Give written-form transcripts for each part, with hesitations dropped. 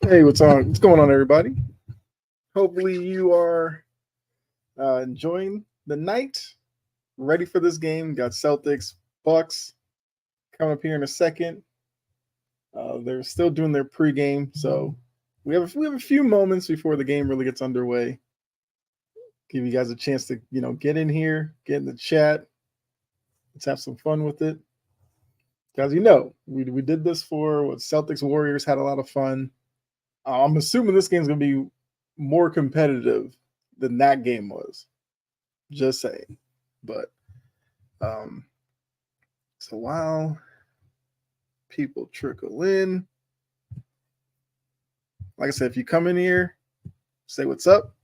Hey, what's on? What's going on, everybody? Hopefully, you are enjoying the night. Ready for this game? Got Celtics, Bucks coming up here in a second. They're still doing their pregame, so we have a few moments before the game really gets underway. Give you guys a chance to get in here, get in the chat. Let's have some fun with it. Guys, we did this for what Celtics Warriors, had a lot of fun. I'm assuming this game's going to be more competitive than that game was. Just saying. But so while people trickle in, like I said, if you come in here, say what's up.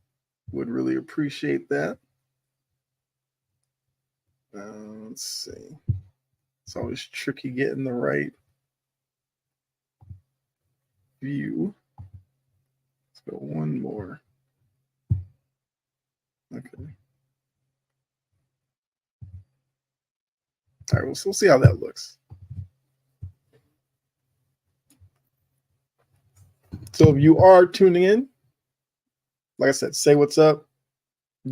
Would really appreciate that. Let's see. It's always tricky getting the right view. Let's go one more. Okay. All right, we'll see how that looks. So if you are tuning in, like I said, say what's up.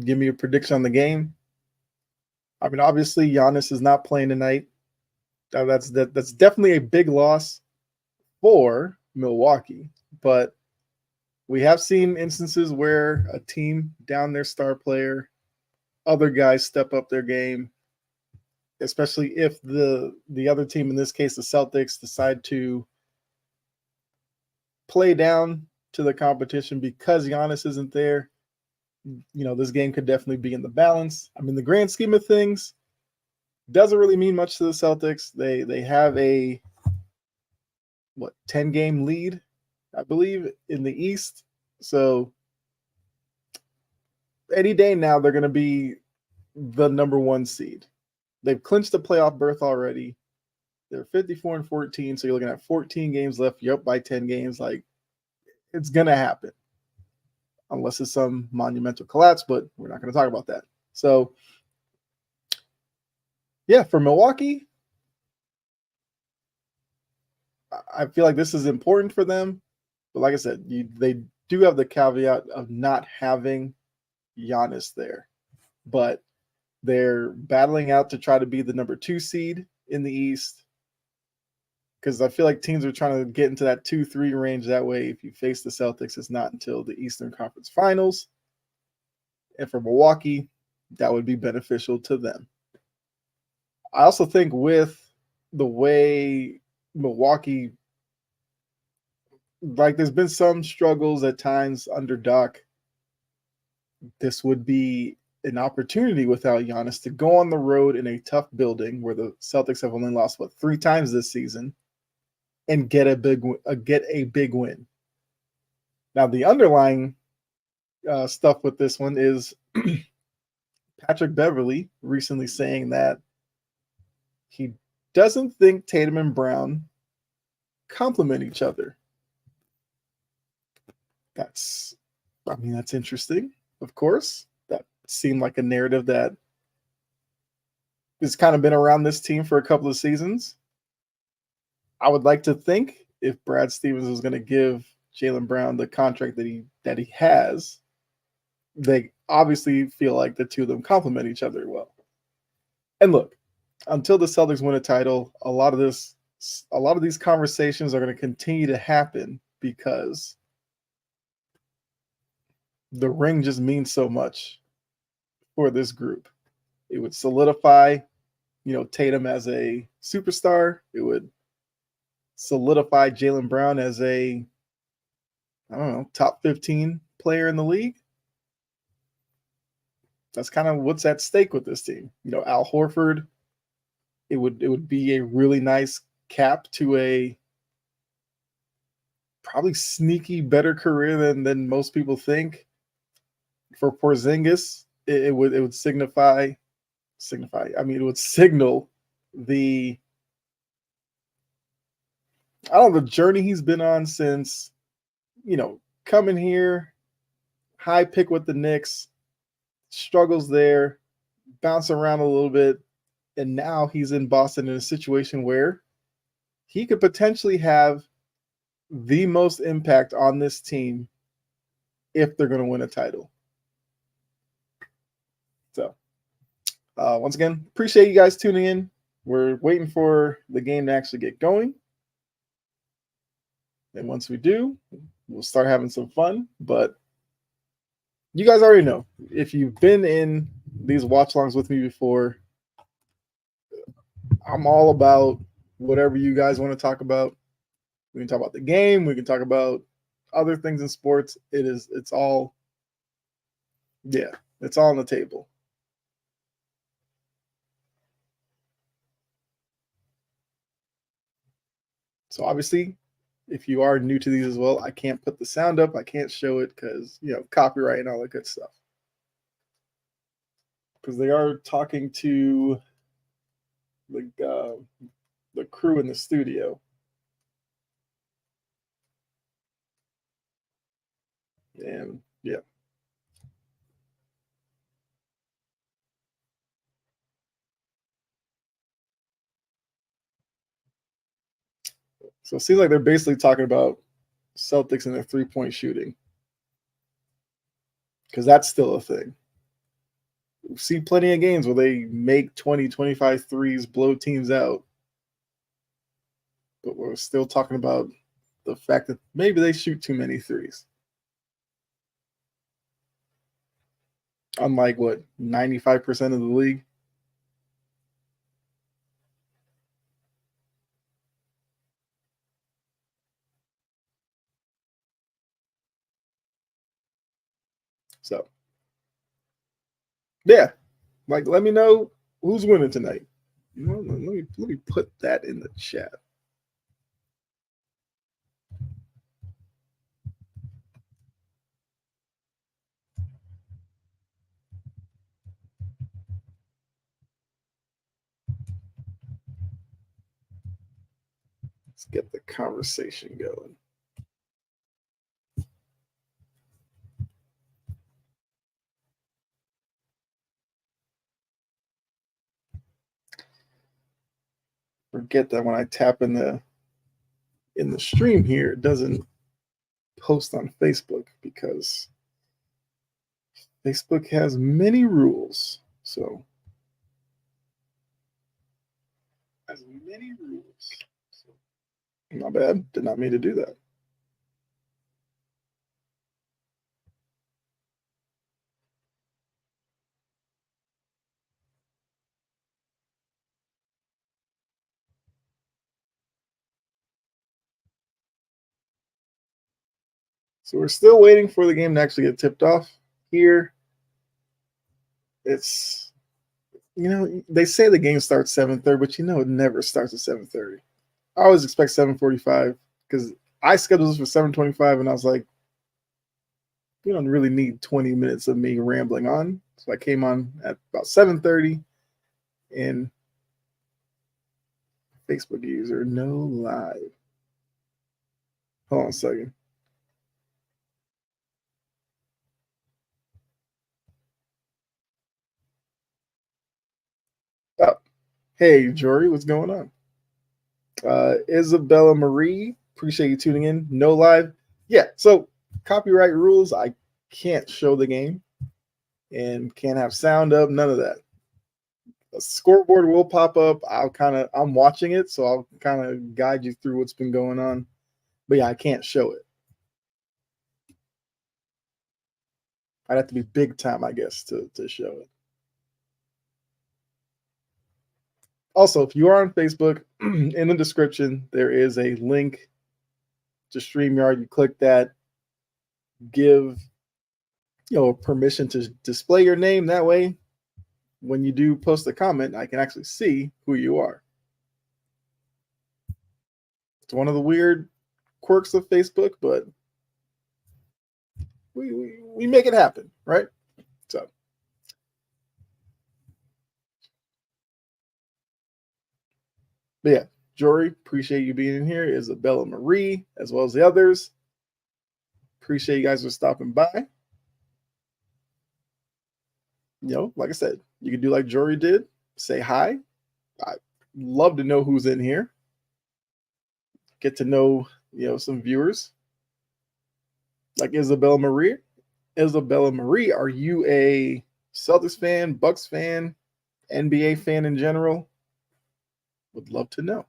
Give me a prediction on the game. I mean, obviously, Giannis is not playing tonight. That's definitely a big loss for Milwaukee. But we have seen instances where a team down their star player, other guys step up their game, especially if the other team, in this case the Celtics, decide to play down to the competition because Giannis isn't there. This game could definitely be in the balance. I mean, the grand scheme of things doesn't really mean much to the Celtics. They have a 10-game lead, I believe, in the East. So any day now they're going to be the number one seed. They've clinched the playoff berth already. They're 54-14, so you're looking at 14 games left. You're up by 10 games. Like, it's going to happen. Unless it's some monumental collapse, but we're not going to talk about that. So, yeah, for Milwaukee, I feel like this is important for them. But like I said, they do have the caveat of not having Giannis there. But they're battling out to try to be the number 2 seed in the East. Because I feel like teams are trying to get into that 2-3 range. That way, if you face the Celtics, it's not until the Eastern Conference Finals. And for Milwaukee, that would be beneficial to them. I also think with the way Milwaukee, like there's been some struggles at times under Doc, this would be an opportunity without Giannis to go on the road in a tough building where the Celtics have only lost, 3 times this season, and get a big win. Now, the underlying stuff with this one is Patrick Beverley recently saying that he doesn't think Tatum and Brown complement each other. That's interesting, of course. That seemed like a narrative that has kind of been around this team for a couple of seasons. I would like to think if Brad Stevens was going to give Jaylen Brown the contract that he has, they obviously feel like the two of them complement each other well. And look, until the Celtics win a title, a lot of these conversations are going to continue to happen because the ring just means so much for this group. It would solidify, Tatum as a superstar. It would solidify Jaylen Brown as a, top 15 player in the league. That's kind of what's at stake with this team. Al Horford, it would be a really nice cap to a probably sneaky better career than most people think. For Porzingis, it would signify. I mean, it would signal the journey he's been on since, coming here, high pick with the Knicks, struggles there, bounce around a little bit, and now he's in Boston in a situation where he could potentially have the most impact on this team if they're going to win a title. So, once again, appreciate you guys tuning in. We're waiting for the game to actually get going. And once we do, we'll start having some fun. But you guys already know, if you've been in these watch-alongs with me before, I'm all about whatever you guys want to talk about. We can talk about the game. We can talk about other things in sports. It's all on the table. So obviously, if you are new to these as well, I can't put the sound up. I can't show it because, copyright and all that good stuff. Because they are talking to the crew in the studio. And yeah. So it seems like they're basically talking about Celtics and their 3-point shooting. Because that's still a thing. We see plenty of games where they make 20, 25 threes, blow teams out. But we're still talking about the fact that maybe they shoot too many threes. Unlike 95% of the league. So, yeah, let me know who's winning tonight. Let me put that in the chat. Let's get the conversation going. Forget that when I tap in the stream here, it doesn't post on Facebook because Facebook has many rules. So has many rules. So, not bad. Did not mean to do that. So we're still waiting for the game to actually get tipped off here. It's, they say the game starts 7:30, but it never starts at 7:30. I always expect 7:45 because I scheduled this for 7:25, and I was like, we don't really need 20 minutes of me rambling on. So I came on at about 7:30, and Facebook user no live. Hold on a second. Oh, hey, Jory, what's going on? Isabella Marie, appreciate you tuning in. No live. Yeah, so copyright rules, I can't show the game and can't have sound up, none of that. A scoreboard will pop up. I'm watching it, so I'll kind of guide you through what's been going on. But yeah, I can't show it. I'd have to be big time, I guess, to show it. Also, if you are on Facebook, in the description, there is a link to StreamYard. You click that, give permission to display your name. That way, when you do post a comment, I can actually see who you are. It's one of the weird quirks of Facebook, but we make it happen, right? So, but yeah, Jory, appreciate you being in here. Isabella Marie, as well as the others. Appreciate you guys for stopping by. Like I said, you can do like Jory did. Say hi. I'd love to know who's in here. Get to know some viewers. Like Isabella Marie. Isabella Marie, are you a Celtics fan, Bucks fan, NBA fan in general? Would love to know.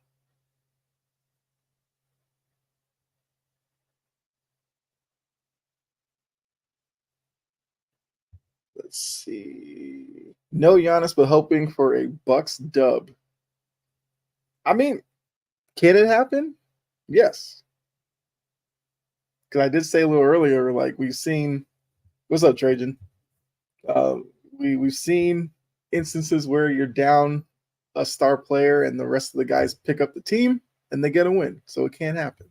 Let's see. No Giannis, but hoping for a Bucks dub. I mean, can it happen? Yes. Because I did say a little earlier, like we've seen. What's up, Trajan? Uh, we've seen instances where you're down a star player and the rest of the guys pick up the team and they get a win. So it can't happen.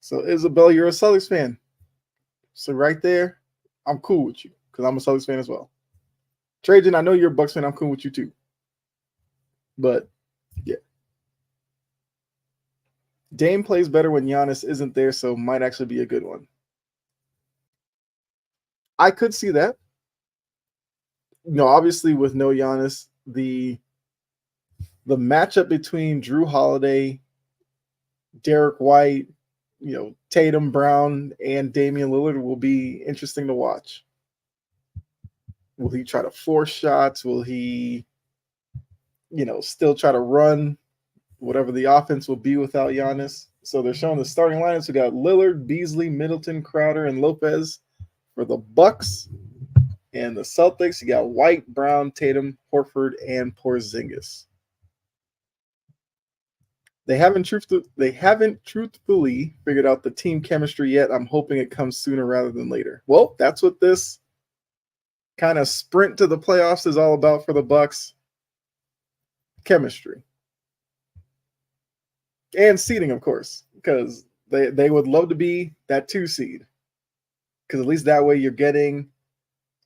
So Isabel, you're a Celtics fan. So right there, I'm cool with you because I'm a Celtics fan as well. Trajan, I know you're a Bucks fan. I'm cool with you too. But yeah. Dame plays better when Giannis isn't there, so might actually be a good one. I could see that. Obviously with no Giannis, the matchup between Drew Holiday, Derek White, Tatum, Brown, and Damian Lillard will be interesting to watch. Will he try to force shots? Will he, still try to run whatever the offense will be without Giannis? So they're showing the starting lineups. We got Lillard, Beasley, Middleton, Crowder, and Lopez for the Bucks. And the Celtics, you got White, Brown, Tatum, Horford, and Porzingis. They haven't truthfully figured out the team chemistry yet. I'm hoping it comes sooner rather than later. Well, that's what this kind of sprint to the playoffs is all about for the Bucks. Chemistry. And seeding, of course, because they would love to be that 2 seed. Because at least that way you're getting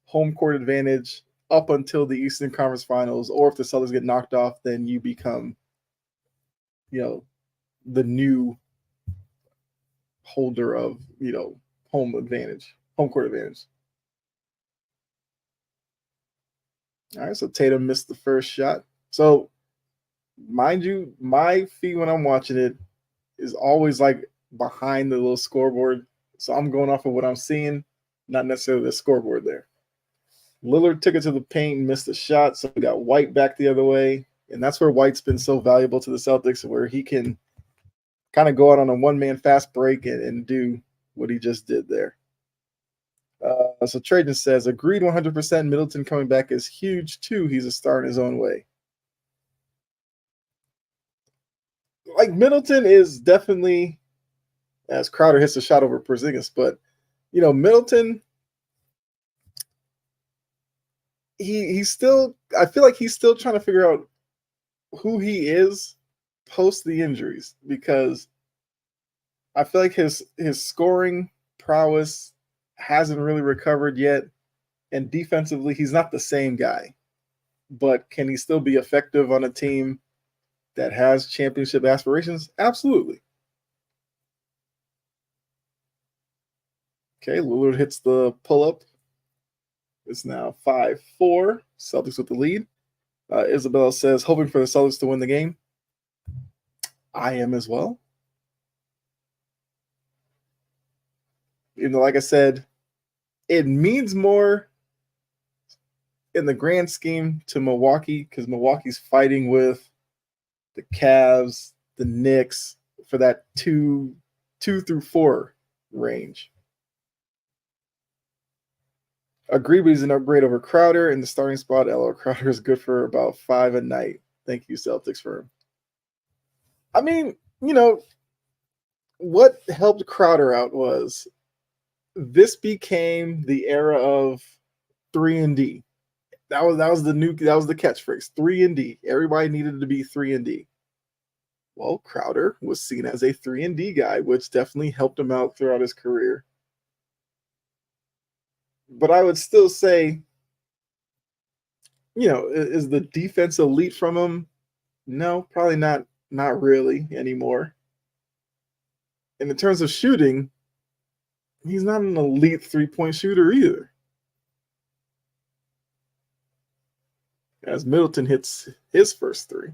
home court advantage up until the Eastern Conference Finals. Or if the Celtics get knocked off, then you become, the new holder of, home court advantage. All right, so Tatum missed the first shot. So, mind you, my feed when I'm watching it is always like behind the little scoreboard. So I'm going off of what I'm seeing, not necessarily the scoreboard there. Lillard took it to the paint and missed the shot. So we got White back the other way. And that's where White's been so valuable to the Celtics, where he can kind of go out on a one-man fast break and do what he just did there. So Trajan says, agreed 100%. Middleton coming back is huge too. He's a star in his own way. Like Middleton is definitely, as Crowder hits a shot over Porzingis, but Middleton, he's still, I feel like he's still trying to figure out who he is post the injuries, because I feel like his scoring prowess hasn't really recovered yet, and defensively he's not the same guy. But can he still be effective on a team that has championship aspirations? Absolutely. Okay, Lillard hits the pull-up. It's now 5-4. Celtics with the lead. Isabella says, hoping for the Celtics to win the game. I am as well. Like I said, it means more in the grand scheme to Milwaukee, because Milwaukee's fighting with the Cavs, the Knicks for that 2 through 4 range. Agree, but he's an upgrade over Crowder in the starting spot. LL Crowder is good for about 5 a night. Thank you, Celtics, for him. I mean, what helped Crowder out was this became the era of 3-and-D. That was the catchphrase, 3-and-D. Everybody needed to be 3-and-D. Well, Crowder was seen as a 3-and-D guy, which definitely helped him out throughout his career. But I would still say, is the defense elite from him? No, probably not really anymore. And in terms of shooting, he's not an elite 3-point shooter either. As Middleton hits his first 3.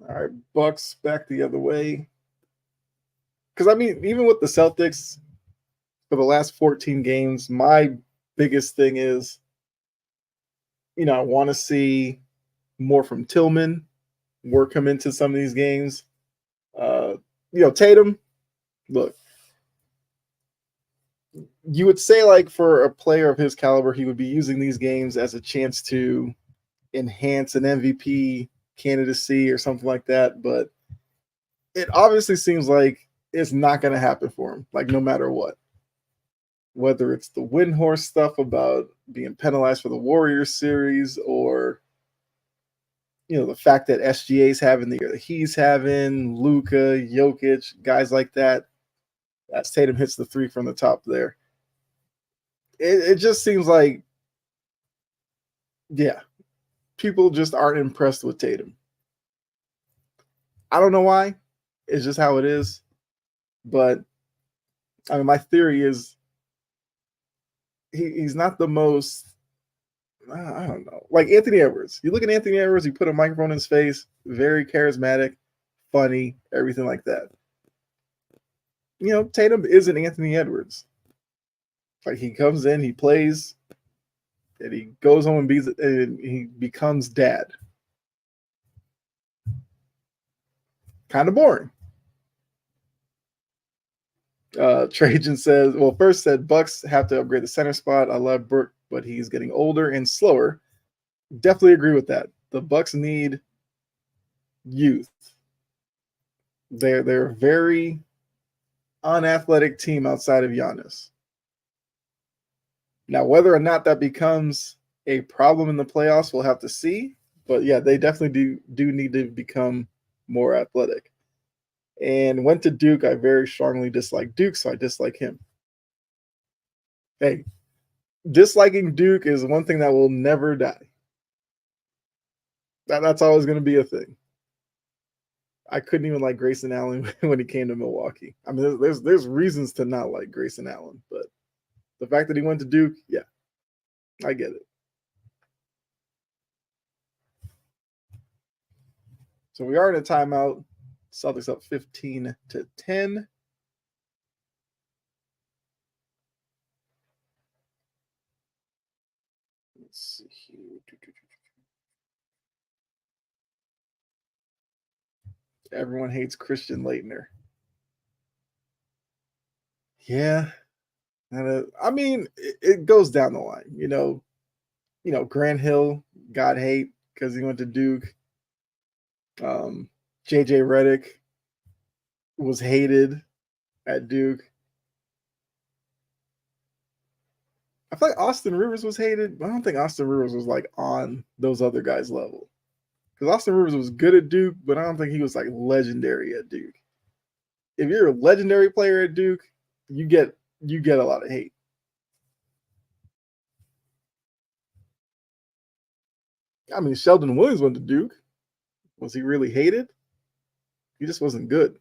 All right, Bucks back the other way. Because I mean, even with the Celtics for the last 14 games, my biggest thing is, I want to see more from Tillman, work him into some of these games. Tatum, look, you would say like for a player of his caliber, he would be using these games as a chance to enhance an MVP candidacy or something like that. But it obviously seems like it's not going to happen for him, like no matter what. Whether it's the Windhorse stuff about being penalized for the Warriors series or, the fact that SGA's having the year that he's having, Luka, Jokic, guys like that, as Tatum hits the three from the top there. It just seems like, yeah, people just aren't impressed with Tatum. I don't know why. It's just how it is. But, I mean, my theory is he's not the most, I don't know, like Anthony Edwards. You look at Anthony Edwards, you put a microphone in his face, very charismatic, funny, everything like that. Tatum isn't Anthony Edwards. Like he comes in, he plays, and he goes home and he becomes dad. Kind of boring. Trajan says, well, first said Bucks have to upgrade the center spot. I love Burke, but he's getting older and slower. Definitely agree with that. The Bucks need youth. They're a very unathletic team outside of Giannis. Now, whether or not that becomes a problem in the playoffs, we'll have to see. But yeah, they definitely do need to become more athletic. And went to Duke. I very strongly dislike Duke, so I dislike him. Hey, disliking Duke is one thing that will never die. That's always going to be a thing. I couldn't even like Grayson Allen when he came to Milwaukee. I mean, there's reasons to not like Grayson Allen, but the fact that he went to Duke, yeah, I get it. So we are in a timeout. Celtics up 15-10. Let's see here. Everyone hates Christian Laettner. Yeah. I mean, it goes down the line. Grant Hill got hate because he went to Duke. JJ Redick was hated at Duke. I feel like Austin Rivers was hated, but I don't think Austin Rivers was like on those other guys' level. Because Austin Rivers was good at Duke, but I don't think he was like legendary at Duke. If you're a legendary player at Duke, you get a lot of hate. I mean, Sheldon Williams went to Duke. Was he really hated? He just wasn't good.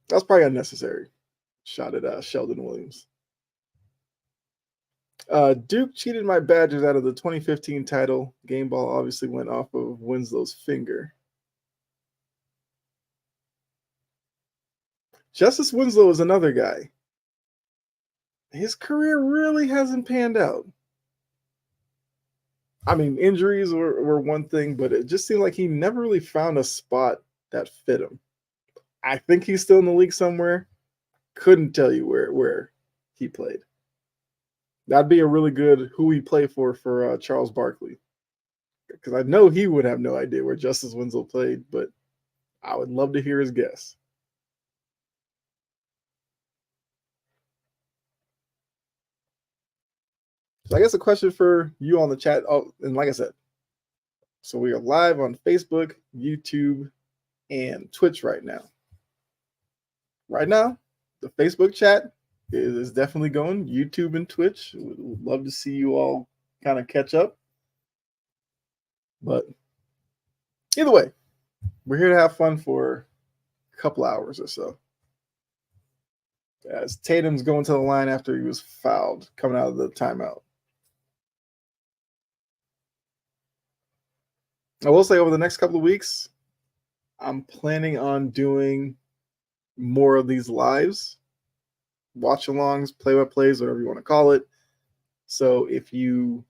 That's probably unnecessary. Shot at Sheldon Williams. Duke cheated my Badgers out of the 2015 title. Game ball obviously went off of Winslow's finger. Justice Winslow is another guy. His career really hasn't panned out. I mean, injuries were one thing, but it just seemed like he never really found a spot that fit him. I think he's still in the league somewhere. Couldn't tell you where he played. That'd be a really good who he played for Charles Barkley. Because I know he would have no idea where Justice Winslow played, but I would love to hear his guess. So I guess a question for you on the chat. Oh, and like I said, so we are live on Facebook, YouTube, and Twitch right now. Right now, the Facebook chat is definitely going. YouTube and Twitch. Would love to see you all kind of catch up. But either way, we're here to have fun for a couple hours or so. As Tatum's going to the line after he was fouled coming out of the timeout. I will say over the next couple of weeks, I'm planning on doing more of these lives, watch-alongs, play-by-plays, whatever you want to call it. So if you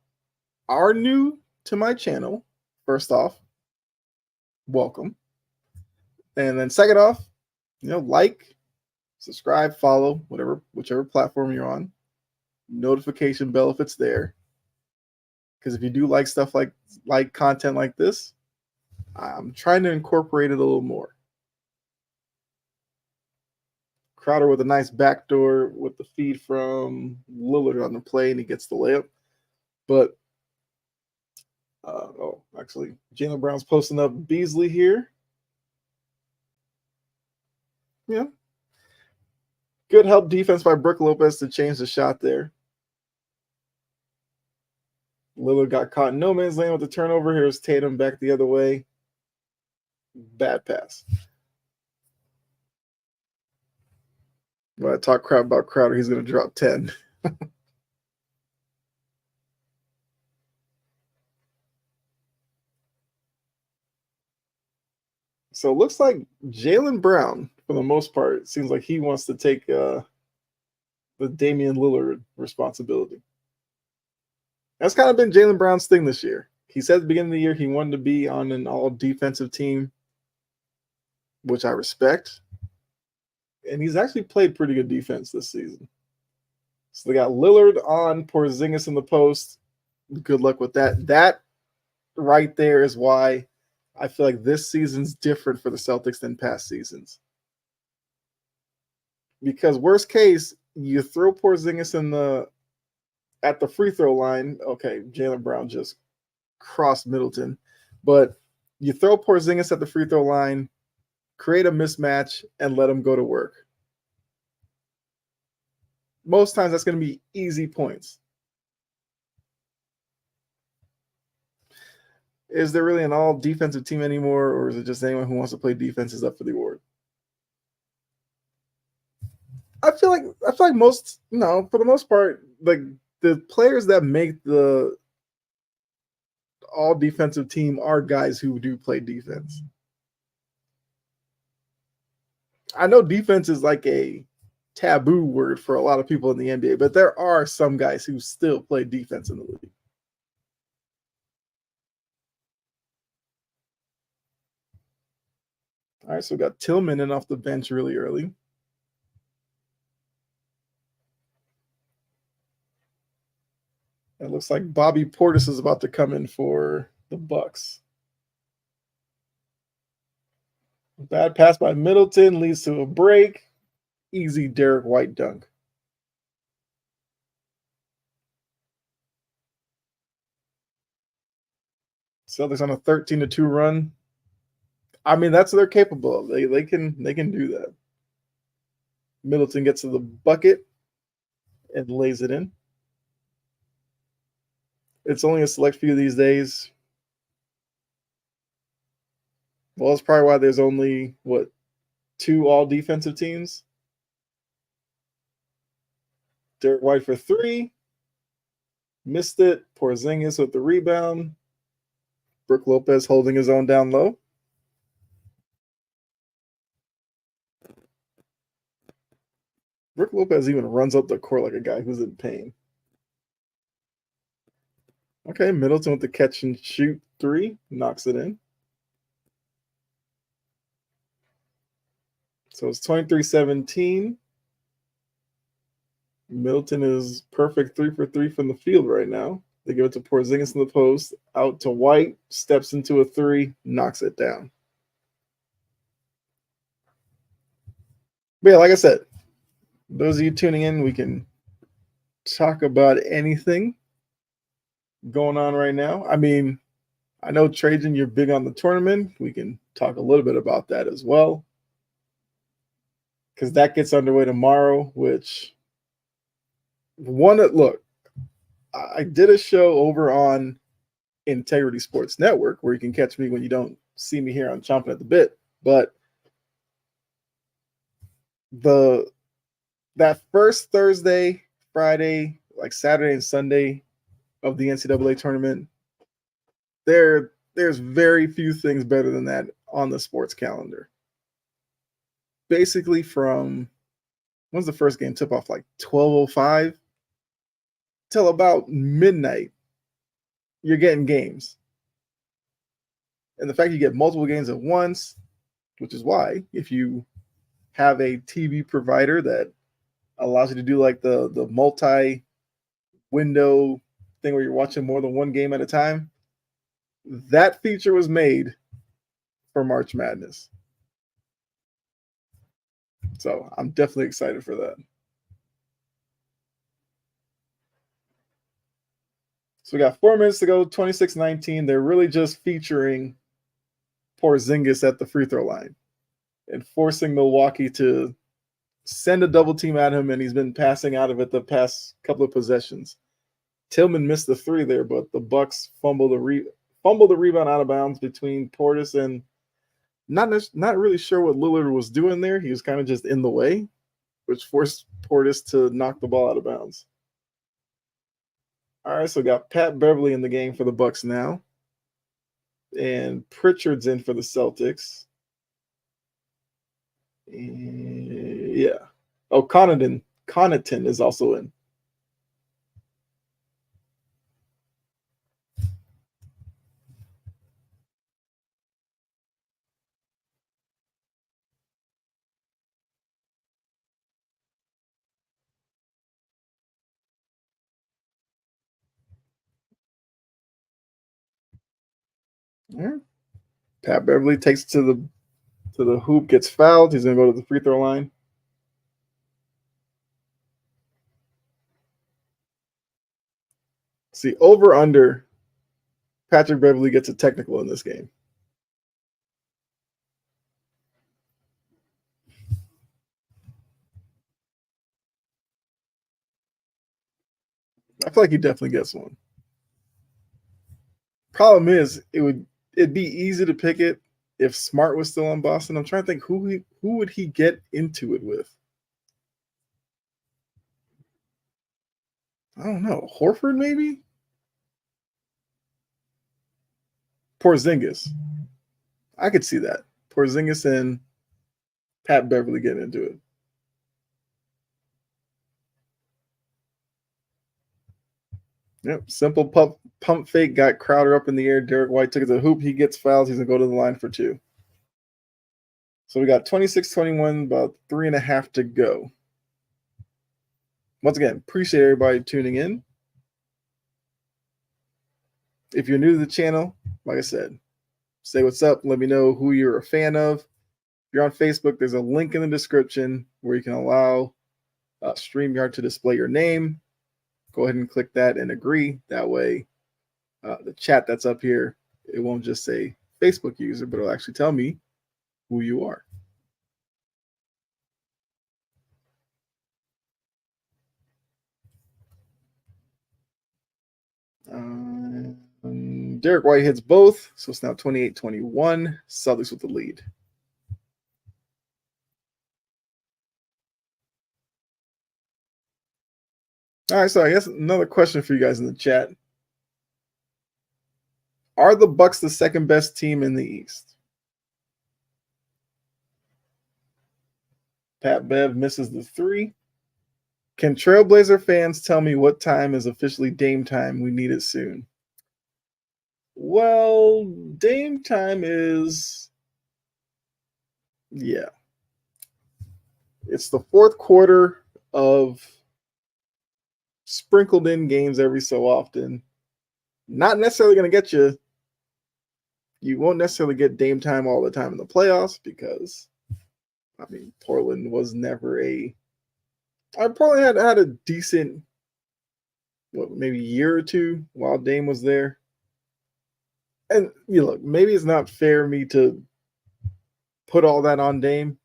are new to my channel, first off, welcome. And then second off, like, subscribe, follow, whichever platform you're on. Notification bell if it's there. Because if you do like stuff like content like this, I'm trying to incorporate it a little more. Crowder with a nice backdoor with the feed from Lillard on the play, and he gets the layup. But actually, Jaylen Brown's posting up Beasley here. Yeah. Good help defense by Brook Lopez to change the shot there. Lillard got caught in no man's land with the turnover. Here's Tatum back the other way. Bad pass. When I talk crap about Crowder, he's going to drop 10. So it looks like Jaylen Brown, for the most part, seems like he wants to take the Damian Lillard responsibility. That's kind of been Jaylen Brown's thing this year. He said at the beginning of the year he wanted to be on an all-defensive team, which I respect. And he's actually played pretty good defense this season. So they got Lillard on Porzingis in the post. Good luck with that. That right there is why I feel like this season's different for the Celtics than past seasons. Because worst case, you throw Porzingis at the free throw line. Okay, Jaylen Brown just crossed Middleton. But you throw Porzingis at the free throw line, create a mismatch, and let him go to work. Most times that's going to be easy points. Is there really an all-defensive team anymore, or is it just anyone who wants to play defense is up for the award? I feel like most, for the most part, like the players that make the all-defensive team are guys who do play defense. I know defense is like a taboo word for a lot of people in the NBA, but there are some guys who still play defense in the league. All right, so we got Tillman in off the bench really early. It looks like Bobby Portis is about to come in for the Bucks. Bad pass by Middleton leads to a break. Easy Derek White dunk. Celtics on a 13-2 run. I mean, that's what they're capable of. They can do that. Middleton gets to the bucket and lays it in. It's only a select few these days. Well, that's probably why there's only, 2 all-defensive teams? Derek White for 3. Missed it. Porzingis with the rebound. Brook Lopez holding his own down low. Brook Lopez even runs up the court like a guy who's in pain. Okay, Middleton with the catch and shoot 3. Knocks it in. So it's 23-17. Middleton is perfect 3 for 3 from the field right now. They give it to Porzingis in the post. Out to White. Steps into a 3. Knocks it down. But yeah, like I said, those of you tuning in, we can talk about anything going on right now. I mean, I know, Trajan, you're big on the tournament. We can talk a little bit about that as well, because that gets underway tomorrow, which look, I did a show over on Integrity Sports Network where you can catch me when you don't see me here on Chomping at the Bit. But that first Thursday, Friday, like Saturday and Sunday of the NCAA tournament, they're there's very few things better than that on the sports calendar. Basically, from when's the first game tip off? Like 12:05 till about midnight, you're getting games. And the fact you get multiple games at once, which is why if you have a TV provider that allows you to do like the multi window thing where you're watching more than one game at a time, that feature was made for March Madness. So I'm definitely excited for that. So we got 4 minutes to go, 26-19. They're really just featuring Porzingis at the free throw line and forcing Milwaukee to send a double team at him, and he's been passing out of it the past couple of possessions. Tillman missed the three there, but the Bucks fumbled the rebound out of bounds between Portis and not really sure what Lillard was doing there. He was kind of just in the way, which forced Portis to knock the ball out of bounds. All right, so we got Pat Beverley in the game for the Bucks now, and Pritchard's in for the Celtics. Yeah. Oh, Connaughton is also in. Yeah. Pat Beverley takes to the hoop, gets fouled. He's gonna go to the free throw line. See, over under. Patrick Beverley gets a technical in this game. I feel like he definitely gets one. Problem is, it'd be easy to pick it if Smart was still on Boston. I'm trying to think who would he get into it with. I don't know. Horford maybe? Porzingis. I could see that. Porzingis and Pat Beverley getting into it. Yep. Simple pump fake, got Crowder up in the air. Derek White took it to the hoop. He gets fouled. He's going to go to the line for two. So we got 26-21, about 3.5 to go. Once again, appreciate everybody tuning in. If you're new to the channel, like I said, say what's up. Let me know who you're a fan of. If you're on Facebook, there's a link in the description where you can allow StreamYard to display your name. Go ahead and click that and agree. That way, the chat that's up here, it won't just say Facebook user, but it'll actually tell me who you are. Derek White hits both, so it's now 28-21. Celtics with the lead. All right, so I guess another question for you guys in the chat. Are the Bucks the second best team in the East? Pat Bev misses the three. Can Trailblazer fans tell me what time is officially Dame time? We need it soon. Well, Dame time is, yeah. It's the fourth quarter of sprinkled in games every so often. Not necessarily going to get you. You won't necessarily get Dame time all the time in the playoffs because, I mean, Portland was never Portland had a decent, maybe year or two while Dame was there. And look, maybe it's not fair of me to put all that on Dame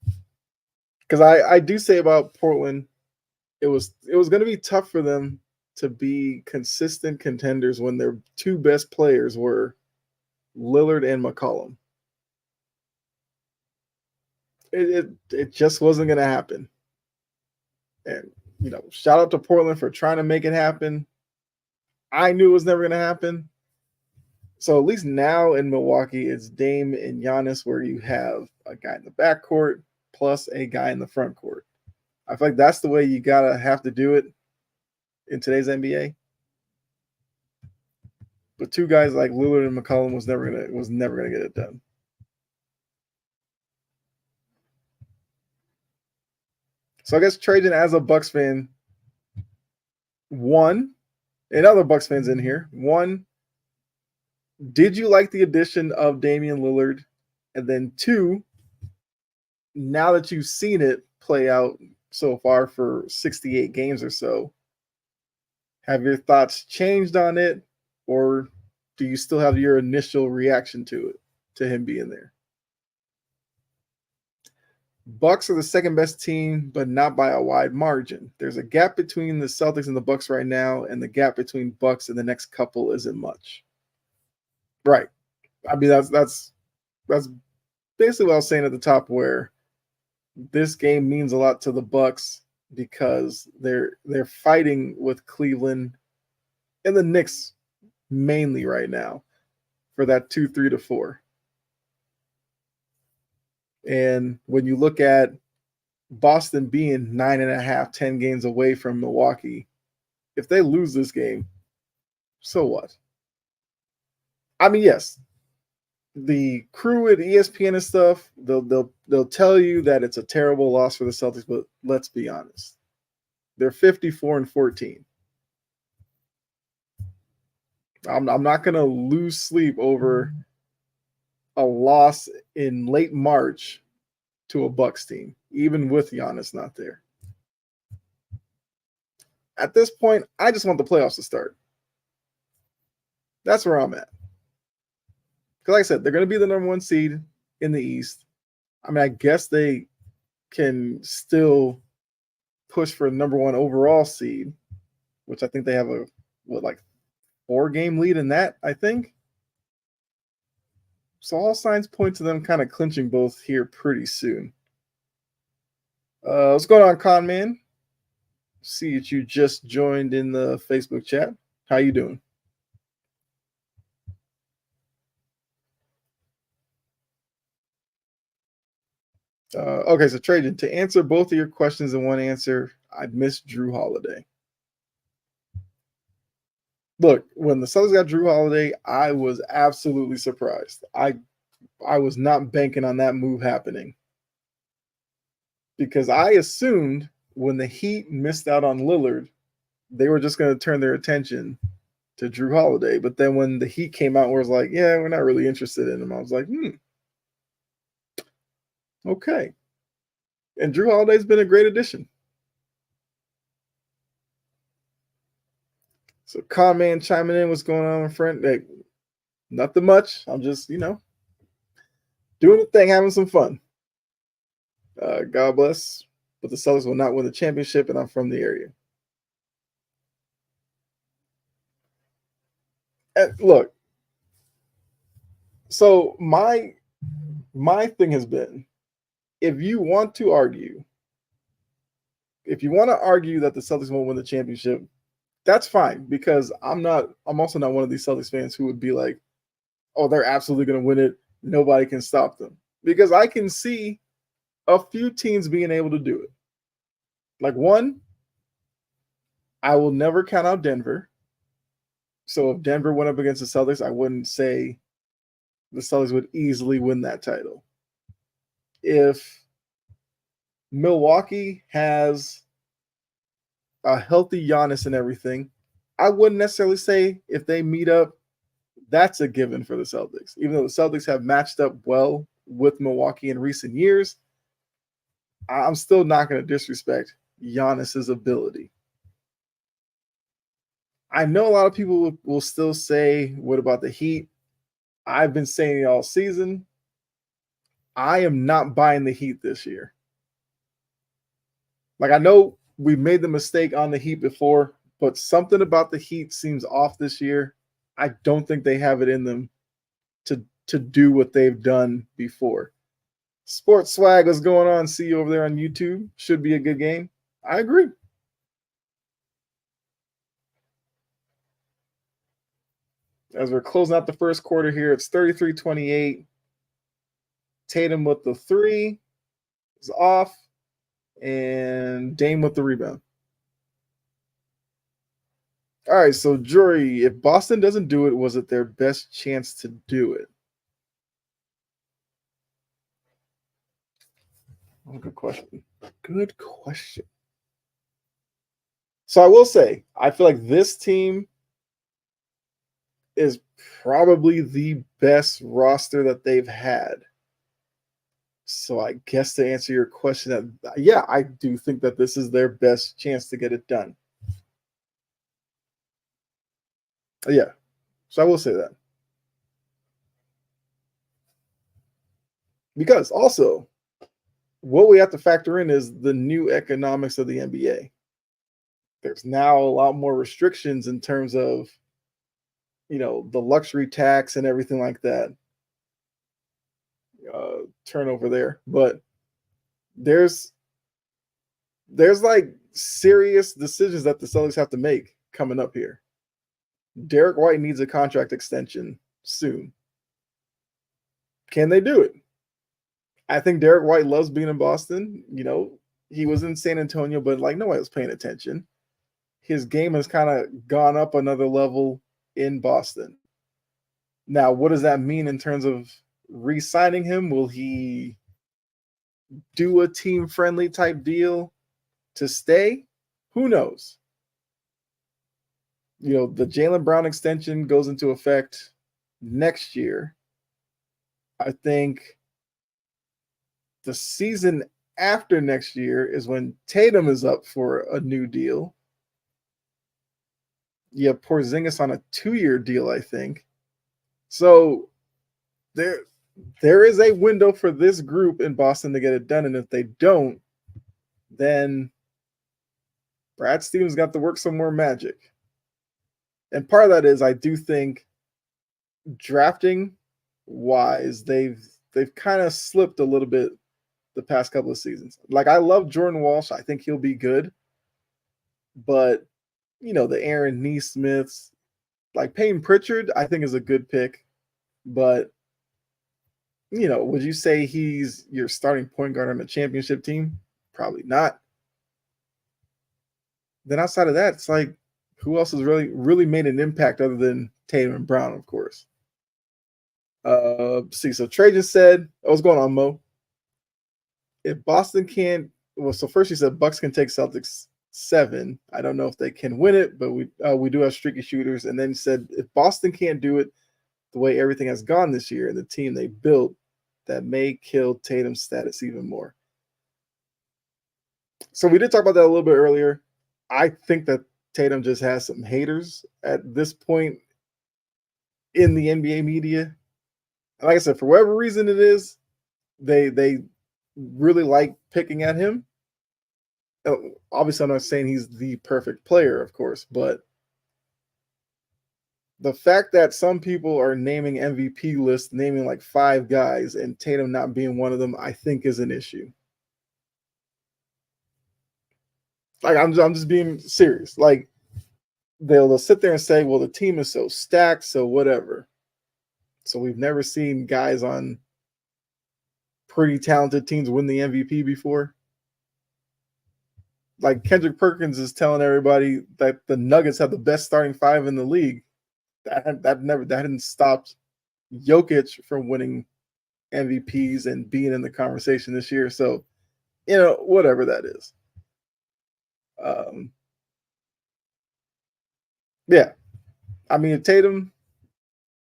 because I do say about Portland, it was going to be tough for them to be consistent contenders when their two best players were Lillard and McCollum. It just wasn't going to happen. And shout out to Portland for trying to make it happen. I knew it was never going to happen. So at least now in Milwaukee, it's Dame and Giannis, where you have a guy in the backcourt plus a guy in the front court. I feel like that's the way you gotta have to do it in today's NBA. But two guys like Lillard and McCollum was never gonna get it done. So I guess Trajan, as a Bucks fan, one, and other Bucks fans in here, one, did you like the addition of Damian Lillard? And then two, now that you've seen it play out so far for 68 games or so, have your thoughts changed on it, or do you still have your initial reaction to it, to him being there? Bucks are the second best team, but not by a wide margin. There's a gap between the Celtics and the Bucks right now, and the gap between Bucks and the next couple isn't much. Right. I mean, that's basically what I was saying at the top, where this game means a lot to the Bucks because they're fighting with Cleveland and the Knicks mainly right now for that 2, 3 to 4. And when you look at Boston being 9.5, 10 games away from Milwaukee, if they lose this game, so what? I mean, yes, the crew at ESPN and stuff, they'll tell you that it's a terrible loss for the Celtics, but let's be honest. They're 54-14. I'm not going to lose sleep over a loss in late March to a Bucks team, even with Giannis not there. At this point, I just want the playoffs to start. That's where I'm at. Because like I said, they're going to be the number 1 seed in the East. I mean, I guess they can still push for a number 1 overall seed, which I think they have a 4-game lead in that, I think. So all signs point to them kind of clinching both here pretty soon. What's going on, Con Man? See that you just joined in the Facebook chat. How you doing? Okay, so Trajan, to answer both of your questions in one answer, I missed Drew Holiday. Look, when the Celtics got Drew Holiday, I was absolutely surprised. I was not banking on that move happening because I assumed when the Heat missed out on Lillard, they were just going to turn their attention to Drew Holiday. But then when the Heat came out, where it was like, yeah, we're not really interested in him, I was like, okay. And Drew Holiday's been a great addition. So, Con-Man chiming in, what's going on, my friend? Hey, nothing much. I'm just, doing the thing, having some fun. God bless. But the Celtics will not win the championship, and I'm from the area. And look, so my thing has been, if you want to argue that the Celtics won't win the championship, that's fine, because I'm also not one of these Celtics fans who would be like, oh, they're absolutely going to win it. Nobody can stop them. Because I can see a few teams being able to do it. Like, one, I will never count out Denver. So if Denver went up against the Celtics, I wouldn't say the Celtics would easily win that title. If Milwaukee has a healthy Giannis and everything, I wouldn't necessarily say if they meet up, that's a given for the Celtics. Even though the Celtics have matched up well with Milwaukee in recent years, I'm still not going to disrespect Giannis's ability. I know a lot of people will still say, what about the Heat? I've been saying it all season. I am not buying the Heat this year. Like, I know we made the mistake on the Heat before, but something about the Heat seems off this year. I don't think they have it in them to do what they've done before. Sports Swag, what's going on? See you over there on YouTube. Should be a good game. I agree. As we're closing out the first quarter here, it's 33-28. Tatum with the three is off, and Dame with the rebound. All right, so Jory, if Boston doesn't do it, was it their best chance to do it? Oh, good question. Good question. So I will say, I feel like this team is probably the best roster that they've had. So I guess to answer your question, that yeah, I do think that this is their best chance to get it done. Yeah, so I will say that. Because also, what we have to factor in is the new economics of the NBA. There's now a lot more restrictions in terms of, the luxury tax and everything like that. Turnover there, but there's like serious decisions that the Celtics have to make coming up here. Derek White needs a contract extension soon. Can they do it? I think Derek White loves being in Boston. He was in San Antonio, but like nobody was paying attention. His game has kind of gone up another level in Boston. Now, what does that mean in terms of re-signing him? Will he do a team-friendly type deal to stay? Who knows? The Jaylen Brown extension goes into effect next year. I think the season after next year is when Tatum is up for a new deal. You have Porzingis on a 2-year deal, I think. So there is a window for this group in Boston to get it done, and if they don't, then Brad Stevens got to work some more magic. And part of that is I do think drafting wise, they've kind of slipped a little bit the past couple of seasons. Like I love Jordan Walsh. I think he'll be good. But, the Aaron Nesmiths, like Payne Pritchard, I think is a good pick. But, would you say he's your starting point guard on a championship team? Probably not. Then outside of that, it's like, who else has really made an impact other than Tatum and Brown, of course? So Trey just said, what's going on, Mo? If Boston can't, so first he said Bucks can take Celtics 7. I don't know if they can win it, but we do have streaky shooters. And then he said if Boston can't do it the way everything has gone this year and the team they built, that may kill Tatum's status even more. So we did talk about that a little bit earlier. I think that Tatum just has some haters at this point in the NBA media. Like I said, for whatever reason it is, they really like picking at him. Obviously, I'm not saying he's the perfect player, of course, but the fact that some people are naming MVP lists, naming like 5 guys, and Tatum not being one of them, I think is an issue. Like I'm just being serious. Like they'll sit there and say, well, the team is so stacked, so whatever. So we've never seen guys on pretty talented teams win the MVP before. Like Kendrick Perkins is telling everybody that the Nuggets have the best starting 5 in the league. That hadn't stopped Jokic from winning MVPs and being in the conversation this year. So, whatever that is. Yeah. I mean, Tatum,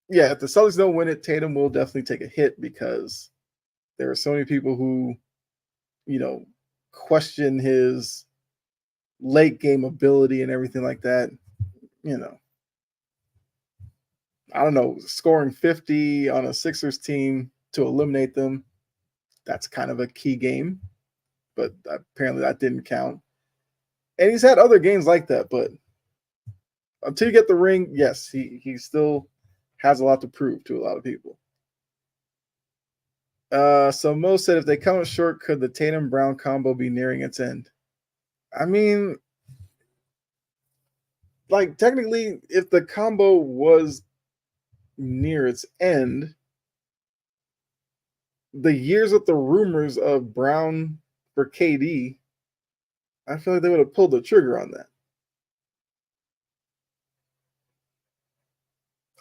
if the Celtics don't win it, Tatum will definitely take a hit because there are so many people who, question his late game ability and everything like that. I don't know, scoring 50 on a Sixers team to eliminate them. That's kind of a key game, but apparently that didn't count. And he's had other games like that, but until you get the ring, yes, he still has a lot to prove to a lot of people. So Mo said, if they come up short, could the Tatum Brown combo be nearing its end? I mean, like technically, if the combo was near its end, the years with the rumors of Brown for KD, I feel like they would have pulled the trigger on that.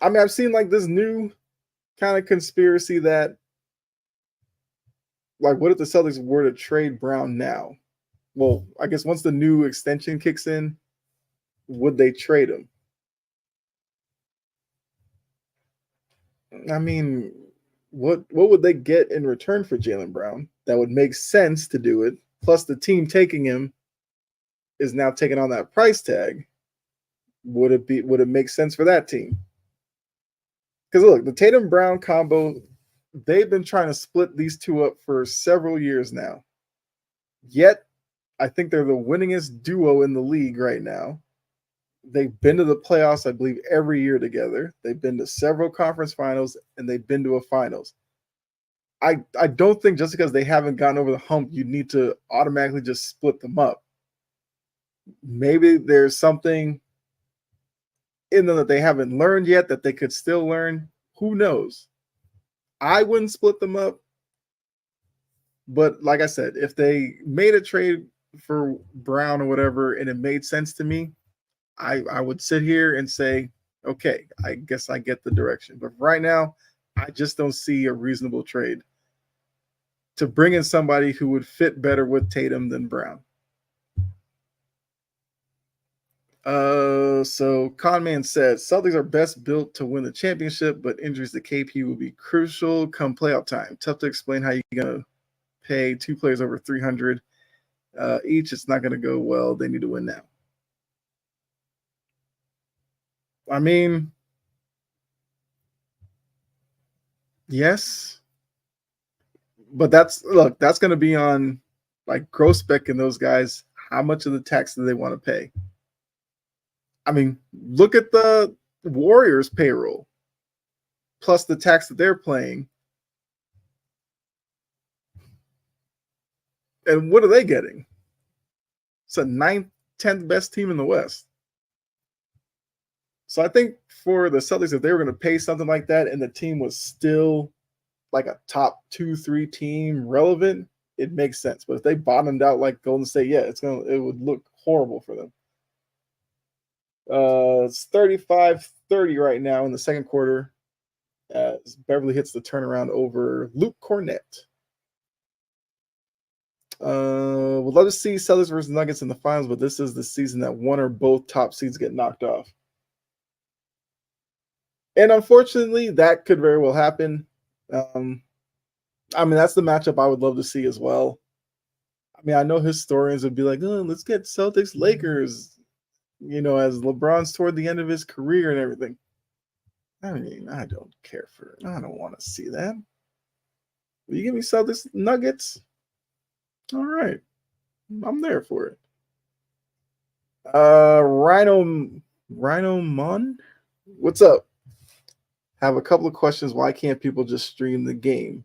I mean, I've seen like this new kind of conspiracy that, like, what if the Celtics were to trade Brown now? Well, I guess once the new extension kicks in, would they trade him? I mean, what would they get in return for Jaylen Brown that would make sense to do it? Plus, the team taking him is now taking on that price tag. Would it make sense for that team? Because look, the Tatum Brown combo, they've been trying to split these two up for several years now. Yet, I think they're the winningest duo in the league right now. They've been to the playoffs, I believe, every year together. They've been to several conference finals, and they've been to a finals. I don't think just because they haven't gotten over the hump, you need to automatically just split them up. Maybe there's something in them that they haven't learned yet that they could still learn. Who knows? I wouldn't split them up. But like I said, if they made a trade for Brown or whatever and it made sense to me, I would sit here and say, okay, I guess I get the direction. But right now, I just don't see a reasonable trade to bring in somebody who would fit better with Tatum than Brown. So Conman said Celtics are best built to win the championship, but injuries to KP will be crucial come playoff time. Tough to explain how you're gonna pay two players over 300 each. It's not gonna go well. They need to win now. I mean, yes, but that's going to be on like Grossbeck and those guys. How much of the tax do they want to pay? I mean, look at the Warriors payroll plus the tax that they're paying. And what are they getting? It's a 9th, 10th best team in the West. So I think for the Celtics, if they were going to pay something like that and the team was still like a top 2-3 team relevant, it makes sense. But if they bottomed out like Golden State, yeah, it would look horrible for them. It's 35-30 right now in the second quarter as Beverley hits the turnaround over Luke Cornett. We'd love to see Celtics versus Nuggets in the finals, but this is the season that one or both top seeds get knocked off. And unfortunately, that could very well happen. I mean, that's the matchup I would love to see as well. I mean, I know historians would be like, oh, let's get Celtics Lakers, as LeBron's toward the end of his career and everything. I mean, I don't want to see that. Will you give me Celtics Nuggets? All right. I'm there for it. Rhino Mon, what's up? Have a couple of questions. Why can't people just stream the game?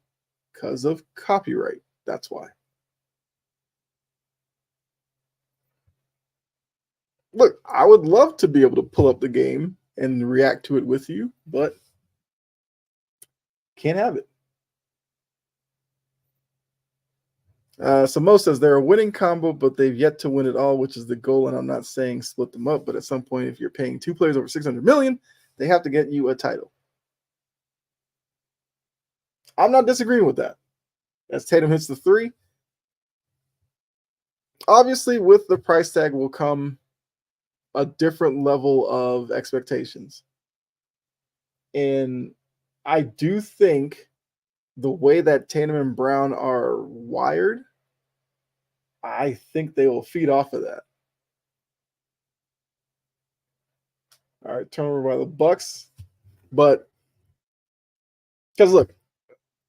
Because of copyright. That's why. Look, I would love to be able to pull up the game and react to it with you, but can't have it. Samo says they're a winning combo, but they've yet to win it all, which is the goal. And I'm not saying split them up, but at some point, if you're paying two players over $600 million, they have to get you a title. I'm not disagreeing with that. As Tatum hits the three, obviously with the price tag will come a different level of expectations. And I do think the way that Tatum and Brown are wired, I think they will feed off of that. All right, turnover by the Bucks. But because look,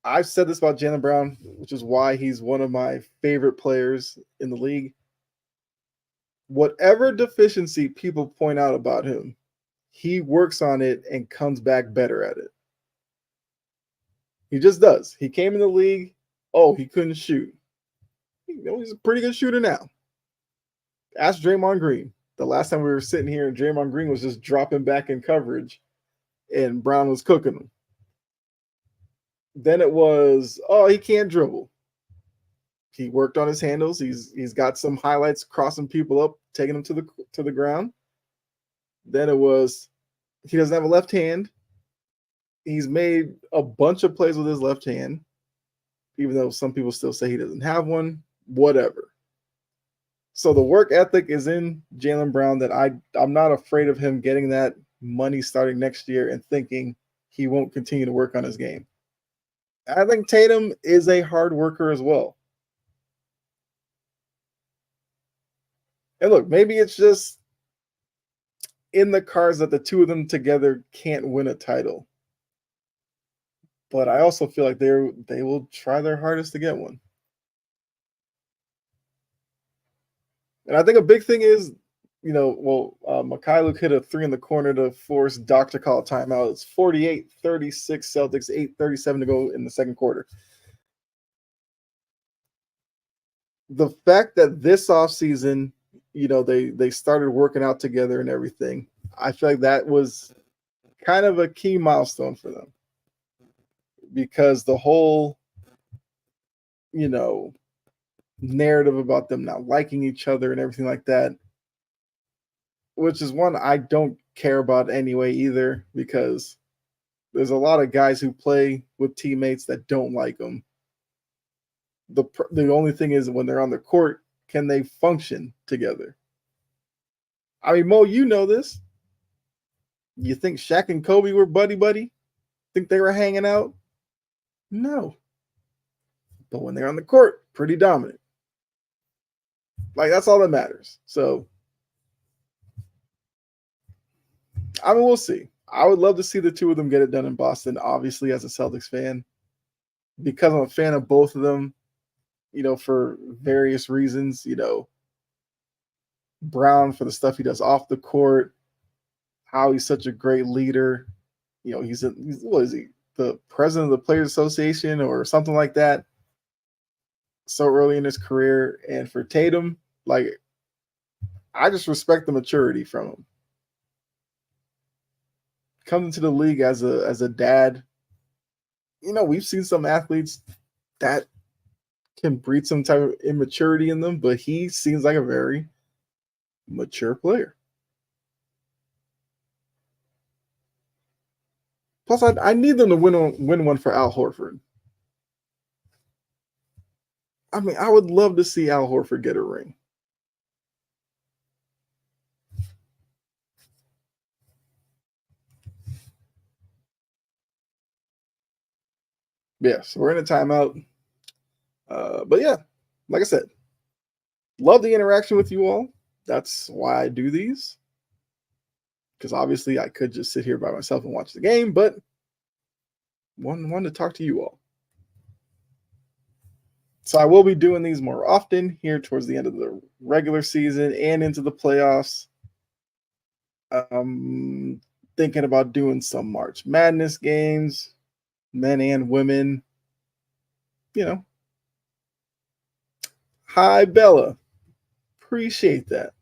I've said this about Jaylen Brown, which is why he's one of my favorite players in the league. Whatever deficiency people point out about him, he works on it and comes back better at it. He just does. He came in the league. Oh, he couldn't shoot. He's a pretty good shooter now. Ask Draymond Green. The last time we were sitting here and Draymond Green was just dropping back in coverage and Brown was cooking them. Then it was, oh, he can't dribble. He worked on his handles. He's got some highlights, crossing people up, taking them to the ground. Then it was, he doesn't have a left hand. He's made a bunch of plays with his left hand, even though some people still say he doesn't have one. Whatever. So the work ethic is in Jaylen Brown that I'm not afraid of him getting that money starting next year and thinking he won't continue to work on his game. I think Tatum is a hard worker as well. And look, maybe it's just in the cards that the two of them together can't win a title. But I also feel like they will try their hardest to get one. And I think a big thing is, Mikhailuk hit a 3 in the corner to force Doc to call a timeout. It's 48-36 Celtics, 8:37 to go in the second quarter. The fact that this offseason, they started working out together and everything, I feel like that was kind of a key milestone for them. Because the whole, narrative about them not liking each other and everything like that, which is one I don't care about anyway either, because there's a lot of guys who play with teammates that don't like them. The only thing is when they're on the court, can they function together? I mean, Mo, you know this. You think Shaq and Kobe were buddy-buddy? Think they were hanging out? No. But when they're on the court, pretty dominant. Like, that's all that matters. So, I mean, we'll see. I would love to see the two of them get it done in Boston, obviously, as a Celtics fan. Because I'm a fan of both of them, for various reasons. Brown for the stuff he does off the court, how he's such a great leader. He's what is he? The president of the Players Association or something like that so early in his career. And for Tatum, I just respect the maturity from him. Comes into the league as a dad. We've seen some athletes that can breed some type of immaturity in them, but he seems like a very mature player. Plus, I need them to win one for Al Horford. I mean, I would love to see Al Horford get a ring. Yeah, so we're in a timeout. But yeah, like I said, love the interaction with you all. That's why I do these. Because obviously I could just sit here by myself and watch the game, but wanted to talk to you all. So I will be doing these more often here towards the end of the regular season and into the playoffs. Thinking about doing some March Madness games, men and women. Hi, Bella. Appreciate that.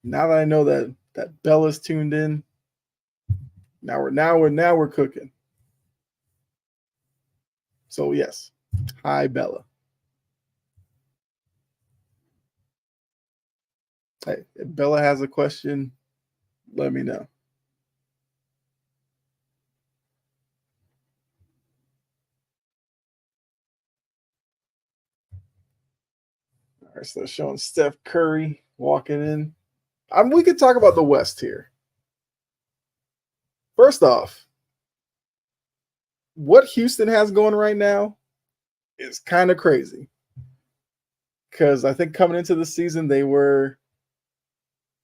Now that I know that Bella's tuned in, now we're cooking. So yes, hi, Bella. Hey, if Bella has a question, let me know. All right, so showing Steph Curry walking in. We could talk about the West here. First off, what Houston has going right now is kind of crazy. Because I think coming into the season, they were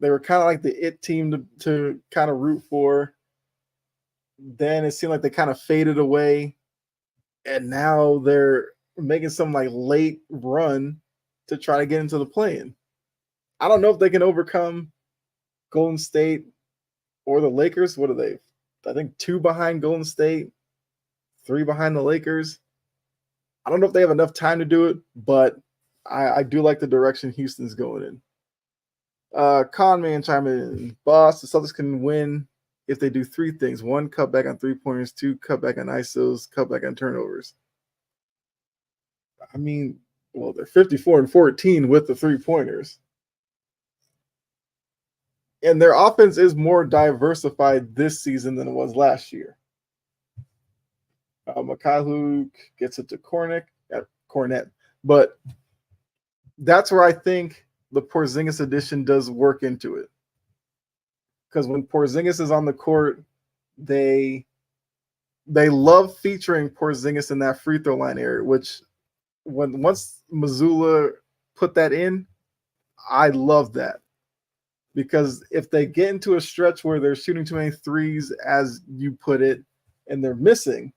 kind of like the it team to kind of root for. Then it seemed like they kind of faded away. And now they're making some late run to try to get into the play-in. I don't know if they can overcome Golden State or the Lakers. What are they? I think 2 behind Golden State, 3 behind the Lakers. I don't know if they have enough time to do it, but I do like the direction Houston's going in. Conman chime in. Boss, the Celtics can win if they do three things: one, cut back on 3-pointers; two, cut back on ISOs; cut back on turnovers. I mean, well, they're 54-14 with the 3-pointers. And their offense is more diversified this season than it was last year. Mikhailuk gets it to Cornet. But that's where I think the Porzingis addition does work into it. Because when Porzingis is on the court, they love featuring Porzingis in that free throw line area, which once Mazzulla put that in, I love that. Because if they get into a stretch where they're shooting too many threes, as you put it, and they're missing,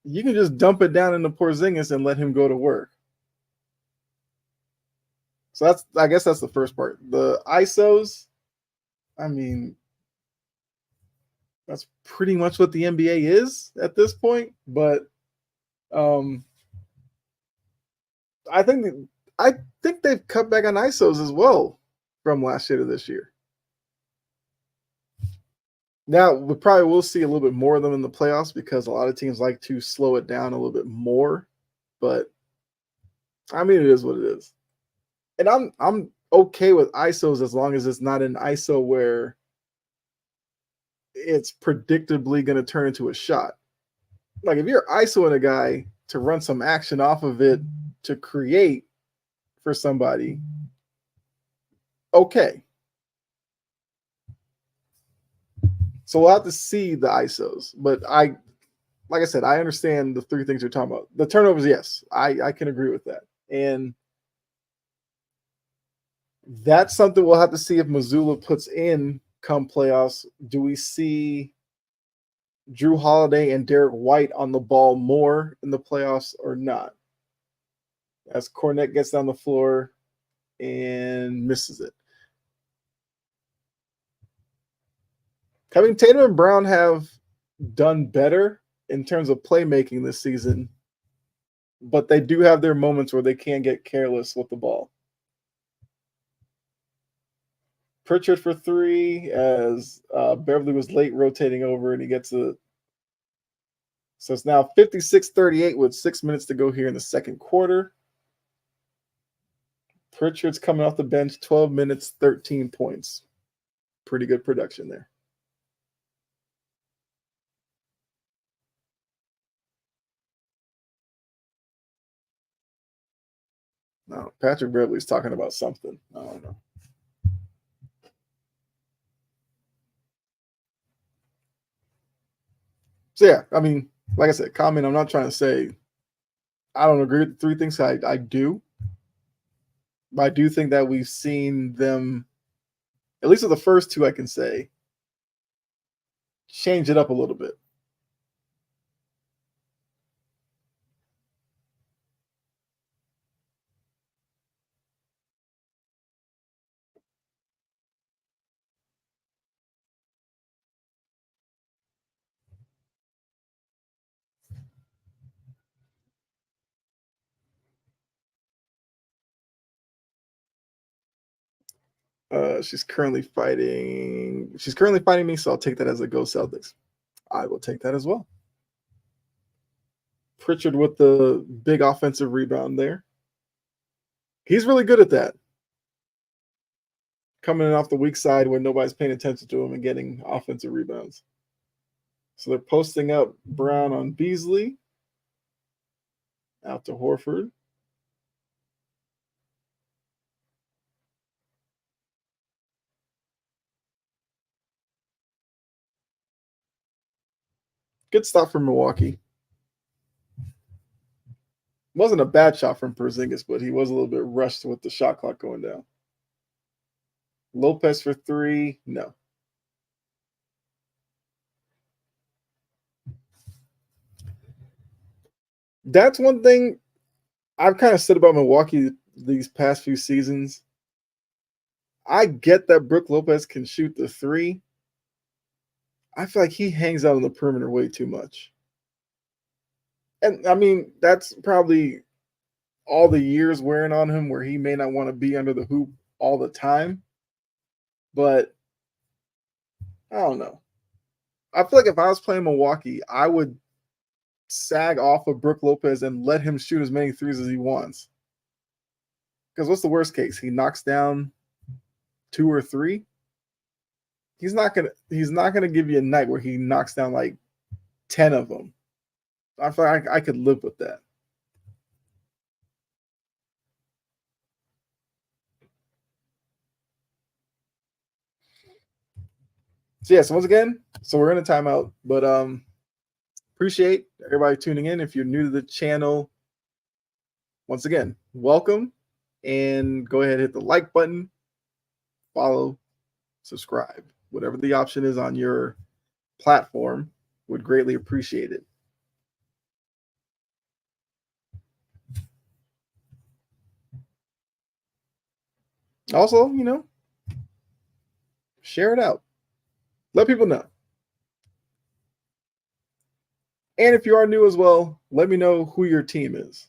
you can just dump it down into Porzingis and let him go to work. So I guess that's the first part. The ISOs, I mean, that's pretty much what the NBA is at this point. But I think they've cut back on ISOs as well from last year to this year. Now, we probably will see a little bit more of them in the playoffs because a lot of teams like to slow it down a little bit more. But, I mean, it is what it is. And I'm okay with ISOs as long as it's not an ISO where it's predictably going to turn into a shot. Like, if you're ISOing a guy to run some action off of it to create for somebody, okay. So we'll have to see the ISOs. But like I said, I understand the three things you're talking about. The turnovers, yes, I can agree with that. And that's something we'll have to see if Mazzulla puts in come playoffs. Do we see Drew Holiday and Derek White on the ball more in the playoffs or not? As Cornet gets down the floor and misses it. I mean, Tatum and Brown have done better in terms of playmaking this season, but they do have their moments where they can get careless with the ball. Pritchard for three, as Beverley was late rotating over, and he gets a. So it's now 56-38 with 6 minutes to go here in the second quarter. Pritchard's coming off the bench, 12 minutes, 13 points. Pretty good production there. No, Patrick Beverley's talking about something. I don't know. So, yeah, I mean, like I said, comment, I'm not trying to say I don't agree with the three things. I do. But I do think that we've seen them, at least with the first two, I can say, change it up a little bit. She's currently fighting me, so I'll take that as a go Celtics. I will take that as well. Pritchard with the big offensive rebound there. He's really good at that. Coming in off the weak side when nobody's paying attention to him and getting offensive rebounds. So they're posting up Brown on Beasley. Out to Horford. Good stop from Milwaukee. Wasn't a bad shot from Porzingis, but he was a little bit rushed with the shot clock going down. Lopez for three, no. That's one thing I've kind of said about Milwaukee these past few seasons. I get that Brook Lopez can shoot the three. I feel like he hangs out on the perimeter way too much. And I mean, that's probably all the years wearing on him where he may not want to be under the hoop all the time. but I don't know. I feel like if I was playing Milwaukee, I would sag off of Brook Lopez and let him shoot as many threes as he wants. Because what's the worst case? He knocks down 2 or 3. He's not gonna give you a night where he knocks down like 10 of them. I feel like I could live with that. So yes, once again, so we're in a timeout, but appreciate everybody tuning in. If you're new to the channel, once again, welcome, and go ahead and hit the like button, follow, subscribe, whatever the option is on your platform. Would greatly appreciate it. Also, share it out. Let people know. And if you are new as well, let me know who your team is.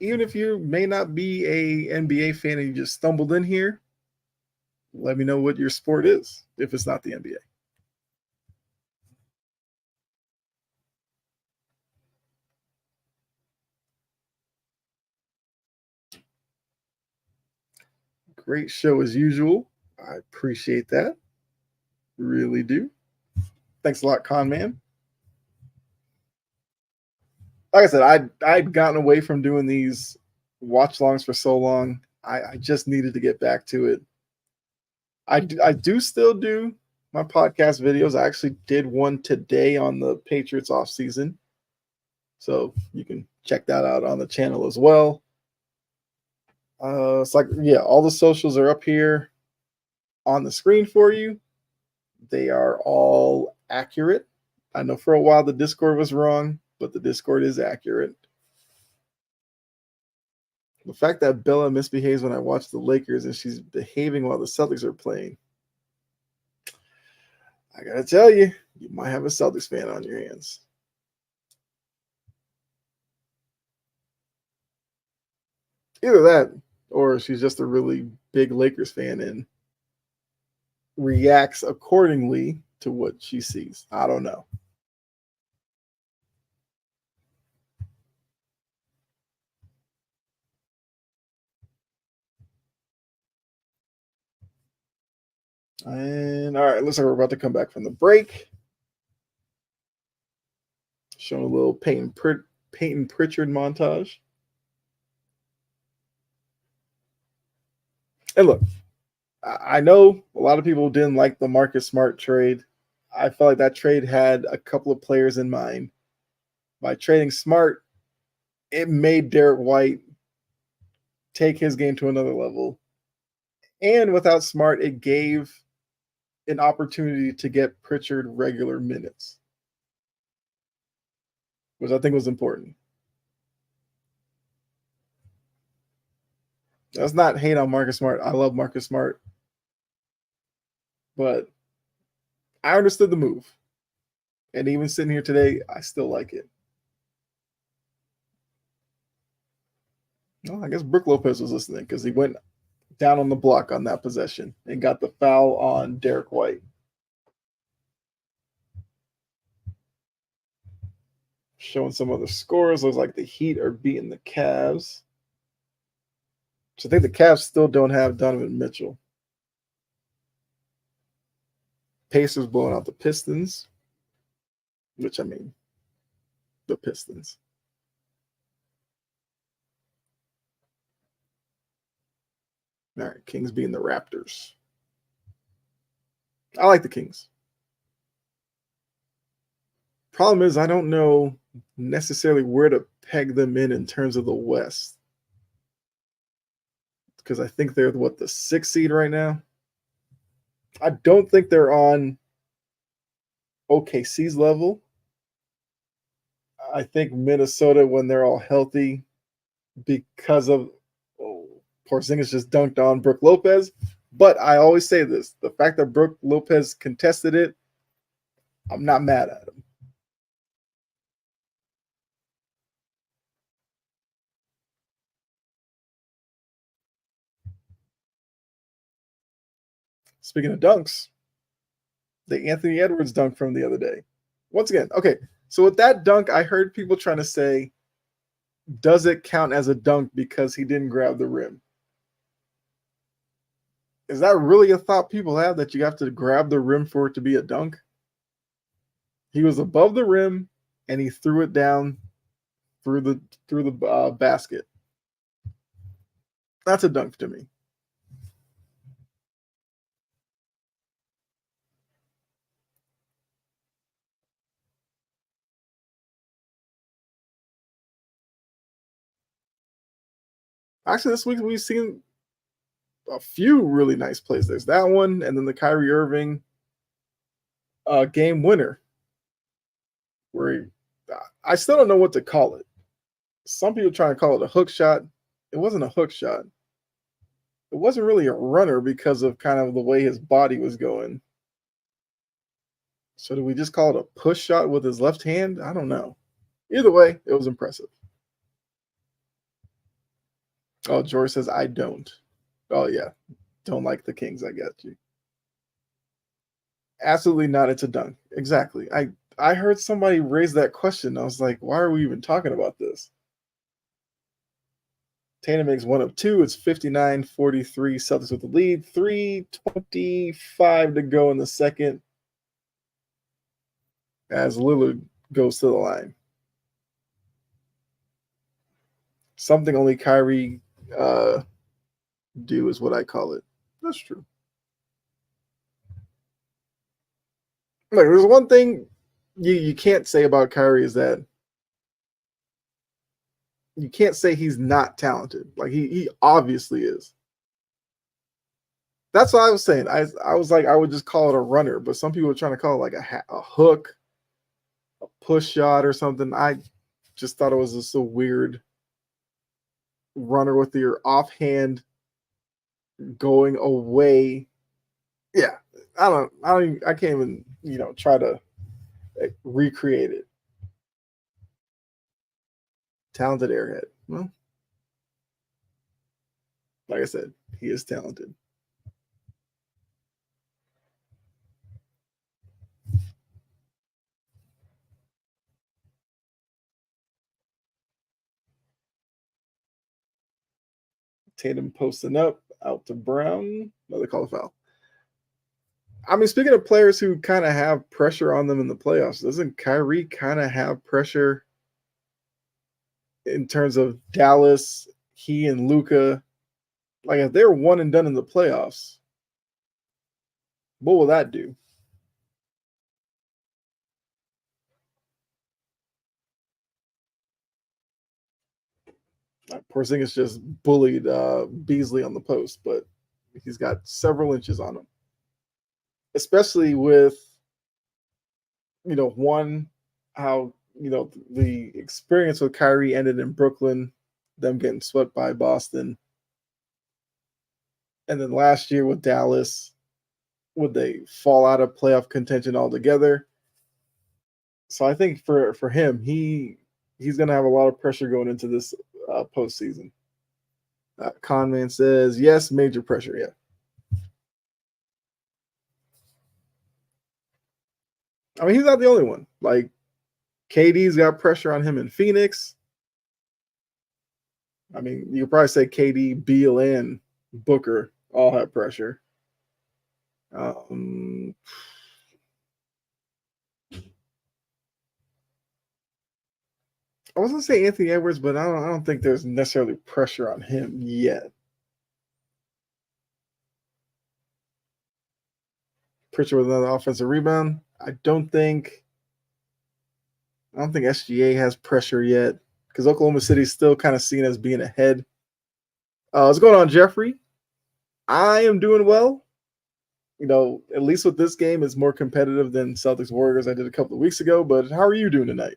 Even if you may not be a NBA fan and you just stumbled in here, let me know what your sport is if it's not the NBA. Great show as usual. I appreciate that. Really do. Thanks a lot, Con Man. Like I said, I'd gotten away from doing these watch longs for so long. I just needed to get back to it. I do still do my podcast videos. I actually did one today on the Patriots off season. So you can check that out on the channel as well. It's like, yeah, all the socials are up here on the screen for you. They are all accurate. I know for a while the Discord was wrong, but the Discord is accurate. The fact that Bella misbehaves when I watch the Lakers and she's behaving while the Celtics are playing, I gotta tell you, you might have a Celtics fan on your hands. Either that, or she's just a really big Lakers fan and reacts accordingly to what she sees. I don't know. And all right, looks like we're about to come back from the break. Showing a little Peyton Pritchard montage. And look, I know a lot of people didn't like the Marcus Smart trade. I felt like that trade had a couple of players in mind. By trading Smart, it made Derek White take his game to another level. And without Smart, it gave an opportunity to get Pritchard regular minutes, which I think was important. That's not hate on Marcus Smart. I love Marcus Smart. But I understood the move. And even sitting here today, I still like it. Well, I guess Brook Lopez was listening because he went down on the block on that possession and got the foul on Derek White. Showing some other scores. Looks like the Heat are beating the Cavs. So I think the Cavs still don't have Donovan Mitchell. Pacers blowing out the Pistons, which I mean, the Pistons. All right, Kings beating the Raptors. I like the Kings. Problem is, I don't know necessarily where to peg them in terms of the West. Because I think they're the 6th seed right now. I don't think they're on OKC's level. I think Minnesota, when they're all healthy, because of Porzingis just dunked on Brook Lopez. But I always say this: the fact that Brook Lopez contested it, I'm not mad at him. Speaking of dunks, the Anthony Edwards dunk from the other day. Once again, okay, so with that dunk, I heard people trying to say, does it count as a dunk because he didn't grab the rim? Is that really a thought people have, that you have to grab the rim for it to be a dunk? He was above the rim and he threw it down through the basket. That's a dunk to me. Actually, this week we've seen a few really nice plays. There's that one, and then the Kyrie Irving game winner, where I still don't know what to call it. Some people trying to call it a hook shot. It wasn't a hook shot. It wasn't really a runner because of kind of the way his body was going. So do we just call it a push shot with his left hand? I don't know. Either way, it was impressive. Oh, George says, I don't. Oh, yeah. Don't like the Kings. I got you. Absolutely not. It's a dunk. Exactly. I heard somebody raise that question. I was like, why are we even talking about this? Tatum makes one of two. It's 59-43. Celtics with the lead. 3:25 to go in the second as Lillard goes to the line. Something only Kyrie do is what I call it. That's true. Look, there's one thing you can't say about Kyrie is that you can't say he's not talented. Like he obviously is. That's what I was saying. I was like, I would just call it a runner, but some people are trying to call it like a hook, a push shot or something. I just thought it was just a weird runner with your offhand going away. Yeah, I can't even, try to recreate it. Talented airhead. Well, like I said, he is talented. Tatum posting up, out to Brown. Another call foul. I mean, speaking of players who kind of have pressure on them in the playoffs, doesn't Kyrie kind of have pressure in terms of Dallas, he and Luka? Like, if they're one and done in the playoffs, what will that do? Porzingis just bullied Beasley on the post, but he's got several inches on him. Especially with, one, how, the experience with Kyrie ended in Brooklyn, them getting swept by Boston. And then last year with Dallas, would they fall out of playoff contention altogether? So I think for him, he's going to have a lot of pressure going into this postseason. Conman says, yes, major pressure, yeah. I mean, he's not the only one. Like, KD's got pressure on him in Phoenix. I mean, you could probably say KD, Beal, and Booker all have pressure. I was gonna say Anthony Edwards, but I don't think there's necessarily pressure on him yet. Pritchard with another offensive rebound. I don't think SGA has pressure yet because Oklahoma City's still kind of seen as being ahead. What's going on, Jeffrey? I am doing well. At least with this game, it's more competitive than Celtics Warriors I did a couple of weeks ago. But how are you doing tonight?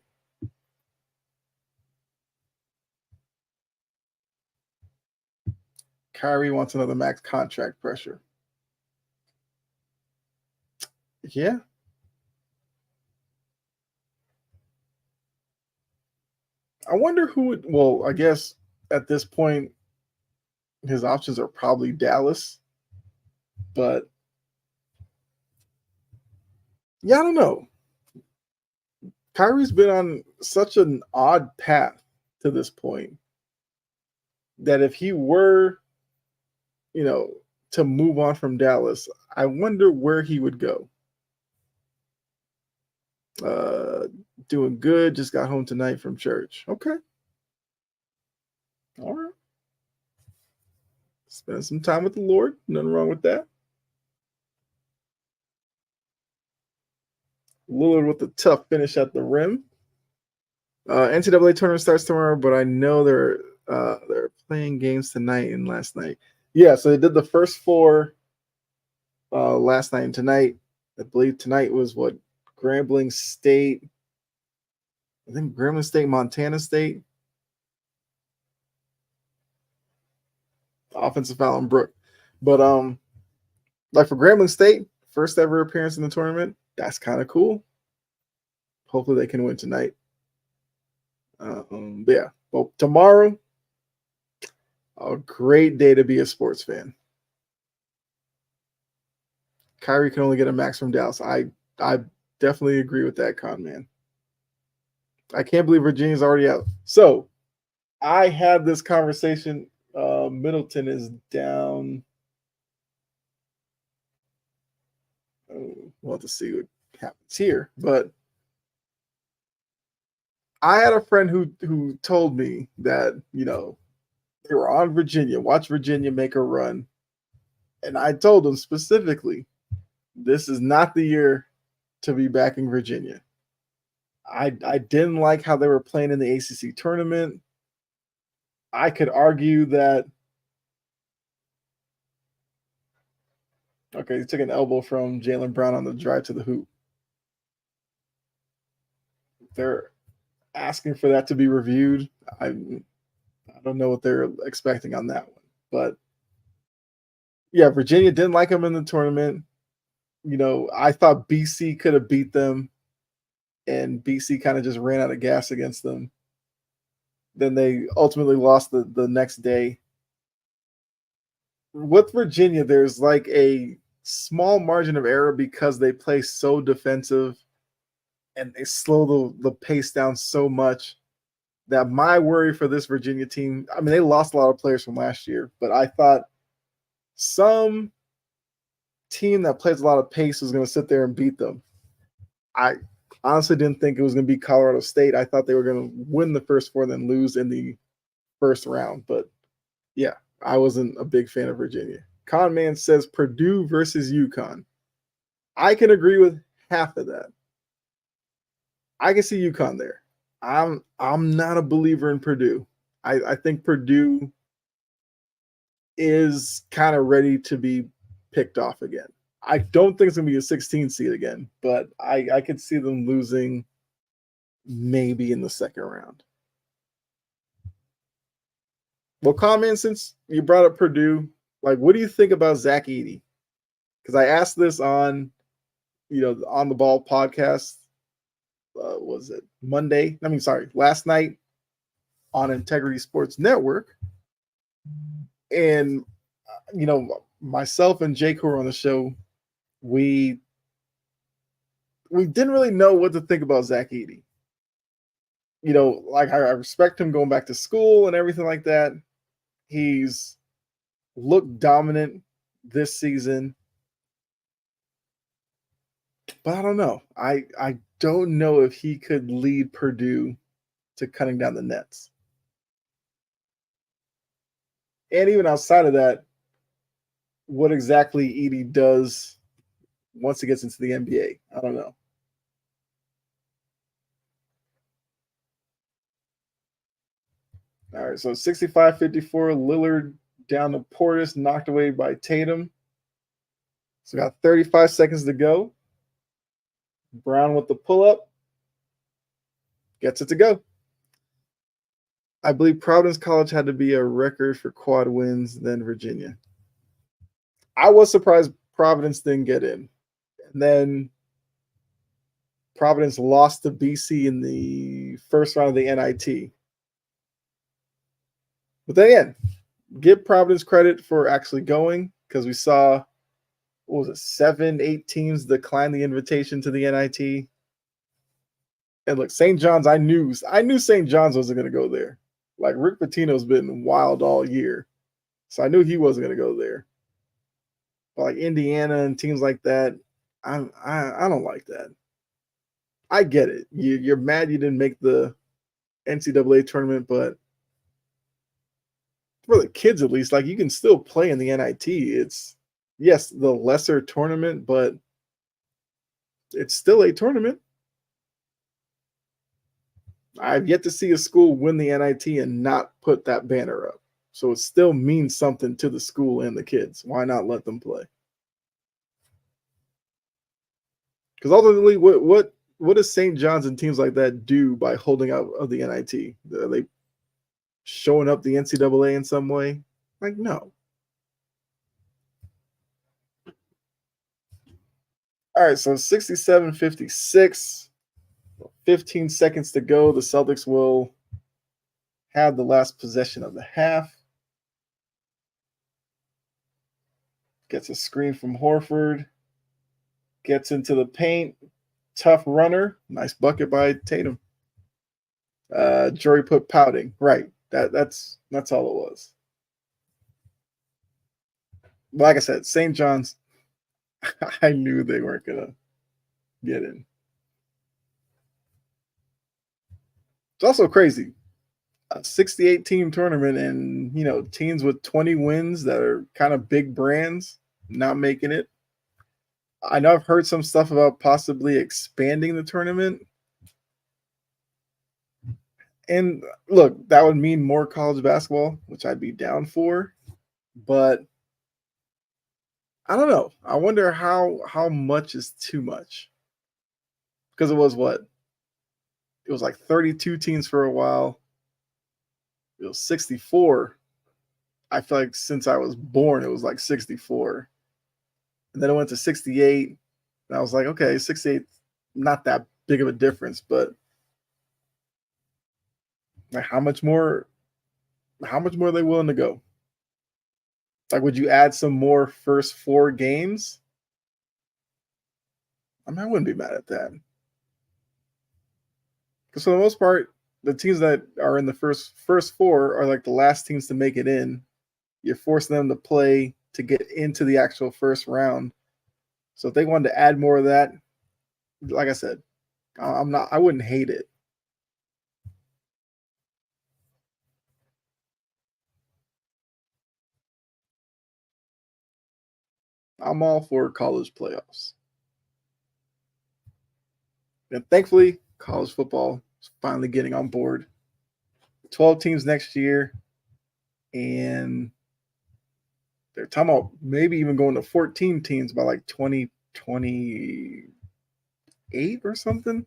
Kyrie wants another max contract pressure. Yeah. I wonder who would. Well, I guess at this point, his options are probably Dallas. But Yeah, I don't know. Kyrie's been on such an odd path to this point that if he were, you know, to move on from Dallas, I wonder where he would go. Uh, Doing good. Just got home tonight from church. Okay, all right. Spend some time with the Lord. Nothing wrong with that. Lillard with a tough finish at the rim. NCAA tournament starts tomorrow, but I know they're playing games tonight and last night. Yeah, so they did the first four last night and tonight. I believe tonight was what Grambling State. I think Grambling State, Montana State. Offensive foul on Brook, but like for Grambling State, first ever appearance in the tournament. That's kind of cool. Hopefully they can win tonight. But yeah, well, tomorrow, a great day to be a sports fan. Kyrie can only get a max from Dallas. I definitely agree with that, con man. I can't believe Virginia's already out. So I had this conversation. Middleton is down. We'll have to see what happens here. But I had a friend who told me that, they were on Virginia, watch Virginia make a run. And I told him specifically, this is not the year to be backing Virginia. I didn't like how they were playing in the ACC tournament. I could argue that, okay, he took an elbow from Jaylen Brown on the drive to the hoop. They're asking for that to be reviewed. I don't know what they're expecting on that one. But yeah, Virginia didn't like them in the tournament. I thought BC could have beat them, and BC kind of just ran out of gas against them. Then they ultimately lost the next day. With Virginia, there's like a small margin of error because they play so defensive and they slow the pace down so much that my worry for this Virginia team, I mean, they lost a lot of players from last year, but I thought some team that plays a lot of pace was going to sit there and beat them. I honestly didn't think it was going to be Colorado State. I thought they were going to win the first four and then lose in the first round. But yeah, I wasn't a big fan of Virginia. Con Man says Purdue versus UConn. I can agree with half of that. I can see UConn there. I'm not a believer in Purdue. I think Purdue is kind of ready to be picked off again. I don't think it's going to be a 16 seed again, but I could see them losing maybe in the second round. Well, comment, since you brought up Purdue, like, what do you think about Zach Edey? Because I asked this on, on the Ball podcast. Was it Monday? Last night on Integrity Sports Network. And, myself and Jake, who were on the show, we didn't really know what to think about Zach Edey. Like, I respect him going back to school and everything like that. He's looked dominant this season. But I don't know. I don't know if he could lead Purdue to cutting down the nets. And even outside of that, what exactly Edey does once he gets into the NBA, I don't know. All right, so 65-54, Lillard down to Portis, knocked away by Tatum. So got 35 seconds to go. Brown with the pull-up. Gets it to go. I believe Providence College had to be a record for quad wins than Virginia. I was surprised Providence didn't get in. And then Providence lost to BC in the first round of the NIT. But then again, give Providence credit for actually going, because we saw what was it, 7, 8 teams declined the invitation to the NIT. And look, St. John's, I knew St. John's wasn't going to go there. Like Rick Pitino's been wild all year, so I knew he wasn't going to go there. But like Indiana and teams like that, I don't like that. I get it. You're mad you didn't make the NCAA tournament, but for the kids at least, like you can still play in the NIT. It's yes, the lesser tournament, but it's still a tournament. I've yet to see a school win the NIT and not put that banner up. So it still means something to the school and the kids. Why not let them play? Because ultimately, what does St. John's and teams like that do by holding out of the NIT? Are they showing up the NCAA in some way? Like, no. All right, so 67-56, 15 seconds to go. The Celtics will have the last possession of the half. Gets a screen from Horford. Gets into the paint. Tough runner. Nice bucket by Tatum. Jury put pouting. Right. That's all it was. Like I said, St. John's, I knew they weren't going to get in. It's also crazy. A 68 team tournament and, teams with 20 wins that are kind of big brands not making it. I know I've heard some stuff about possibly expanding the tournament. And look, that would mean more college basketball, which I'd be down for. But I don't know. I wonder how much is too much. Because it was what? It was like 32 teams for a while. It was 64. I feel like since I was born, it was like 64. And then it went to 68. And I was like, okay, 68, not that big of a difference, but like how much more are they willing to go? Like, would you add some more first 4 games? I mean, I wouldn't be mad at that. Because for the most part, the teams that are in the first 4 are like the last teams to make it in. You're forcing them to play to get into the actual first round. So if they wanted to add more of that, like I said, I wouldn't hate it. I'm all for college playoffs. And thankfully, college football is finally getting on board. 12 teams next year. And they're talking about maybe even going to 14 teams by like 2028 or something.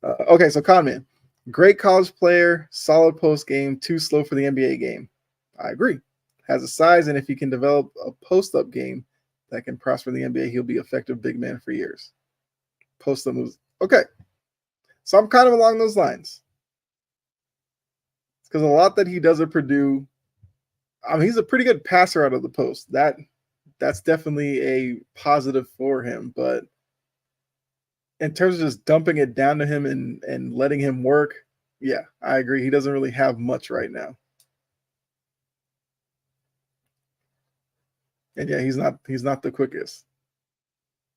Okay, so Conman, great college player, solid post game, too slow for the NBA game. I agree. Has a size, and if he can develop a post up game that can prosper in the NBA, he'll be effective big man for years. Post up moves. Okay. So I'm kind of along those lines. Because a lot that he does at Purdue, I mean, he's a pretty good passer out of the post. That's definitely a positive for him. But in terms of just dumping it down to him and letting him work, yeah, I agree. He doesn't really have much right now. And yeah, he's not the quickest.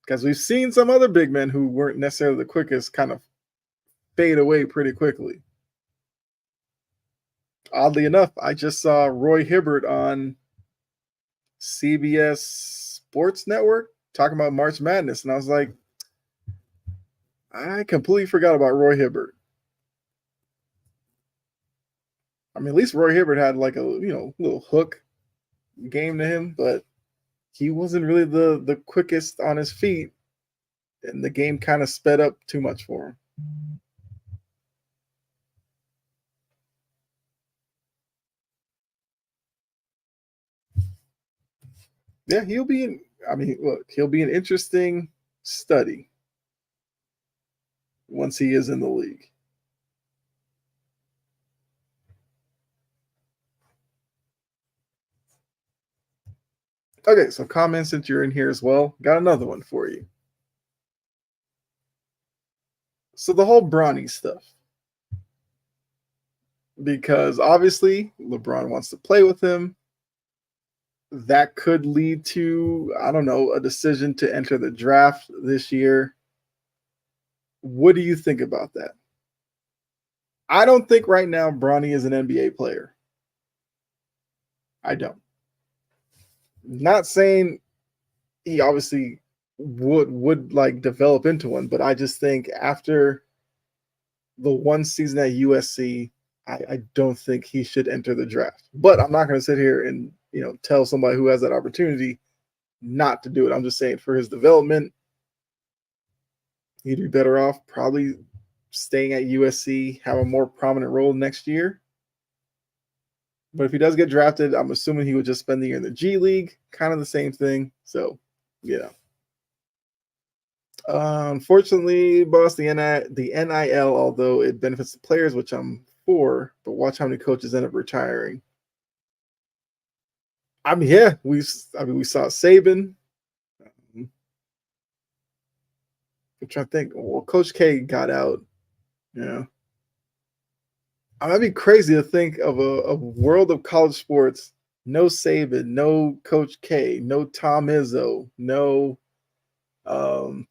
Because we've seen some other big men who weren't necessarily the quickest kind of fade away pretty quickly. Oddly enough, I just saw Roy Hibbert on CBS Sports Network talking about March Madness, and I was like, I completely forgot about Roy Hibbert. I mean, at least Roy Hibbert had like a little hook game to him, but he wasn't really the quickest on his feet, and the game kind of sped up too much for him. Yeah, he'll be an interesting study once he is in the league. Okay, so comment since you're in here as well. Got another one for you. So the whole Bronny stuff, because obviously LeBron wants to play with him. That could lead to, I don't know, a decision to enter the draft this year. What do you think about that? I don't think right now Bronny is an NBA player. I don't. Not saying he obviously would like develop into one, but I just think after the one season at USC, I don't think he should enter the draft. But I'm not going to sit here and tell somebody who has that opportunity not to do it. I'm just saying for his development, he'd be better off probably staying at USC, have a more prominent role next year. But if he does get drafted, I'm assuming he would just spend the year in the G League, kind of the same thing. So, yeah. Unfortunately, boss, the NIL, although it benefits the players, which I'm for, but watch how many coaches end up retiring. I mean, yeah, we saw Saban. I'm trying to think. Well, Coach K got out. Yeah, that'd be crazy to think of a world of college sports. No Saban, no Coach K, no Tom Izzo, no. Trying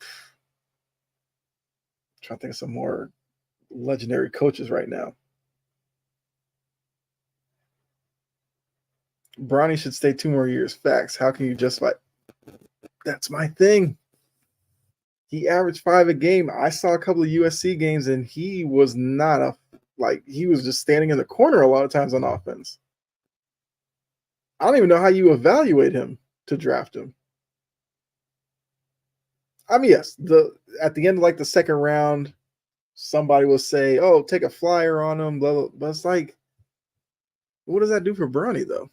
to think of some more legendary coaches right now. Bronny should stay 2 more years. Facts. How can you justify? That's my thing. He averaged 5 a game. I saw a couple of USC games, and he was not he was just standing in the corner a lot of times on offense. I don't even know how you evaluate him to draft him. I mean, yes, at the end of like the second round, somebody will say, "Oh, take a flyer on him." Blah, blah. But it's like, what does that do for Bronny though?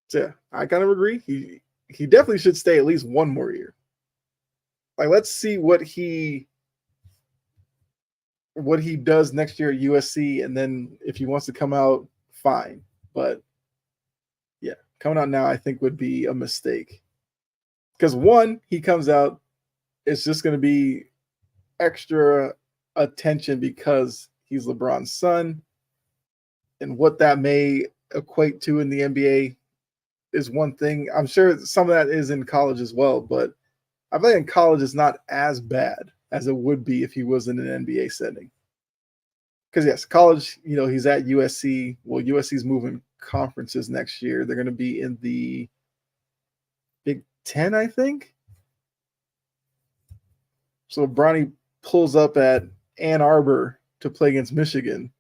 So, yeah, I kind of agree. He definitely should stay at least 1 more year. Like, let's see what he does next year at USC, and then if he wants to come out, fine. But yeah, coming out now, I think would be a mistake because one, he comes out, it's just going to be extra attention because he's LeBron's son, and what that may equate to in the NBA is one thing. I'm sure some of that is in college as well, but I think in college it's not as bad as it would be if he was in an NBA setting. Because yes, college, he's at USC. Well, USC's moving conferences next year. They're going to be in the Big Ten, I think. So Bronny pulls up at Ann Arbor to play against Michigan.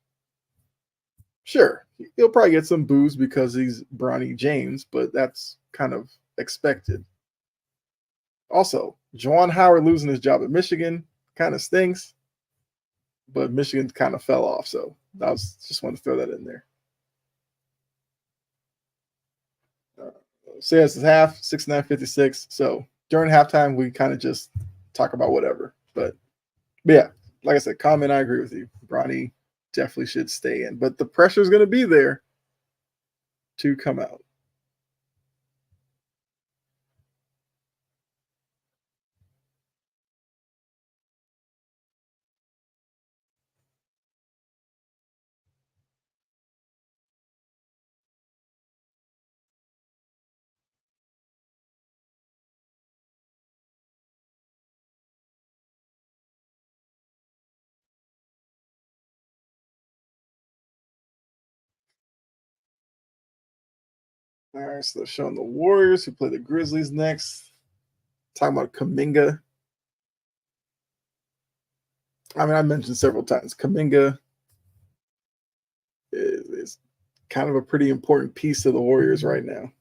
Sure, he'll probably get some boos because he's Bronny James, but that's kind of expected. Also, Juwan Howard losing his job at Michigan kind of stinks, but Michigan kind of fell off. So I was just want to throw that in there. So yes, it's half 69-56. So during halftime, we kind of just talk about whatever. But yeah, like I said, comment. I agree with you. Bronny definitely should stay in, but the pressure is going to be there to come out. All right, so they're showing the Warriors who play the Grizzlies next. Talking about Kuminga. I mean, I mentioned several times Kuminga is kind of a pretty important piece to the Warriors right now.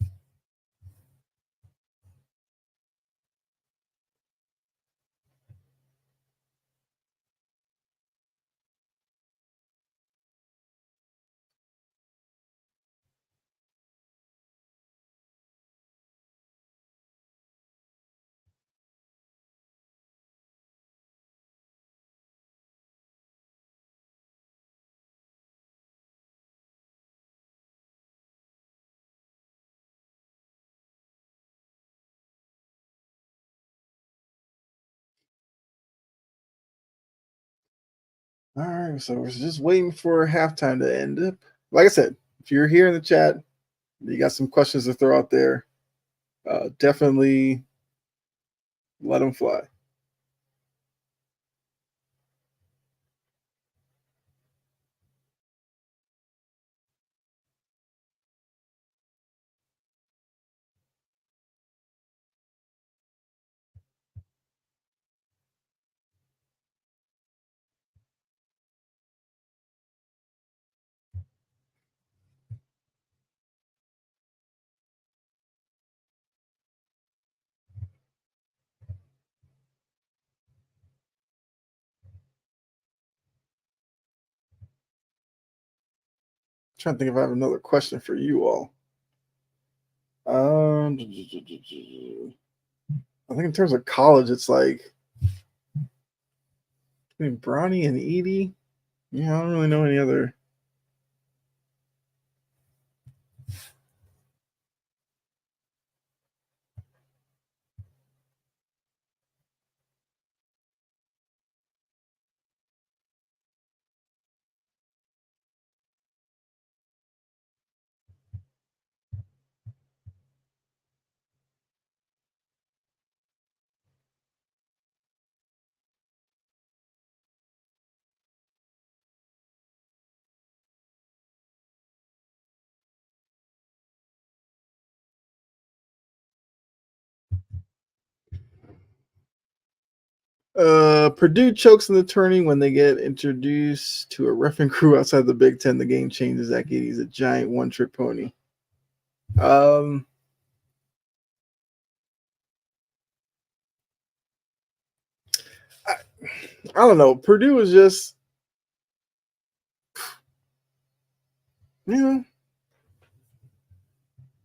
All right, so we're just waiting for halftime to end up. Like I said, if you're here in the chat, you got some questions to throw out there, definitely let them fly. Trying to think if I have another question for you all. I think in terms of college, it's like between Bronny and Edie. Yeah, I don't really know any other. Purdue chokes in the tourney when they get introduced to a reffing crew outside the Big Ten. The game changes. Zach Edey's a giant one-trick pony. Um, I, I don't know. Purdue is just, you know,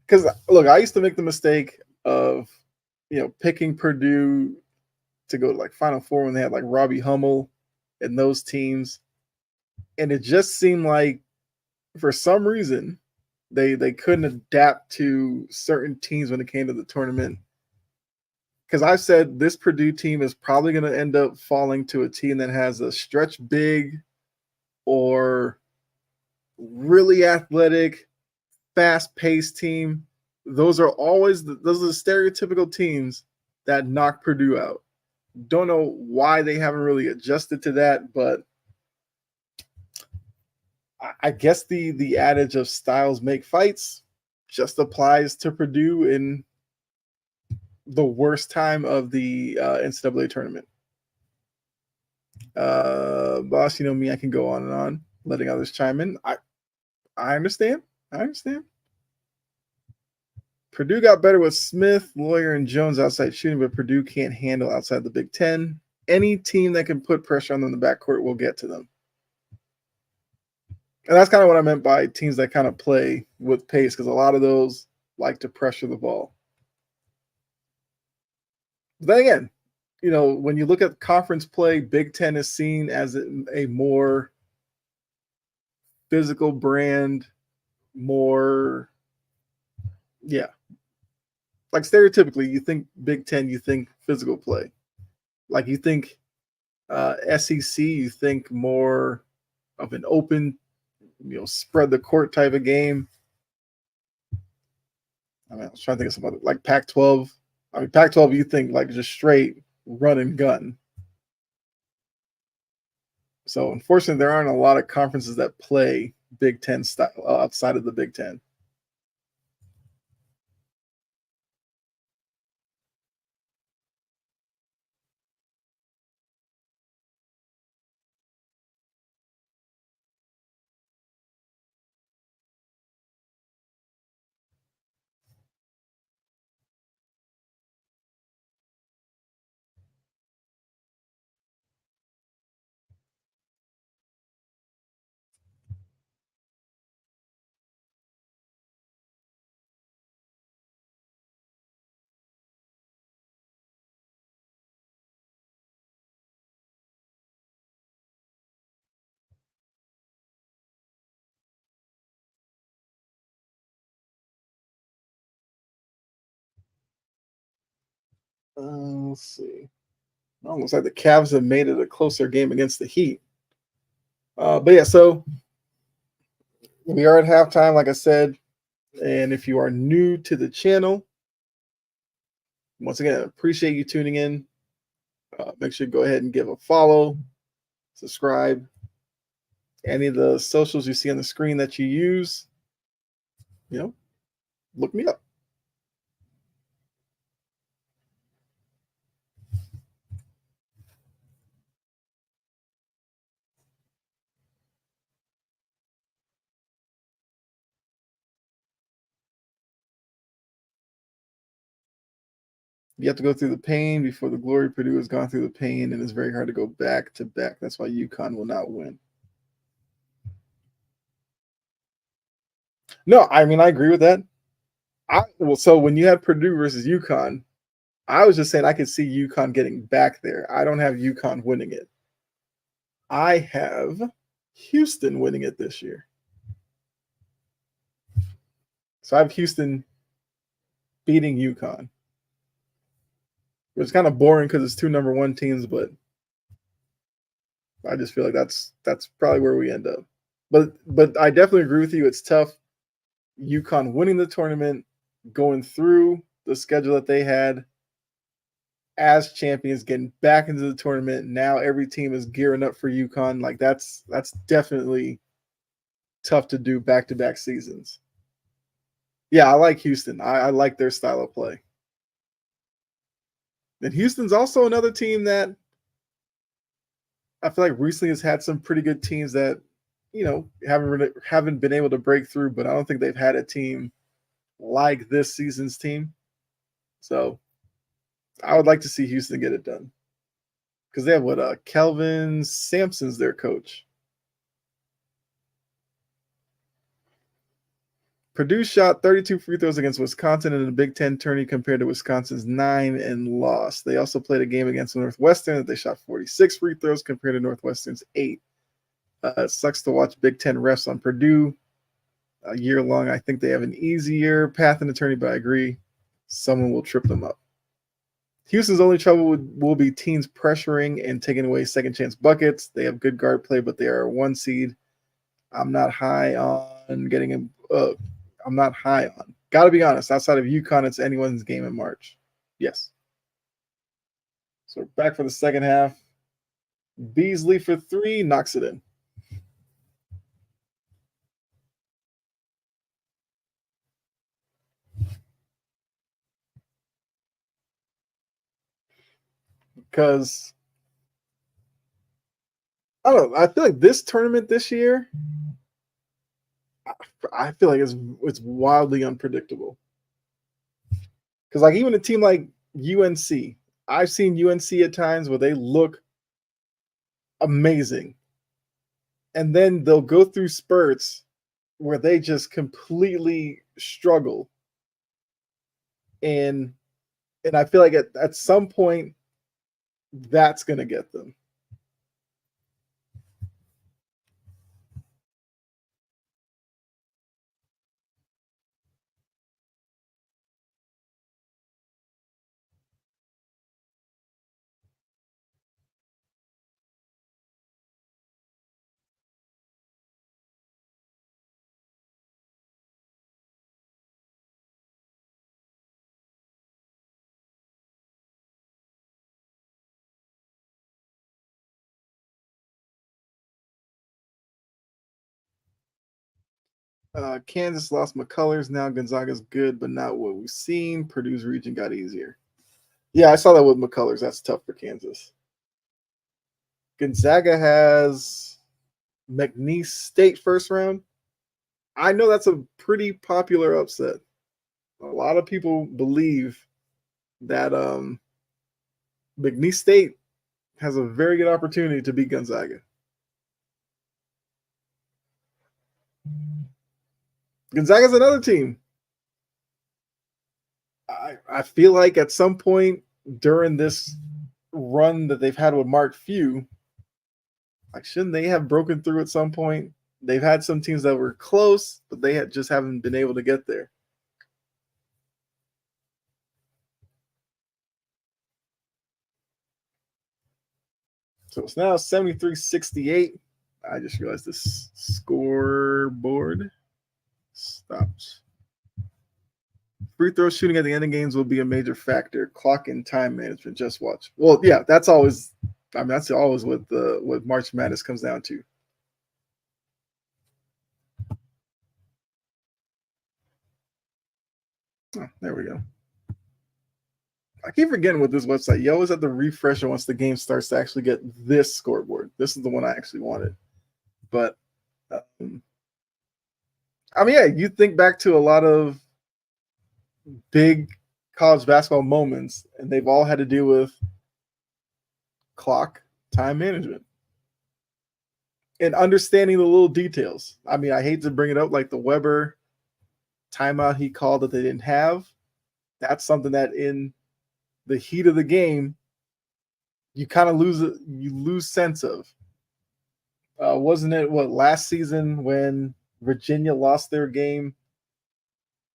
because look, I used to make the mistake of, picking Purdue to go to like Final Four when they had like Robbie Hummel and those teams, and it just seemed like for some reason they couldn't adapt to certain teams when it came to the tournament. Because I said this Purdue team is probably going to end up falling to a team that has a stretch big or really athletic, fast-paced team. Those are those are the stereotypical teams that knock Purdue out. Don't know why they haven't really adjusted to that, but I guess the adage of styles make fights just applies to Purdue in the worst time of the NCAA tournament. Boss, you know me, I can go on and on, letting others chime in. I understand. I understand. Purdue got better with Smith, Lawyer, and Jones outside shooting, but Purdue can't handle outside the Big Ten. Any team that can put pressure on them in the backcourt will get to them. And that's kind of what I meant by teams that kind of play with pace, because a lot of those like to pressure the ball. But then again, when you look at conference play, Big Ten is seen as a more physical brand, more, yeah. Like stereotypically, you think Big Ten, you think physical play. Like you think SEC, you think more of an open, spread the court type of game. I was trying to think of some other, like Pac-12. Pac-12, you think like just straight run and gun. So unfortunately, there aren't a lot of conferences that play Big Ten style outside of the Big Ten. Let's see. Almost like the Cavs have made it a closer game against the Heat. But yeah, so we are at halftime, like I said. And if you are new to the channel, once again, appreciate you tuning in. Make sure you go ahead and give a follow, subscribe. Any of the socials you see on the screen that you use, you know, look me up. You have to go through the pain before the glory. Purdue has gone through the pain, and it's very hard to go back to back. That's why UConn will not win. No, I mean I agree with that. So when you had Purdue versus UConn, I was just saying I could see UConn getting back there. I don't have UConn winning it. I have Houston winning it this year. So I have Houston beating UConn. It's kind of boring because it's two number one teams, but I just feel like that's probably where we end up. But I definitely agree with you. It's tough. UConn winning the tournament, going through the schedule that they had as champions, getting back into the tournament. Now every team is gearing up for UConn. Like that's definitely tough to do back-to-back seasons. Yeah, I like Houston. I like their style of play. And Houston's also another team that I feel like recently has had some pretty good teams that, haven't been able to break through, but I don't think they've had a team like this season's team. So I would like to see Houston get it done. Because they have Kelvin Sampson's their coach. Purdue shot 32 free throws against Wisconsin in the Big Ten tourney compared to Wisconsin's 9 and lost. They also played a game against Northwestern that they shot 46 free throws compared to Northwestern's 8. It sucks to watch Big Ten refs on Purdue year long. I think they have an easier path in the tourney, but I agree someone will trip them up. Houston's only trouble will be teams pressuring and taking away second chance buckets. They have good guard play, but they are a 1 seed. I'm not high on getting him. I'm not high on. Got to be honest. Outside of UConn, it's anyone's game in March. Yes. So back for the second half. Beasley for 3 knocks it in. Because I don't know. I feel like this tournament this year, I feel like it's wildly unpredictable. Because like even a team like UNC, I've seen UNC at times where they look amazing, and then they'll go through spurts where they just completely struggle, and I feel like at some point that's gonna get them. Kansas lost McCullers. Now Gonzaga's good, but not what we've seen. Purdue's region got easier. Yeah, I saw that with McCullers. That's tough for Kansas. Gonzaga has McNeese State first round. I know that's a pretty popular upset. A lot of people believe that McNeese State has a very good opportunity to beat Gonzaga. Gonzaga's another team. I feel like at some point during this run that they've had with Mark Few, like shouldn't they have broken through at some point? They've had some teams that were close, but they just haven't been able to get there. So it's now 73-68. I just realized this scoreboard stopped. Free throw shooting at the end of games will be a major factor. Clock and time management. Just watch. Well, yeah, that's always. I mean, that's always what March Madness comes down to. Oh, there we go. I keep forgetting with this website. You always have to refresh it once the game starts to actually get this scoreboard. This is the one I actually wanted. But, I mean, yeah, you think back to a lot of big college basketball moments, and they've all had to do with clock, time management, and understanding the little details. I mean, I hate to bring it up, like the Weber timeout he called that they didn't have. That's something that in the heat of the game, you kind of lose sense of. Wasn't it last season when Virginia lost their game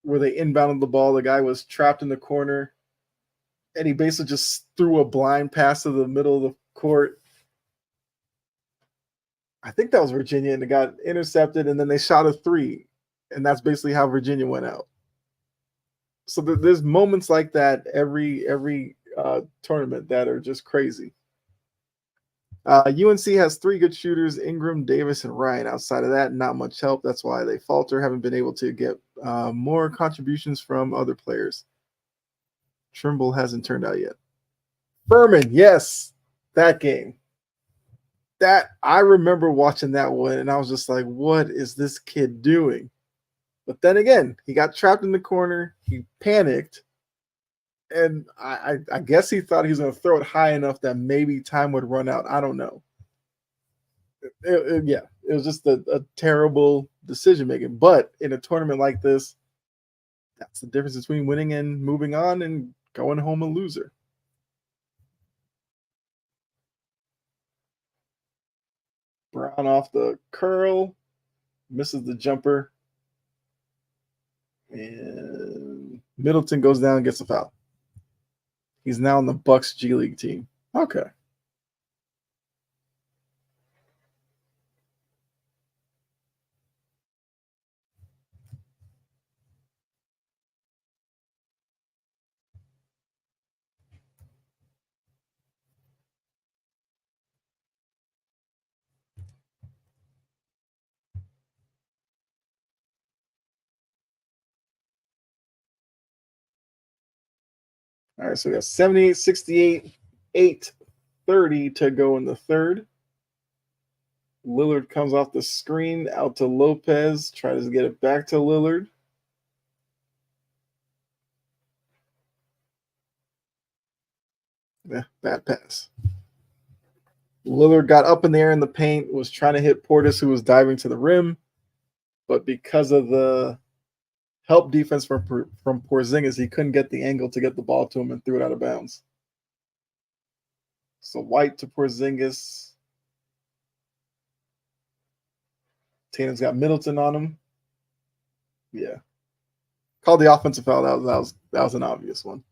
where they inbounded the ball? The guy was trapped in the corner, and he basically just threw a blind pass to the middle of the court. I think that was Virginia, and it got intercepted, and then they shot a three, and that's basically how Virginia went out. So there's moments like that every tournament that are just crazy. UNC has three good shooters: Ingram, Davis, and Ryan. Outside of that, not much help. That's why they falter. Haven't been able to get more contributions from other players. Trimble hasn't turned out yet. Furman, yes, that game. That I remember watching that one, and I was just like, "What is this kid doing?" But then again, he got trapped in the corner. He panicked, and I guess he thought he was going to throw it high enough that maybe time would run out. I don't know. It was just a terrible decision making. But in a tournament like this, that's the difference between winning and moving on and going home a loser. Brown off the curl, misses the jumper, and Middleton goes down and gets a foul. He's now on the Bucks G League team. Okay. All right, so we got 78, 68, 8:30 to go in the third. Lillard comes off the screen out to Lopez, tries to get it back to Lillard. Yeah, bad pass. Lillard got up in the air in the paint, was trying to hit Portis, who was diving to the rim, but because of the help defense from Porzingis, he couldn't get the angle to get the ball to him and threw it out of bounds. So White to Porzingis. Tatum's got Middleton on him. Yeah. Called the offensive foul. That was an obvious one.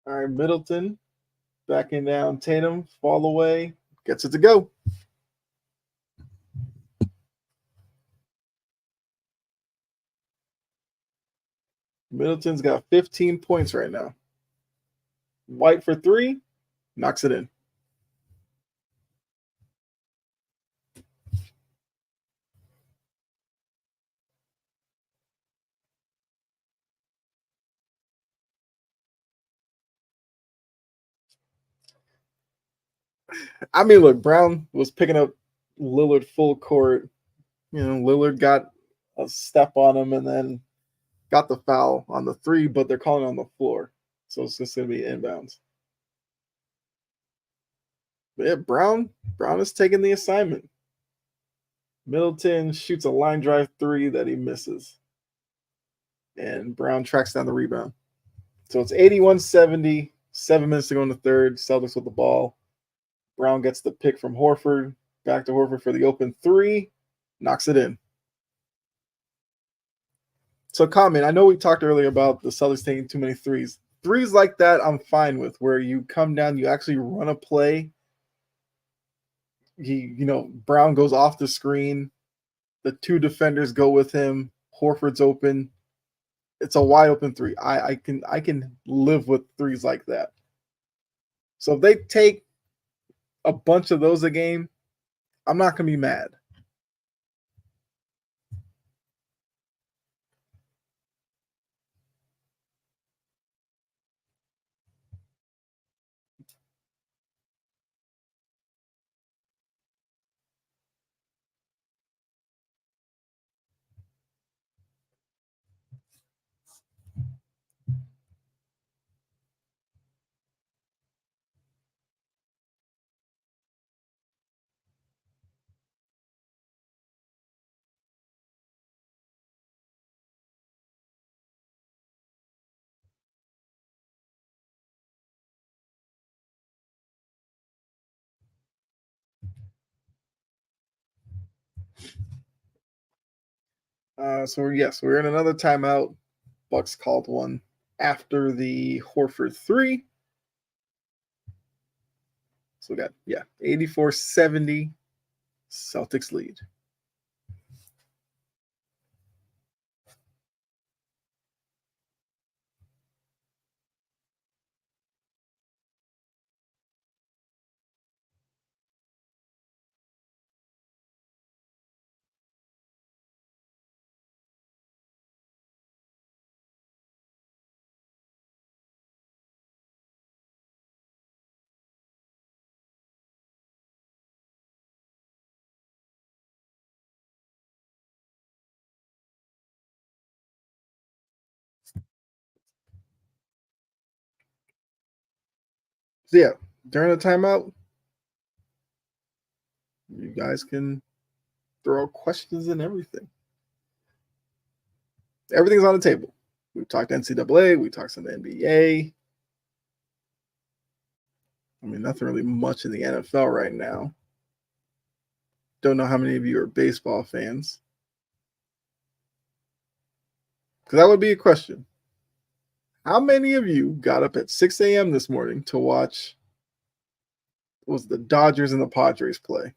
All right, Middleton backing down Tatum, fall away, gets it to go. Middleton's got 15 points right now. White for three, knocks it in. I mean, look, Brown was picking up Lillard full court, Lillard got a step on him and then got the foul on the three, but they're calling it on the floor. So it's just going to be inbounds. But yeah, Brown is taking the assignment. Middleton shoots a line drive three that he misses. And Brown tracks down the rebound. So it's 81-70, 7 minutes to go in the third. Celtics with the ball. Brown gets the pick from Horford. Back to Horford for the open three. Knocks it in. So comment, I know we talked earlier about the Celtics taking too many threes. Threes like that I'm fine with, where you come down, you actually run a play. Brown goes off the screen. The two defenders go with him. Horford's open. It's a wide open three. I can live with threes like that. So if they take a bunch of those a game, I'm not going to be mad. We're in another timeout. Bucks called one after the Horford three. So we got 84-70. Celtics lead. So during the timeout, you guys can throw questions and everything. Everything's on the table. We've talked NCAA, we talked some NBA. I mean, nothing really much in the NFL right now. Don't know how many of you are baseball fans. Because that would be a question. How many of you got up at 6 a.m. this morning to watch the Dodgers and the Padres play?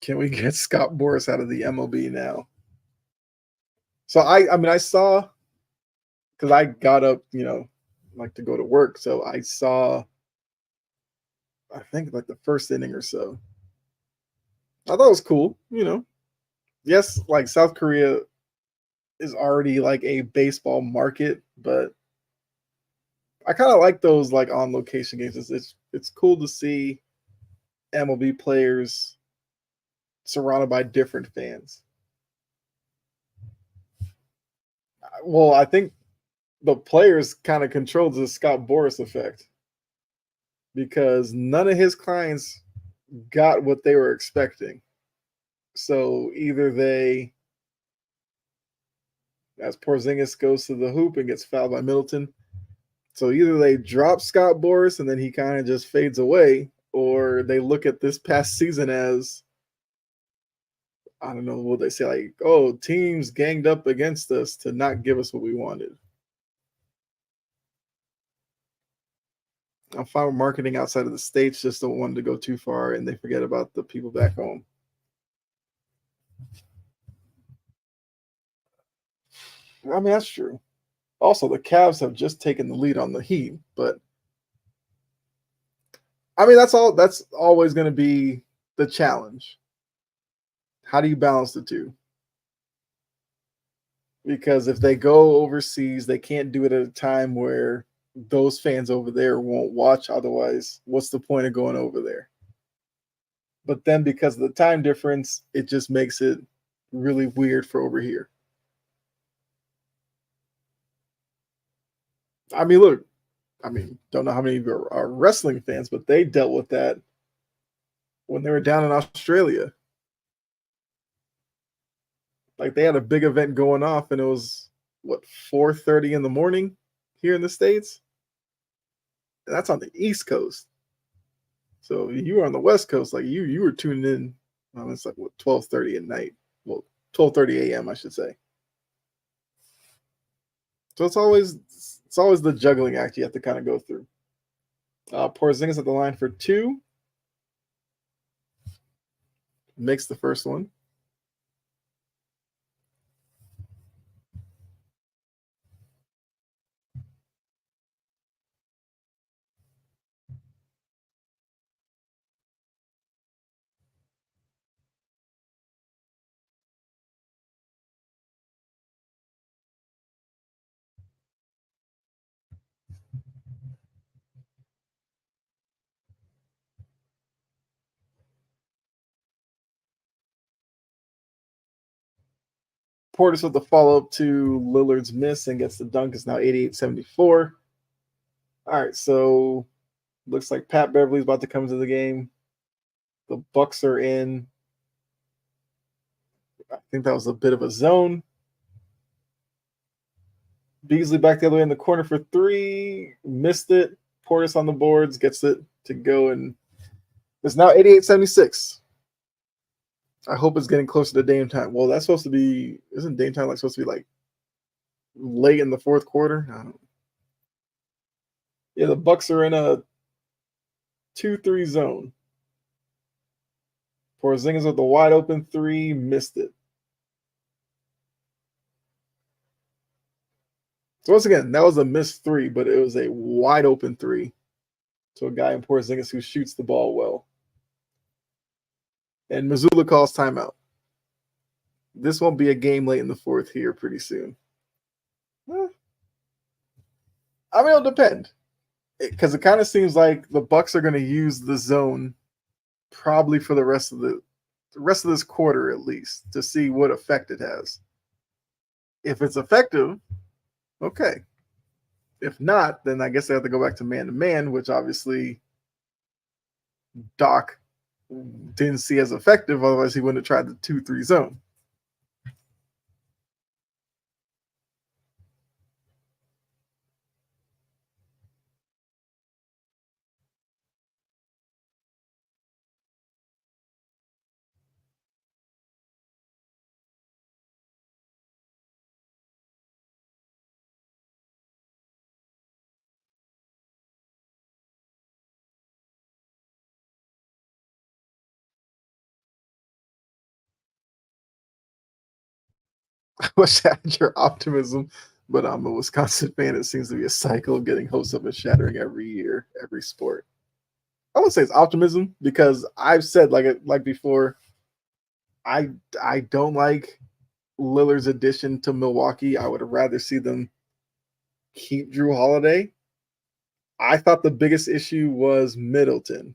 Can we get Scott Boras out of the MLB now? So I saw, because I got up, like to go to work. So I saw, I think like the first inning or so. I thought it was cool, Yes, like South Korea is already like a baseball market, but I kind of like those like on location games. It's cool to see MLB players surrounded by different fans. Well, I think the players kind of controlled the Scott Boras effect because none of his clients got what they were expecting. So either they, as Porzingis goes to the hoop and gets fouled by Middleton, so either they drop Scott Boras and then he kind of just fades away, or they look at this past season as, I don't know what they say, like, oh, teams ganged up against us to not give us what we wanted. I'm fine with marketing outside of the States, just don't want to go too far and they forget about the people back home. I mean, that's true. Also, the Cavs have just taken the lead on the Heat, but I mean that's always going to be the challenge. How do you balance the two? Because if they go overseas, they can't do it at a time where those fans over there won't watch. Otherwise, what's the point of going over there? But then because of the time difference, it just makes it really weird for over here. I mean, look, don't know how many of you are wrestling fans, but they dealt with that when they were down in Australia. Like they had a big event going off, and it was what 4:30 in the morning here in the States. And that's on the East Coast. So you were on the West Coast, like you were tuning in. It's like what 12:30 at night. Well, 12:30 a.m. I should say. So it's always the juggling act you have to kind of go through. Porzingis at the line for two. Makes the first one. Portis with the follow up to Lillard's miss and gets the dunk. It's now 88-74. All right, so looks like Pat Beverley's about to come into the game. The Bucks are in. I think that was a bit of a zone. Beasley back the other way in the corner for three. Missed it. Portis on the boards, gets it to go, and it's now 88-76. I hope it's getting closer to Dame time. Well, that's supposed to be, isn't Dame time like supposed to be like late in the fourth quarter? I don't know. Yeah, the Bucks are in a 2-3 zone. Porzingis with the wide open three, missed it. So once again, that was a missed three, but it was a wide open three to a guy in Porzingis who shoots the ball well. And Missoula calls timeout. This won't be a game late in the fourth here pretty soon. I mean, it'll depend. Because it kind of seems like the Bucks are going to use the zone probably for the rest of this quarter at least to see what effect it has. If it's effective, okay. If not, then I guess they have to go back to man, which obviously Doc didn't see as effective. Otherwise, he wouldn't have tried the 2-3 zone. I wish I had your optimism, but I'm a Wisconsin fan. It seems to be a cycle of getting hopes up and shattering every year, every sport. I would say it's optimism because I've said like before, I don't like Lillard's addition to Milwaukee. I would rather see them keep Drew Holiday. I thought the biggest issue was Middleton.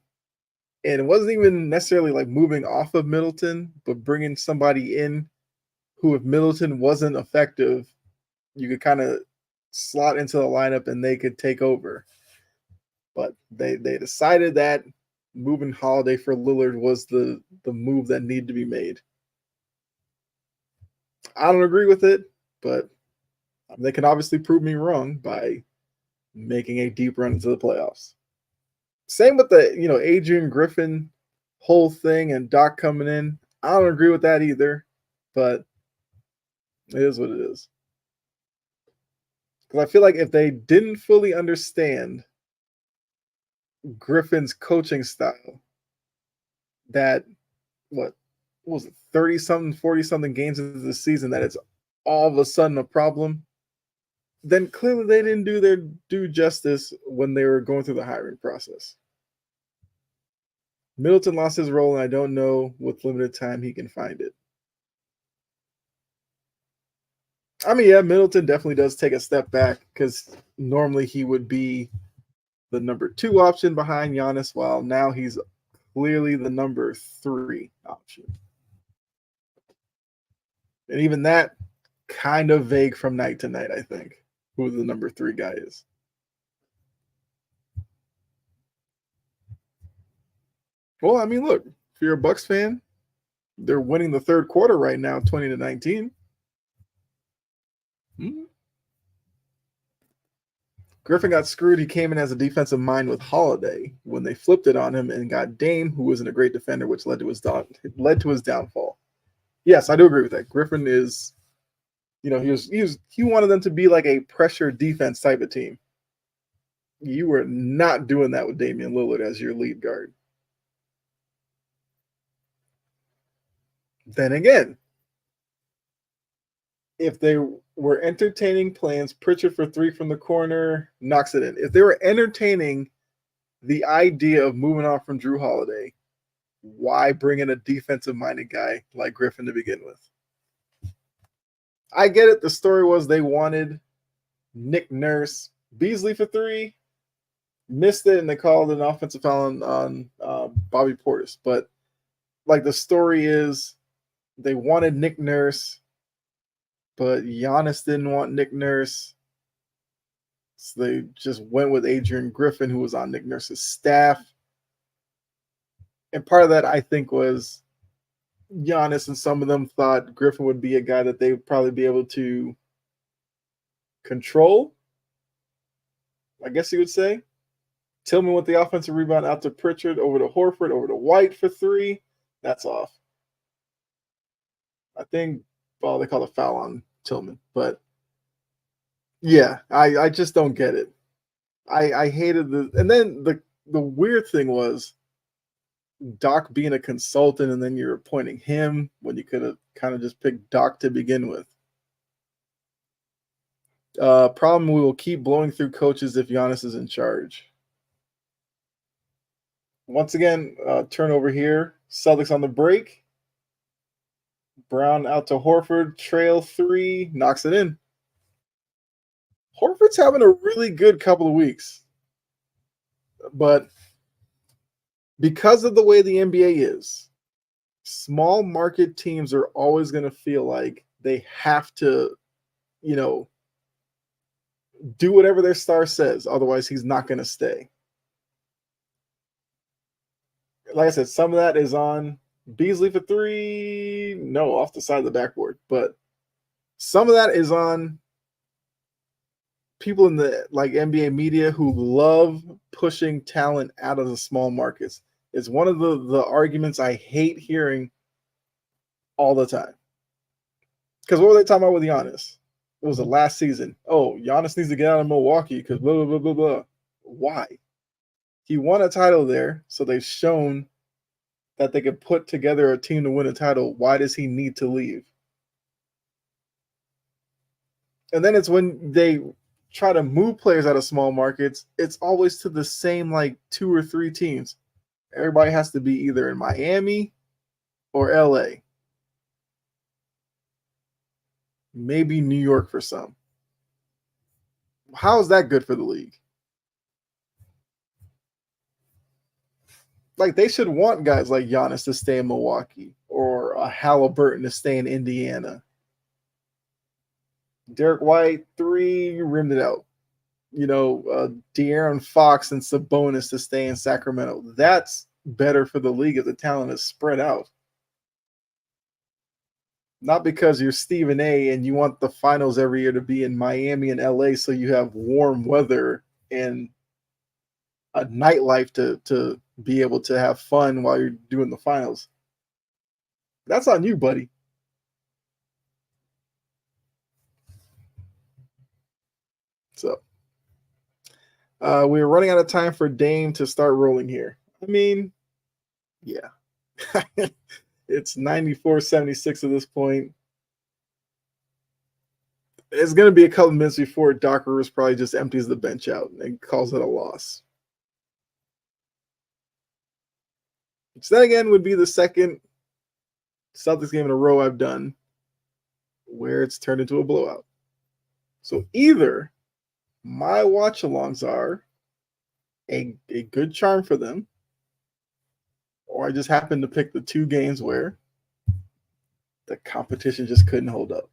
And it wasn't even necessarily like moving off of Middleton, but bringing somebody in who, if Middleton wasn't effective, you could kind of slot into the lineup and they could take over. But they decided that moving Holiday for Lillard was the move that needed to be made. I don't agree with it, but they can obviously prove me wrong by making a deep run into the playoffs. Same with the Adrian Griffin whole thing and Doc coming in. I don't agree with that either, but it is what it is. Because I feel like if they didn't fully understand Griffin's coaching style, that what was it, 30 something, 40 something games into the season, that it's all of a sudden a problem. then clearly they didn't do their due justice when they were going through the hiring process. Middleton lost his role, and I don't know with limited time he can find it. I mean, yeah, Middleton definitely does take a step back because normally he would be the number 2 option behind Giannis, while now he's clearly the number 3 option. And even that kind of vague from night to night, I think, who the number 3 guy is. Well, I mean, look, if you're a Bucks fan, they're winning the third quarter right now, 20-19. Mm-hmm. Griffin got screwed. He came in as a defensive mind with Holiday when they flipped it on him and got Dame, who wasn't a great defender, which led to his downfall. Yes, I do agree with that. Griffin is, he wanted them to be like a pressure defense type of team. You were not doing that with Damian Lillard as your lead guard. Then again, if they were entertaining plans, Pritchard for 3 from the corner knocks it in. If they were entertaining the idea of moving on from Drew Holiday, why bring in a defensive-minded guy like Griffin to begin with? I get it. The story was they wanted Nick Nurse. Beasley for 3, missed it, and they called an offensive foul on Bobby Portis. But like the story is, they wanted Nick Nurse, but Giannis didn't want Nick Nurse. So they just went with Adrian Griffin, who was on Nick Nurse's staff. And part of that, I think, was Giannis and some of them thought Griffin would be a guy that they would probably be able to control, I guess you would say. Tillman with the offensive rebound out to Pritchard, over to Horford, over to White for 3. That's off. I think, they call a foul on Tillman. But, yeah, I just don't get it. I hated the – and then the weird thing was Doc being a consultant and then you're appointing him when you could have kind of just picked Doc to begin with. Problem, we will keep blowing through coaches if Giannis is in charge. Once again, turnover here. Celtics on the break. Brown out to Horford. Trail 3. Knocks it in. Horford's having a really good couple of weeks. But because of the way the NBA is, small market teams are always going to feel like they have to, do whatever their star says. Otherwise, he's not going to stay. Like I said, some of that is on Beasley for 3. No, off the side of the backboard. But some of that is on people in the NBA media who love pushing talent out of the small markets. It's one of the arguments I hate hearing all the time. Because what were they talking about with Giannis? It was the last season. Oh, Giannis needs to get out of Milwaukee because blah, blah, blah, blah, blah. Why? He won a title there, so they've shown that they could put together a team to win a title. Why does he need to leave? And then it's when they try to move players out of small markets, it's always to the same 2 or 3 teams. Everybody has to be either in Miami or LA. Maybe New York for some. How is that good for the league? They should want guys like Giannis to stay in Milwaukee or a Halliburton to stay in Indiana. Derek White, 3, you rimmed it out. De'Aaron Fox and Sabonis to stay in Sacramento. That's better for the league if the talent is spread out. Not because you're Stephen A. and you want the finals every year to be in Miami and LA so you have warm weather and a nightlife to be able to have fun while you're doing the finals. That's on you, buddy. So we're running out of time for Dame to start rolling here. I mean, yeah. It's 94-76 at this point. It's going to be a couple minutes before Doc Rivers probably just empties the bench out and calls it a loss. Which then again would be the second Celtics game in a row I've done where it's turned into a blowout. So either my watch-alongs are a good charm for them, or I just happened to pick the two games where the competition just couldn't hold up.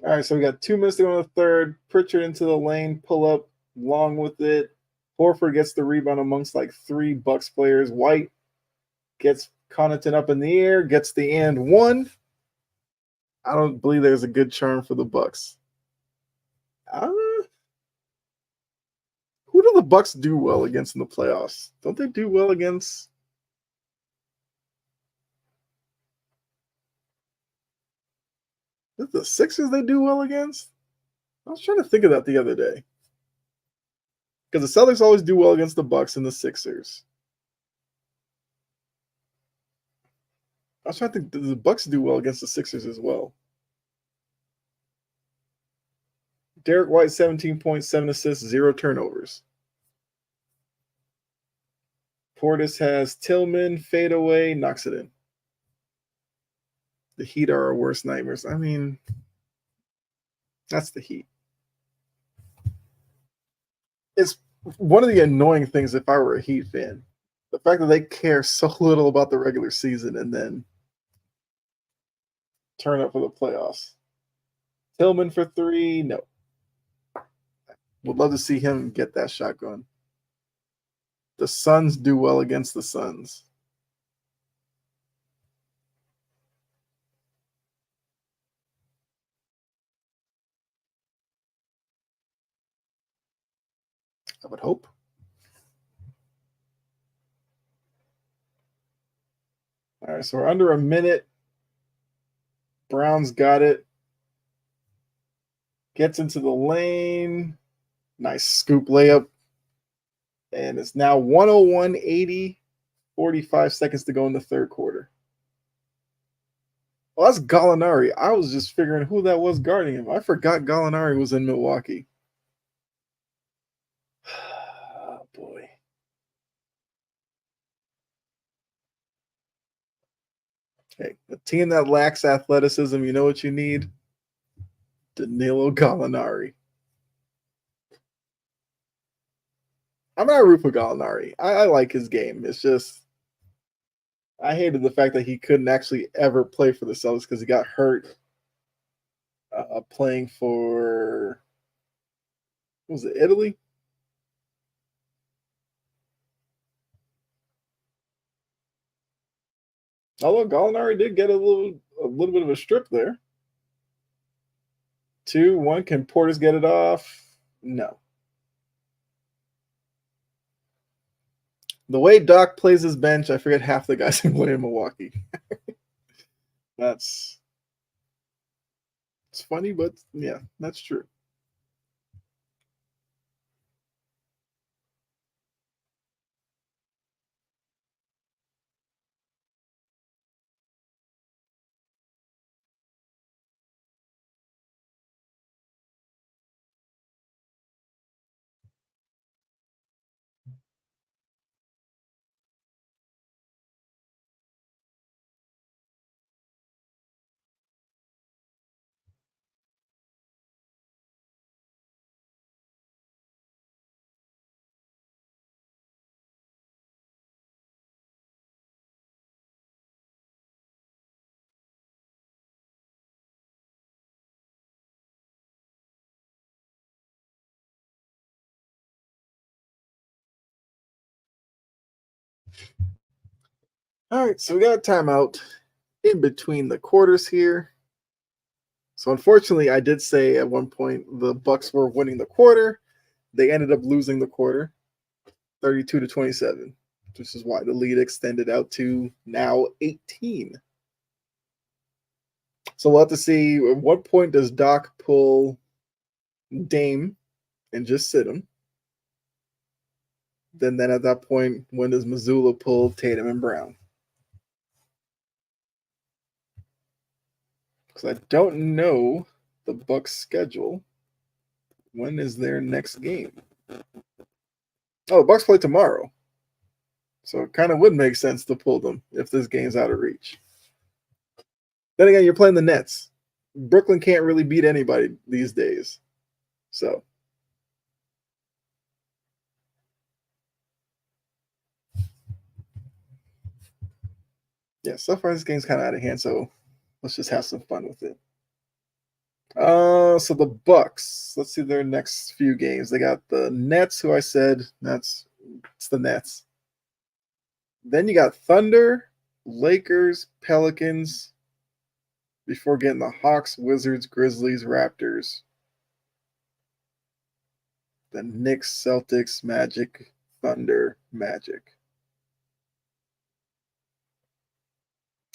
All right, so we got 2 minutes to go in the third. Pritchard into the lane, pull up, long with it. Horford gets the rebound amongst like 3 Bucks players. White gets Connaughton up in the air, gets the and one. I don't believe there's a good charm for the Bucks. Who do the Bucks do well against in the playoffs? Don't they do well against? Is it the Sixers they do well against? I was trying to think of that the other day. Because the Celtics always do well against the Bucks and the Sixers. I was trying to think, do the Bucks do well against the Sixers as well? Derek White, 17 points, 7 assists, 0 turnovers. Portis has Tillman, fadeaway, knocks it in. The Heat are our worst nightmares. I mean, that's the Heat. It's one of the annoying things if I were a Heat fan. The fact that they care so little about the regular season and then turn up for the playoffs. Tillman for 3, no. Would love to see him get that shot going. The Suns do well against the Suns. I would hope. All right, so we're under a minute. Brown's got it. Gets into the lane. Nice scoop layup. And it's now 101-80, 45 seconds to go in the third quarter. Well, that's Gallinari. I was just figuring who that was guarding him. I forgot Gallinari was in Milwaukee. Oh, boy. Hey, a team that lacks athleticism, you know what you need? Danilo Gallinari. I'm not root for Gallinari. I like his game. It's just I hated the fact that he couldn't actually ever play for the Celtics because he got hurt playing for what was it, Italy? Although Gallinari did get a little bit of a strip there. 2-1. Can Portis get it off? No. The way Doc plays his bench, I forget half the guys who play in Milwaukee. It's funny, but yeah, that's true. All right, so we got a timeout in between the quarters here. So unfortunately, I did say at one point the Bucks were winning the quarter. They ended up losing the quarter. 32-27, which is why the lead extended out to now 18. So we'll have to see at what point does Doc pull Dame and just sit him. Then at that point, when does Missoula pull Tatum and Brown? Because I don't know the Bucks' schedule. When is their next game? Oh, the Bucks play tomorrow. So it kind of would make sense to pull them if this game's out of reach. Then again, you're playing the Nets. Brooklyn can't really beat anybody these days. So. Yeah, so far this game's kind of out of hand, so let's just have some fun with it. So the Bucks. Let's see their next few games. They got the Nets, who I said it's the Nets. Then you got Thunder, Lakers, Pelicans, before getting the Hawks, Wizards, Grizzlies, Raptors. Then Knicks, Celtics, Magic, Thunder, Magic.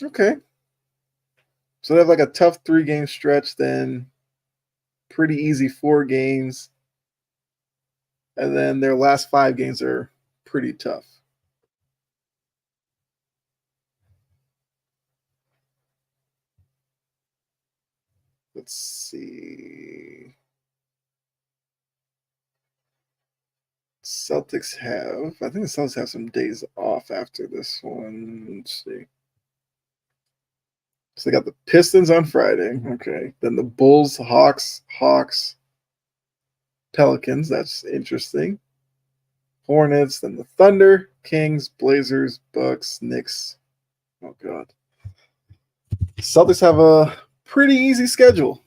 Okay. So they have like a tough 3-game stretch, then pretty easy 4 games. And then their last 5 games are pretty tough. Let's see. Celtics have, I think the Celtics have some days off after this one. Let's see. So they got the Pistons on Friday. Okay. Then the Bulls, Hawks, Pelicans. That's interesting. Hornets, then the Thunder, Kings, Blazers, Bucks, Knicks. Oh, God. Celtics have a pretty easy schedule.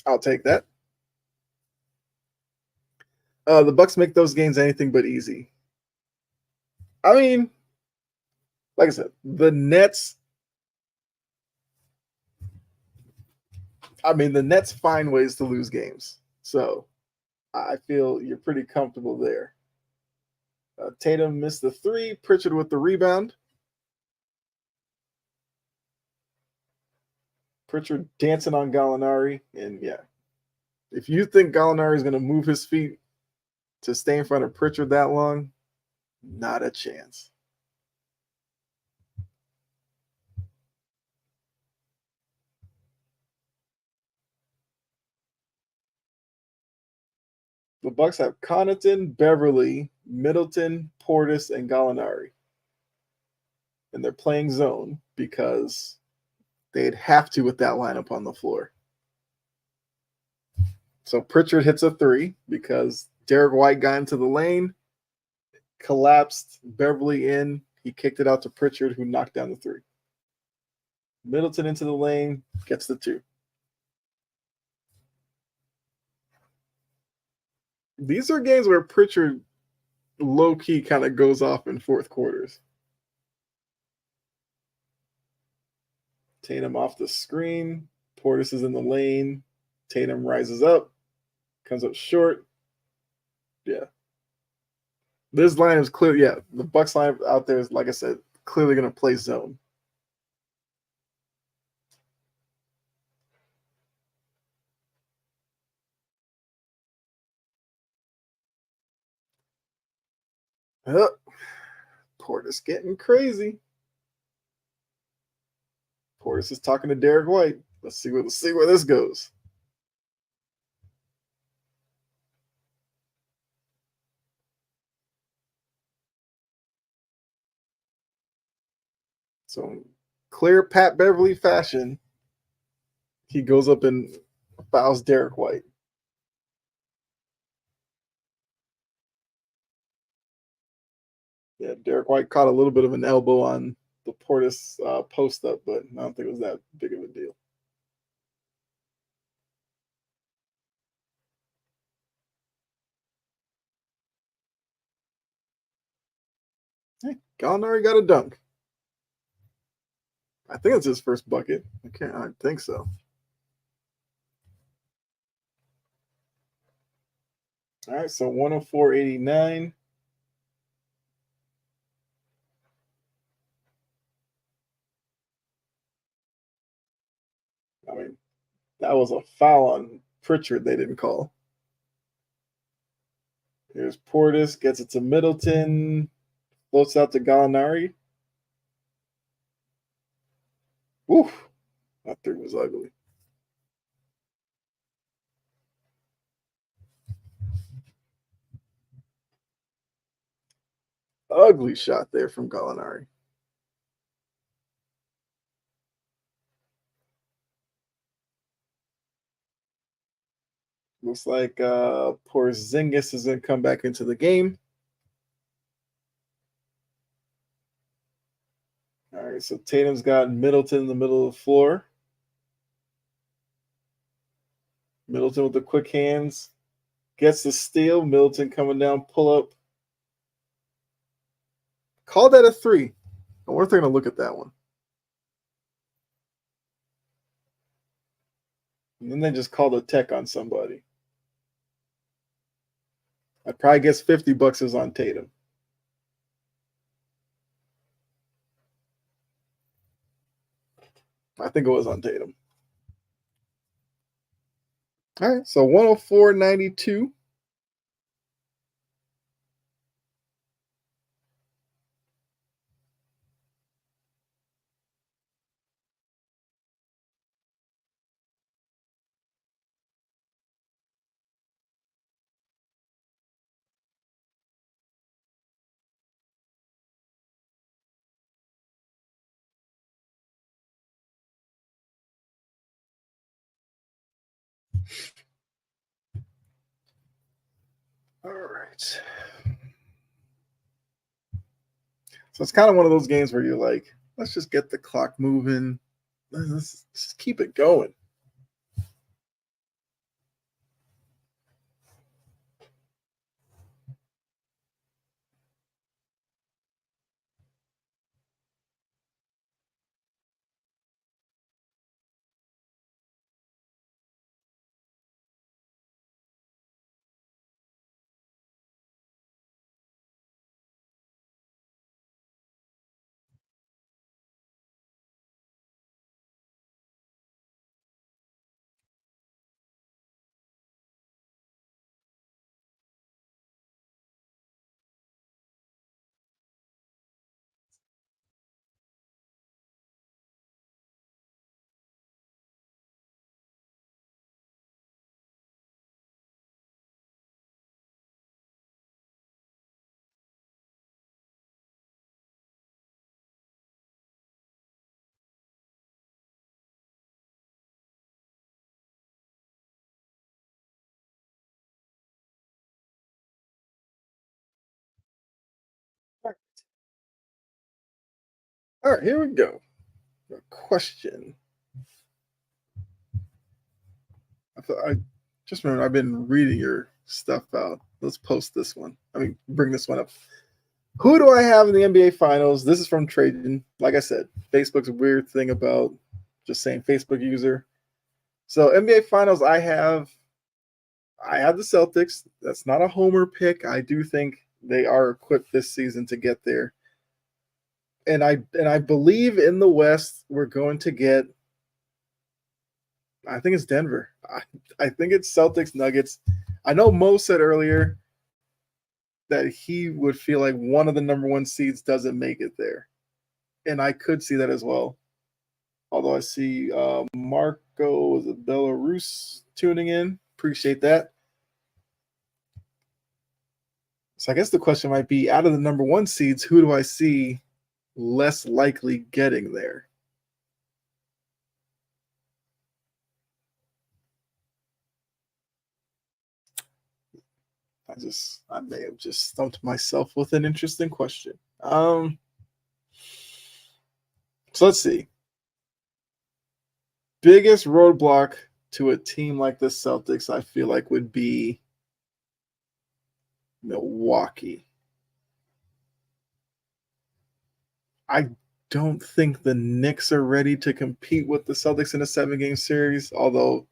I'll take that. The Bucks make those games anything but easy. I mean, like I said, the Nets. The Nets find ways to lose games. So I feel you're pretty comfortable there. Tatum missed the 3. Pritchard with the rebound. Pritchard dancing on Gallinari. And yeah, if you think Gallinari is going to move his feet to stay in front of Pritchard that long, not a chance. The Bucks have Connaughton, Beverley, Middleton, Portis, and Gallinari. And they're playing zone because they'd have to with that lineup on the floor. So Pritchard hits a 3 because Derek White got into the lane, collapsed Beverley in. He kicked it out to Pritchard, who knocked down the 3. Middleton into the lane, gets the 2. These are games where Pritchard low-key kind of goes off in fourth quarters. Tatum off the screen. Portis is in the lane. Tatum rises up. Comes up short. Yeah. This line is clear. Yeah, the Bucks line out there is, like I said, clearly going to play zone. Portis getting crazy. Portis is talking to Derek White. Let's see where this goes. So, clear Pat Beverley fashion, he goes up and fouls Derek White. Yeah, Derek White caught a little bit of an elbow on the Portis post up, but I don't think it was that big of a deal. Hey, Gallinari got a dunk. I think it's his first bucket. I think so. All right, so 104.89. I mean, that was a foul on Pritchard they didn't call. Here's Portis, gets it to Middleton, floats out to Gallinari. Woof, that three was ugly. Ugly shot there from Gallinari. Looks like Porzingis is going to come back into the game. All right, so Tatum's got Middleton in the middle of the floor. Middleton with the quick hands. Gets the steal. Middleton coming down, pull up. Call that a three. I wonder if they're going to look at that one. And then they just called a tech on somebody. I probably guess $50 is on Tatum. I think it was on Tatum. All right, so 104.92. All right. So it's kind of one of those games where you're like, let's just get the clock moving. Let's just keep it going. All right, here we go. A question. I just remember I've been reading your stuff out. Let's post this one. Bring this one up. Who do I have in the NBA Finals? This is from Trajan. Like I said, Facebook's a weird thing about just saying Facebook user. So NBA Finals, I have the Celtics. That's not a homer pick. I do think they are equipped this season to get there. And I believe in the West we're going to get. I think it's Denver. I think it's Celtics Nuggets. I know Mo said earlier that he would feel like one of the number one seeds doesn't make it there, and I could see that as well. Although I see Marco is a Belarus tuning in. Appreciate that. So I guess the question might be, out of the number one seeds, who do I see less likely getting there? I may have just stumped myself with an interesting question. So let's see. Biggest roadblock to a team like the Celtics, I feel like, would be Milwaukee. I don't think the Knicks are ready to compete with the Celtics in a 7-game series, although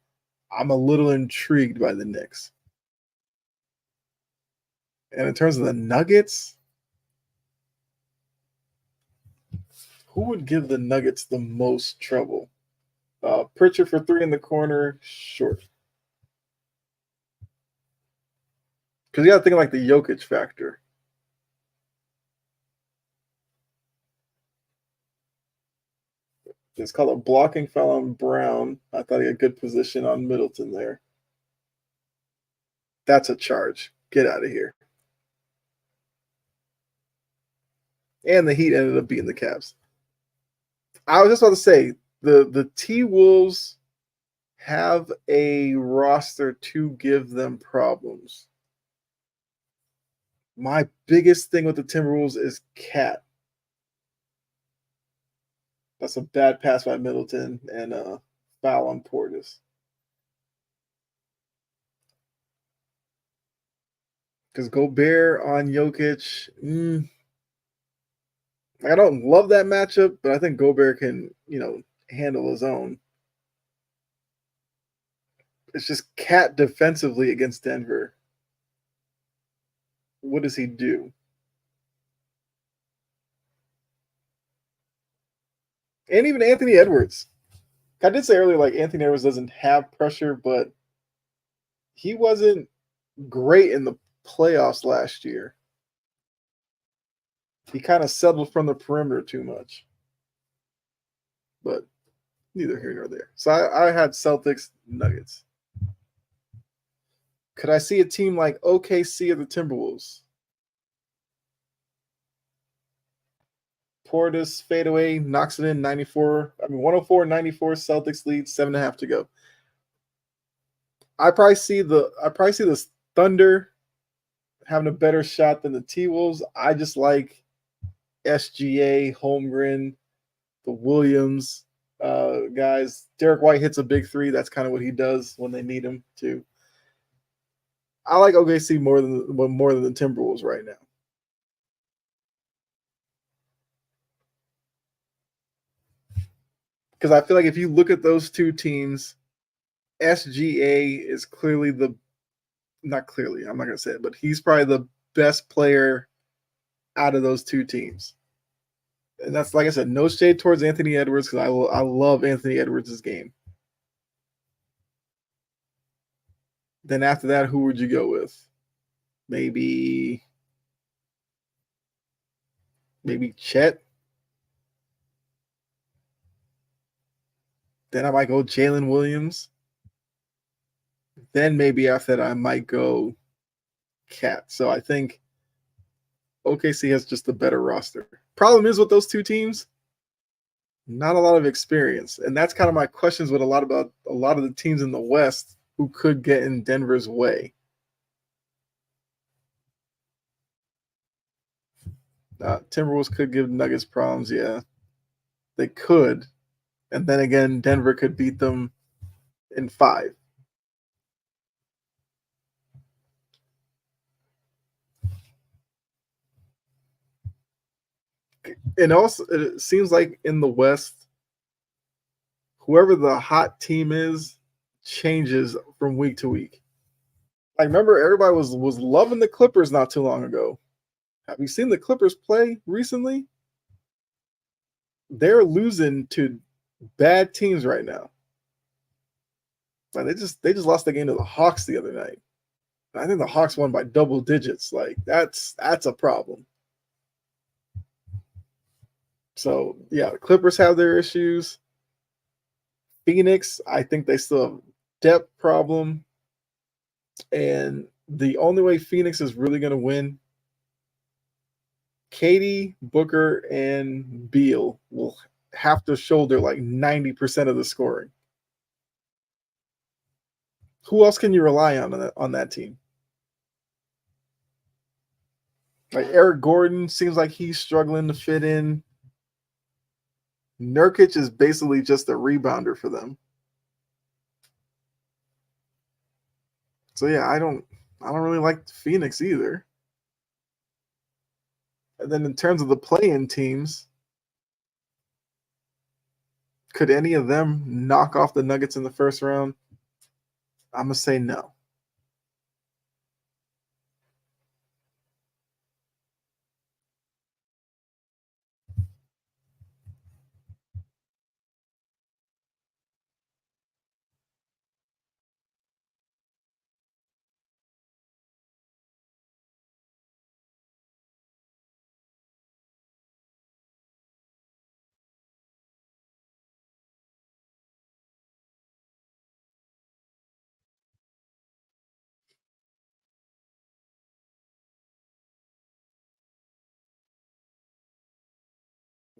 I'm a little intrigued by the Knicks. And in terms of the Nuggets, who would give the Nuggets the most trouble? Pritchard for 3 in the corner, short. Because you got to think of like the Jokic factor. It's called a blocking foul on Brown. I thought he had good position on Middleton there. That's a charge. Get out of here. And the Heat ended up beating the Cavs. I was just about to say, the T-Wolves have a roster to give them problems. My biggest thing with the Timberwolves is Cat. That's a bad pass by Middleton and a foul on Portis. Because Gobert on Jokic, I don't love that matchup, but I think Gobert can, handle his own. It's just Cat defensively against Denver. What does he do? And even Anthony Edwards. I did say earlier, like, Anthony Edwards doesn't have pressure, but he wasn't great in the playoffs last year. He kind of settled from the perimeter too much. But neither here nor there. So I had Celtics, Nuggets. Could I see a team like OKC or the Timberwolves? Portis fadeaway knocks it in 104-94 Celtics lead, 7.5 to go. I probably see the Thunder having a better shot than the T-Wolves. I just like SGA, Holmgren, the Williams guys. Derek White hits a big three. That's kind of what he does when they need him to. I like OKC more than the Timberwolves right now. Because I feel like if you look at those two teams, SGA is clearly not clearly, I'm not going to say it, but he's probably the best player out of those two teams. And that's, like I said, no shade towards Anthony Edwards because I love Anthony Edwards' game. Then after that, who would you go with? Maybe Chet. Then I might go Jalen Williams. Then maybe after that, I might go Cat. So I think OKC has just a better roster. Problem is with those two teams, not a lot of experience. And that's kind of my questions with a lot of the teams in the West who could get in Denver's way. Timberwolves could give Nuggets problems, yeah. They could. And then again, Denver could beat them in 5. And also, it seems like in the West, whoever the hot team is changes from week to week. I remember everybody was loving the Clippers not too long ago. Have you seen the Clippers play recently? They're losing to bad teams right now. Like they just lost the game to the Hawks the other night. I think the Hawks won by double digits. Like that's a problem. So yeah, the Clippers have their issues. Phoenix, I think they still have a depth problem. And the only way Phoenix is really going to win, Katie, Booker, and Beal will have to shoulder like 90% of the scoring. Who else can you rely on that team? Like Eric Gordon seems like he's struggling to fit in. Nurkic is basically just a rebounder for them. So yeah, I don't really like Phoenix either. And then in terms of the play-in teams, could any of them knock off the Nuggets in the first round? I'm gonna say no.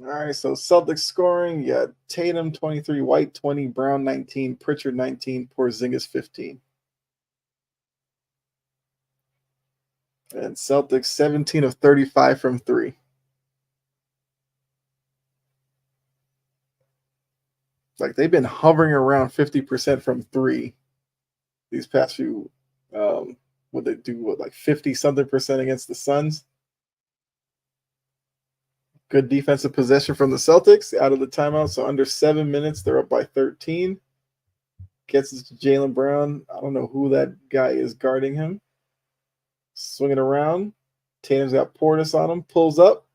All right, so Celtics scoring, you got Tatum 23, White 20, Brown 19, Pritchard 19, Porzingis 15. And Celtics 17 of 35 from three. Like they've been hovering around 50% from three these past few. What they do, like 50 something percent against the Suns. Good defensive possession from the Celtics out of the timeout. So under 7 minutes, they're up by 13. Gets it to Jaylen Brown. I don't know who that guy is guarding him. Swinging around. Tatum's got Portis on him. Pulls up.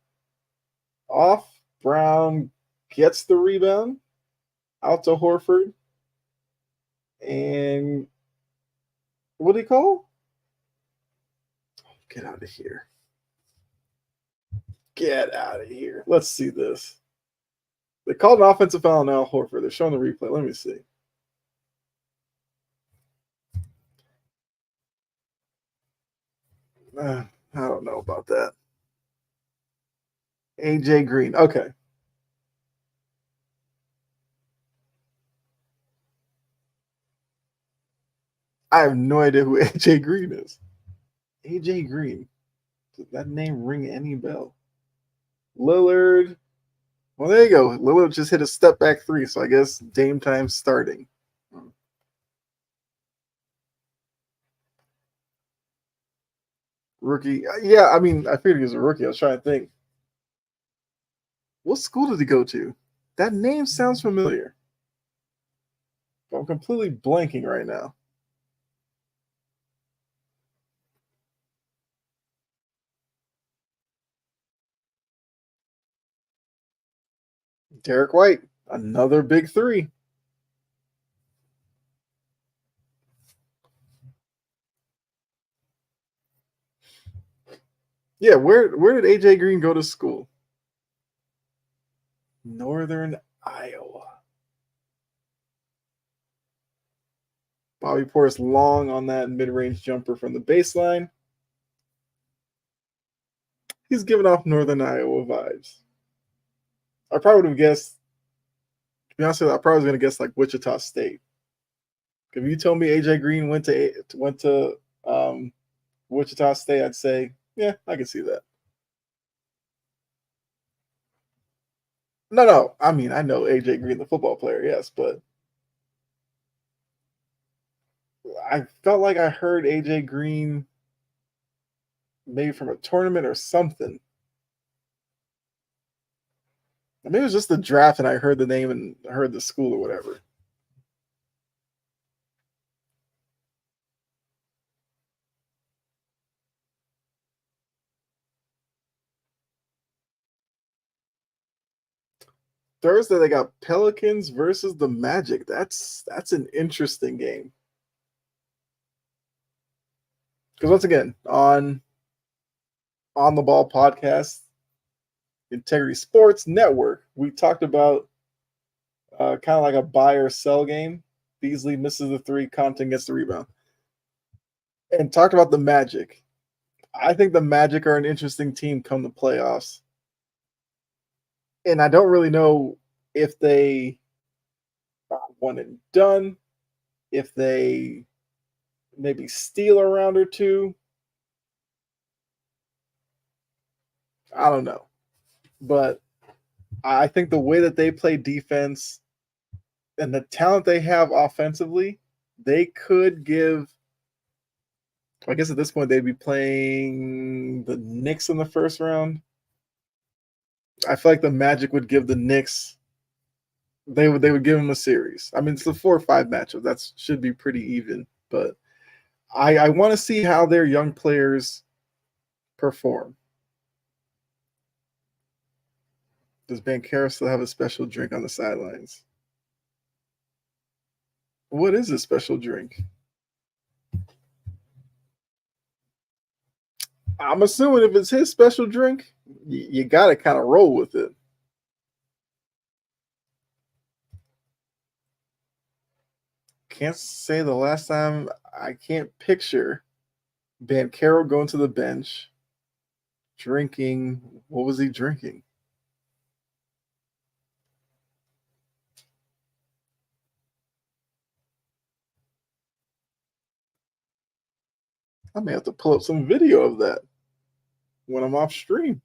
Off. Brown gets the rebound. Out to Horford. And what do you call? Get out of here. Get out of here. Let's see this. They called an offensive foul on Al Horford. They're showing the replay. Let me see. I don't know about that. AJ Green. Okay. I have no idea who AJ Green is. AJ Green. Does that name ring any bell? Lillard. Well, there you go. Lillard just hit a step back three, so I guess Dame time starting. Rookie. Yeah, I mean, I figured he was a rookie. I was trying to think. What school did he go to? That name sounds familiar. I'm completely blanking right now. Derek White, another big three. Yeah, where did AJ Green go to school? Northern Iowa. Bobby Portis long on that mid-range jumper from the baseline. He's giving off Northern Iowa vibes. I probably would have guessed, to be honest with you, I probably was going to guess like Wichita State. If you told me AJ Green went to Wichita State, I'd say, yeah, I can see that. No. I mean, I know AJ Green, the football player, yes, but I felt like I heard AJ Green maybe from a tournament or something. Maybe it was just the draft and I heard the name and heard the school or whatever. Thursday they got Pelicans versus the Magic. That's an interesting game. Because once again, on the Ball podcast, Integrity Sports Network, we talked about kind of like a buy or sell game. Beasley misses the three, Compton gets the rebound. And talked about the Magic. I think the Magic are an interesting team come the playoffs. And I don't really know if they are one and done, if they maybe steal a round or two. I don't know. But I think the way that they play defense and the talent they have offensively, they could give. I guess at this point they'd be playing the Knicks in the first round. I feel like the Magic would give the Knicks. They would give them a series. I mean, it's a 4-5 matchup. That should be pretty even. But I want to see how their young players perform. Does Banchero still have a special drink on the sidelines? What is a special drink? I'm assuming if it's his special drink, you got to kind of roll with it. Can't say the last time. I can't picture Banchero going to the bench, drinking. What was he drinking? I may have to pull up some video of that when I'm off stream.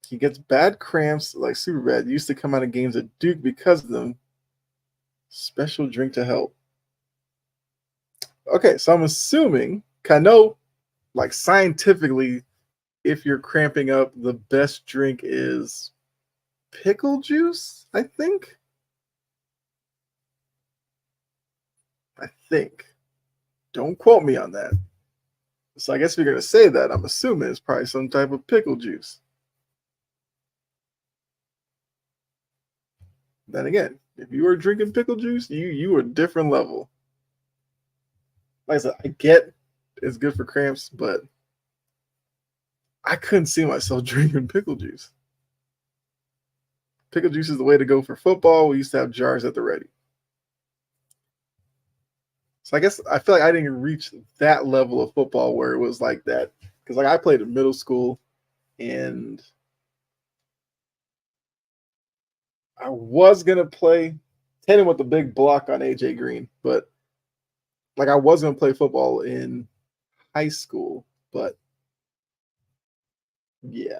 He gets bad cramps, like super bad. Used to come out of games at Duke because of them. Special drink to help. Okay, so I'm assuming, I know, like scientifically, if you're cramping up, the best drink is pickle juice, I think. I think. Don't quote me on that. So I guess if you're gonna say that, I'm assuming it's probably some type of pickle juice. Then again, if you were drinking pickle juice, you were a different level. Like I said, I get it's good for cramps, but I couldn't see myself drinking pickle juice. Pickle juice is the way to go for football. We used to have jars at the ready. So I guess I feel like I didn't reach that level of football where it was like that. Because like I played in middle school and I was gonna play Tatum with the big block on AJ Green, but like I was gonna play football in high school, but yeah.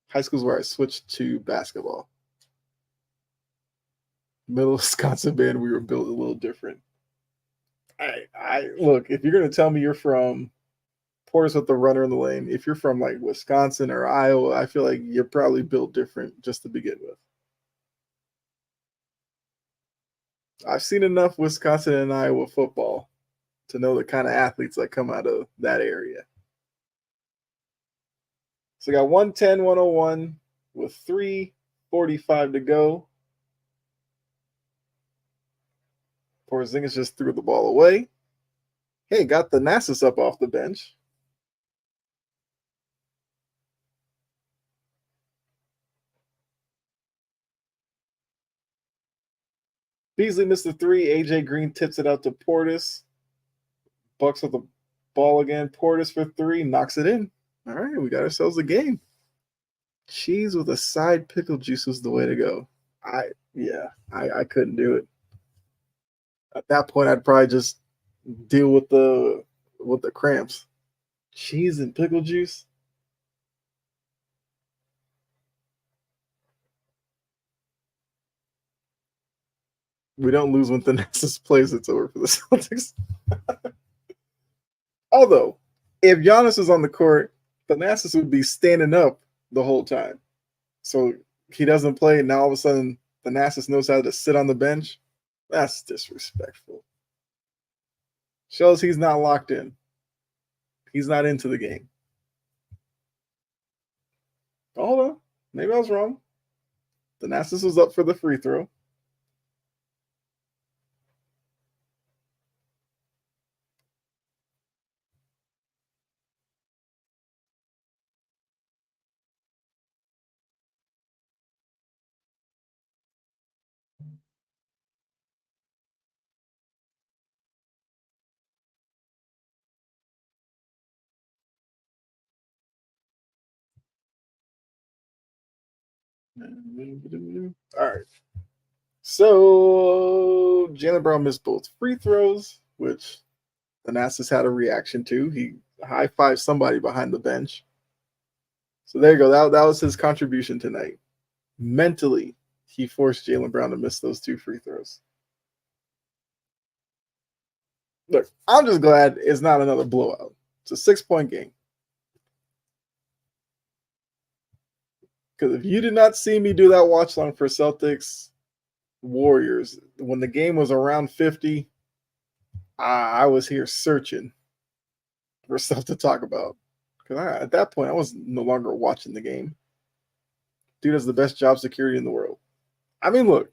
High school is where I switched to basketball. Middle Wisconsin band, we were built a little different. I look, if you're gonna tell me you're from Portis with the runner in the lane, if you're from like Wisconsin or Iowa, I feel like you're probably built different just to begin with. I've seen enough Wisconsin and Iowa football to know the kind of athletes that come out of that area. So we got 110, 101 with 3:45 to go. Porzingis just threw the ball away. Hey, got the Thanasis up off the bench. Beasley missed the three. AJ Green tips it out to Portis. Bucks with the ball again. Portis for three. Knocks it in. All right, we got ourselves a game. Cheese with a side pickle juice was the way to go. I couldn't do it. At that point, I'd probably just deal with the cramps. Cheese and pickle juice. We don't lose when Thanasis plays. It's over for the Celtics. Although, if Giannis is on the court, Thanasis would be standing up the whole time. So he doesn't play, and now all of a sudden Thanasis knows how to sit on the bench. That's disrespectful. Shows he's not locked in. He's not into the game. Oh, hold on. Maybe I was wrong. Thanasis was up for the free throw. All right. So Jalen Brown missed both free throws, which Thanasis had a reaction to. He high fived somebody behind the bench. So there you go. That was his contribution tonight. Mentally, he forced Jalen Brown to miss those two free throws. Look, I'm just glad it's not another blowout. It's a 6-point game. Because if you did not see me do that watch long for Celtics Warriors, when the game was around 50, I was here searching for stuff to talk about. Because at that point, I was no longer watching the game. Dude has the best job security in the world. I mean, look,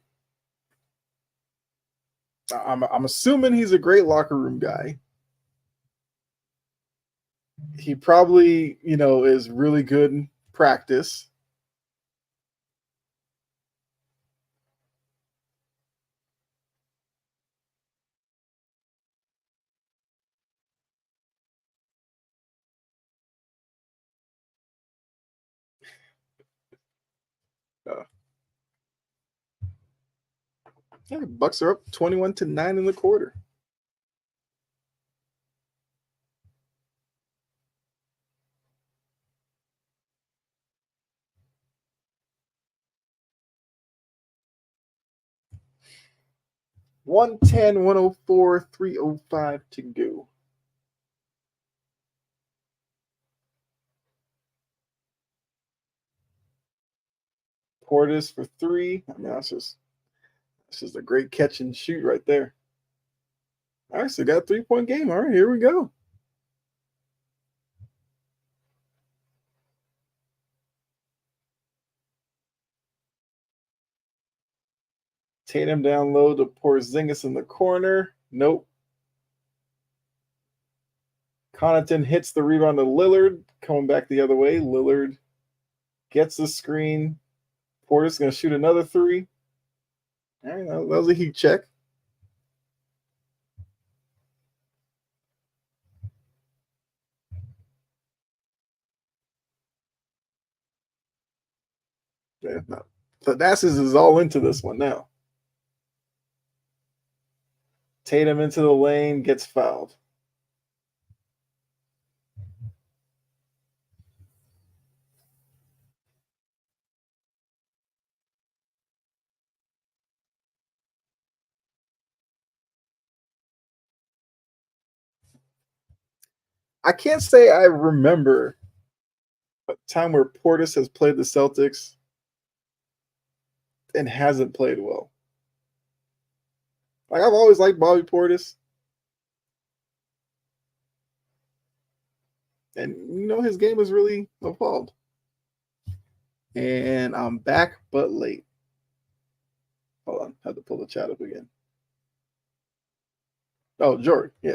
I'm assuming he's a great locker room guy. He probably, is really good in practice. Yeah, Bucks are up 21-9 in the quarter. One ten, 104, 305 to go. Portis for three. I mean, that's just a great catch and shoot right there. All right, so got a 3-point game. All right, here we go. Tatum down low to Porzingis in the corner. Nope. Connaughton hits the rebound to Lillard. Coming back the other way. Lillard gets the screen. Portis going to shoot another three. All right, that was a heat check. Yeah, no. Thanasis is all into this one now. Tatum into the lane, gets fouled. I can't say I remember a time where Portis has played the Celtics and hasn't played well. Like, I've always liked Bobby Portis. And, his game has really evolved. And I'm back, but late. Hold on. Had to pull the chat up again. Oh, Jordan. Yeah.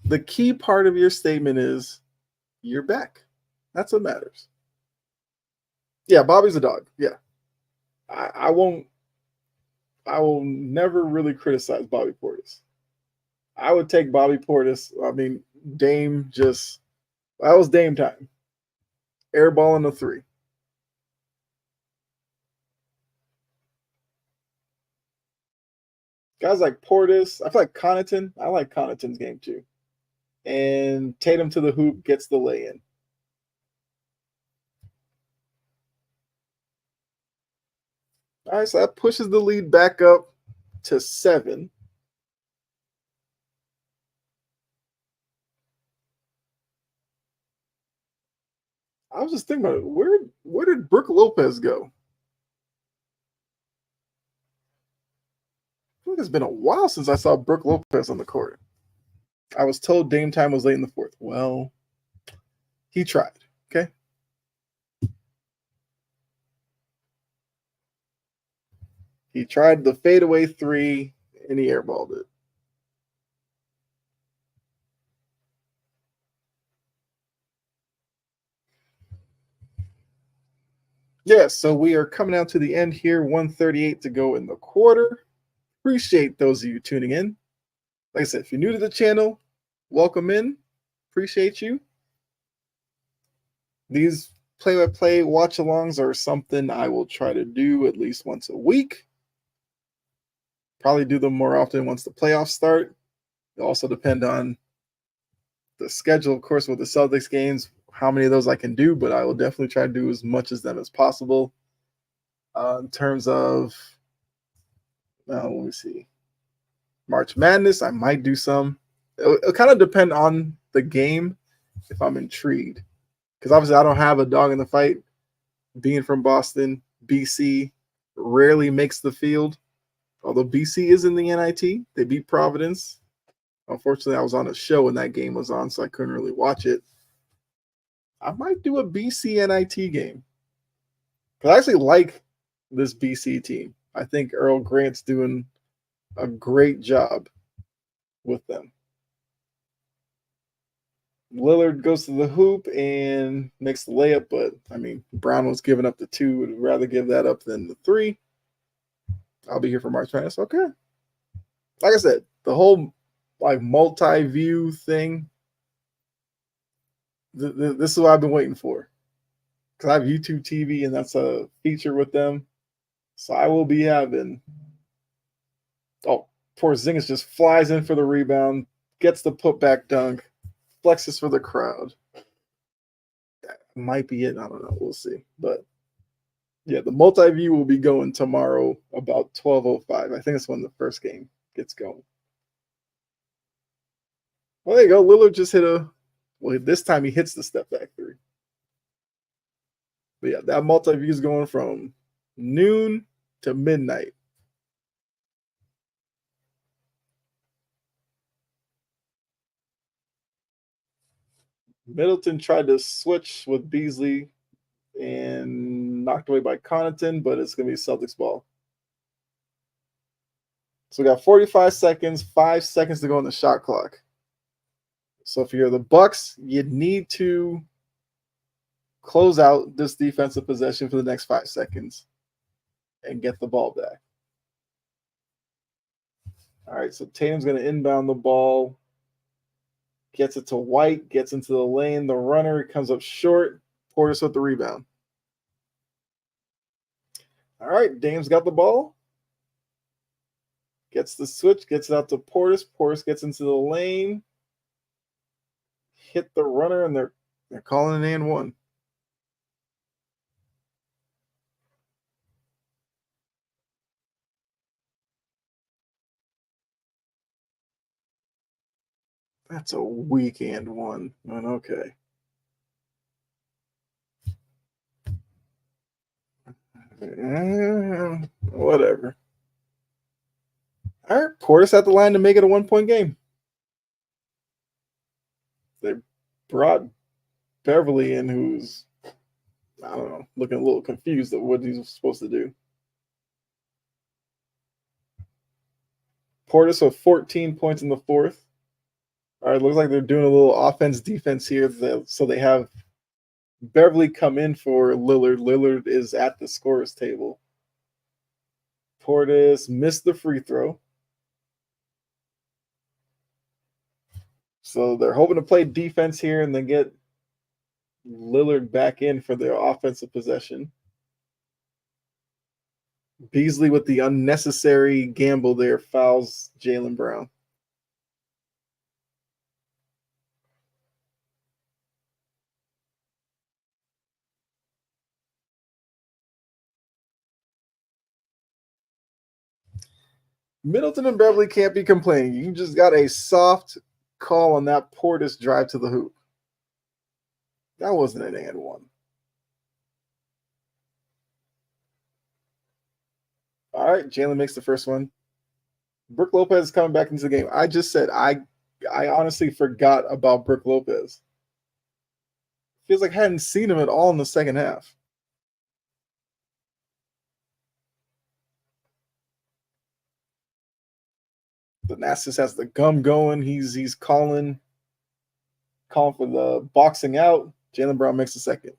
The key part of your statement is you're back. That's what matters. Yeah, Bobby's a dog. Yeah. I will never really criticize Bobby Portis. I would take Bobby Portis. I mean, Dame that was Dame time. Airball in the three. Guys like Portis, I feel like Connaughton. I like Connaughton's game too. And Tatum to the hoop gets the lay in. All right, so that pushes the lead back up to 7. I was just thinking about it. Where did Brook Lopez go? I think it's been a while since I saw Brook Lopez on the court. I was told Dame time was late in the fourth. Well, he tried. Okay. He tried the fadeaway three and he airballed it. Yeah, so we are coming out to the end here. 138 to go in the quarter. Appreciate those of you tuning in. Like I said, if you're new to the channel, welcome in. Appreciate you. These play-by-play watch-alongs are something I will try to do at least once a week. Probably do them more often once the playoffs start. It'll also depend on the schedule, of course, with the Celtics games, how many of those I can do, but I will definitely try to do as much of them as possible. In terms of, let me see, March Madness, I might do some. It'll kind of depend on the game if I'm intrigued. Because obviously I don't have a dog in the fight. Being from Boston, BC rarely makes the field. Although BC is in the NIT. They beat Providence. Unfortunately, I was on a show when that game was on, so I couldn't really watch it. I might do a BC NIT game. Because I actually like this BC team. I think Earl Grant's doing a great job with them. Lillard goes to the hoop and makes the layup, but I mean, Brown was giving up the 2. Would rather give that up than the 3. I'll be here for March Madness. Okay. Like I said, the whole multi-view thing. This is what I've been waiting for. Because I have YouTube TV and that's a feature with them. So I will be having. Oh, Porzingis just flies in for the rebound, gets the putback dunk, flexes for the crowd. That might be it. I don't know. We'll see. But yeah, the multi-view will be going tomorrow about 12:05. I think that's when the first game gets going. Well, there you go. Lillard just hit a. Well, this time he hits the step back three. But yeah, that multi-view is going from noon to midnight. Middleton tried to switch with Beasley and knocked away by Connaughton, but it's going to be Celtics ball. So we got 45 seconds, 5 seconds to go on the shot clock. So if you're the Bucks, you need to close out this defensive possession for the next 5 seconds and get the ball back. All right, so Tatum's going to inbound the ball, gets it to White, gets into the lane. The runner comes up short. Portis with the rebound. All right, Dame's got the ball. Gets the switch, gets it out to Portis. Portis gets into the lane. Hit the runner, and they're calling an and one. That's a weak and one. Okay. Whatever. All right, Portis at the line to make it a 1-point game. They brought Beverley in, who's, I don't know, looking a little confused at what he's supposed to do. Portis with 14 points in the fourth. All right, looks like they're doing a little offense-defense here. So they have Beverley come in for Lillard. Lillard is at the scorer's table. Portis missed the free throw. So they're hoping to play defense here and then get Lillard back in for their offensive possession. Beasley with the unnecessary gamble there fouls Jaylen Brown. Middleton and Beverley can't be complaining. You just got a soft call on that Portis drive to the hoop. That wasn't an and one. All right, Jalen makes the first one. Brook Lopez is coming back into the game. I just said I honestly forgot about Brook Lopez. Feels like I hadn't seen him at all in the second half. The Nassus has the gum going. He's calling for the boxing out. Jaylen Brown makes the second.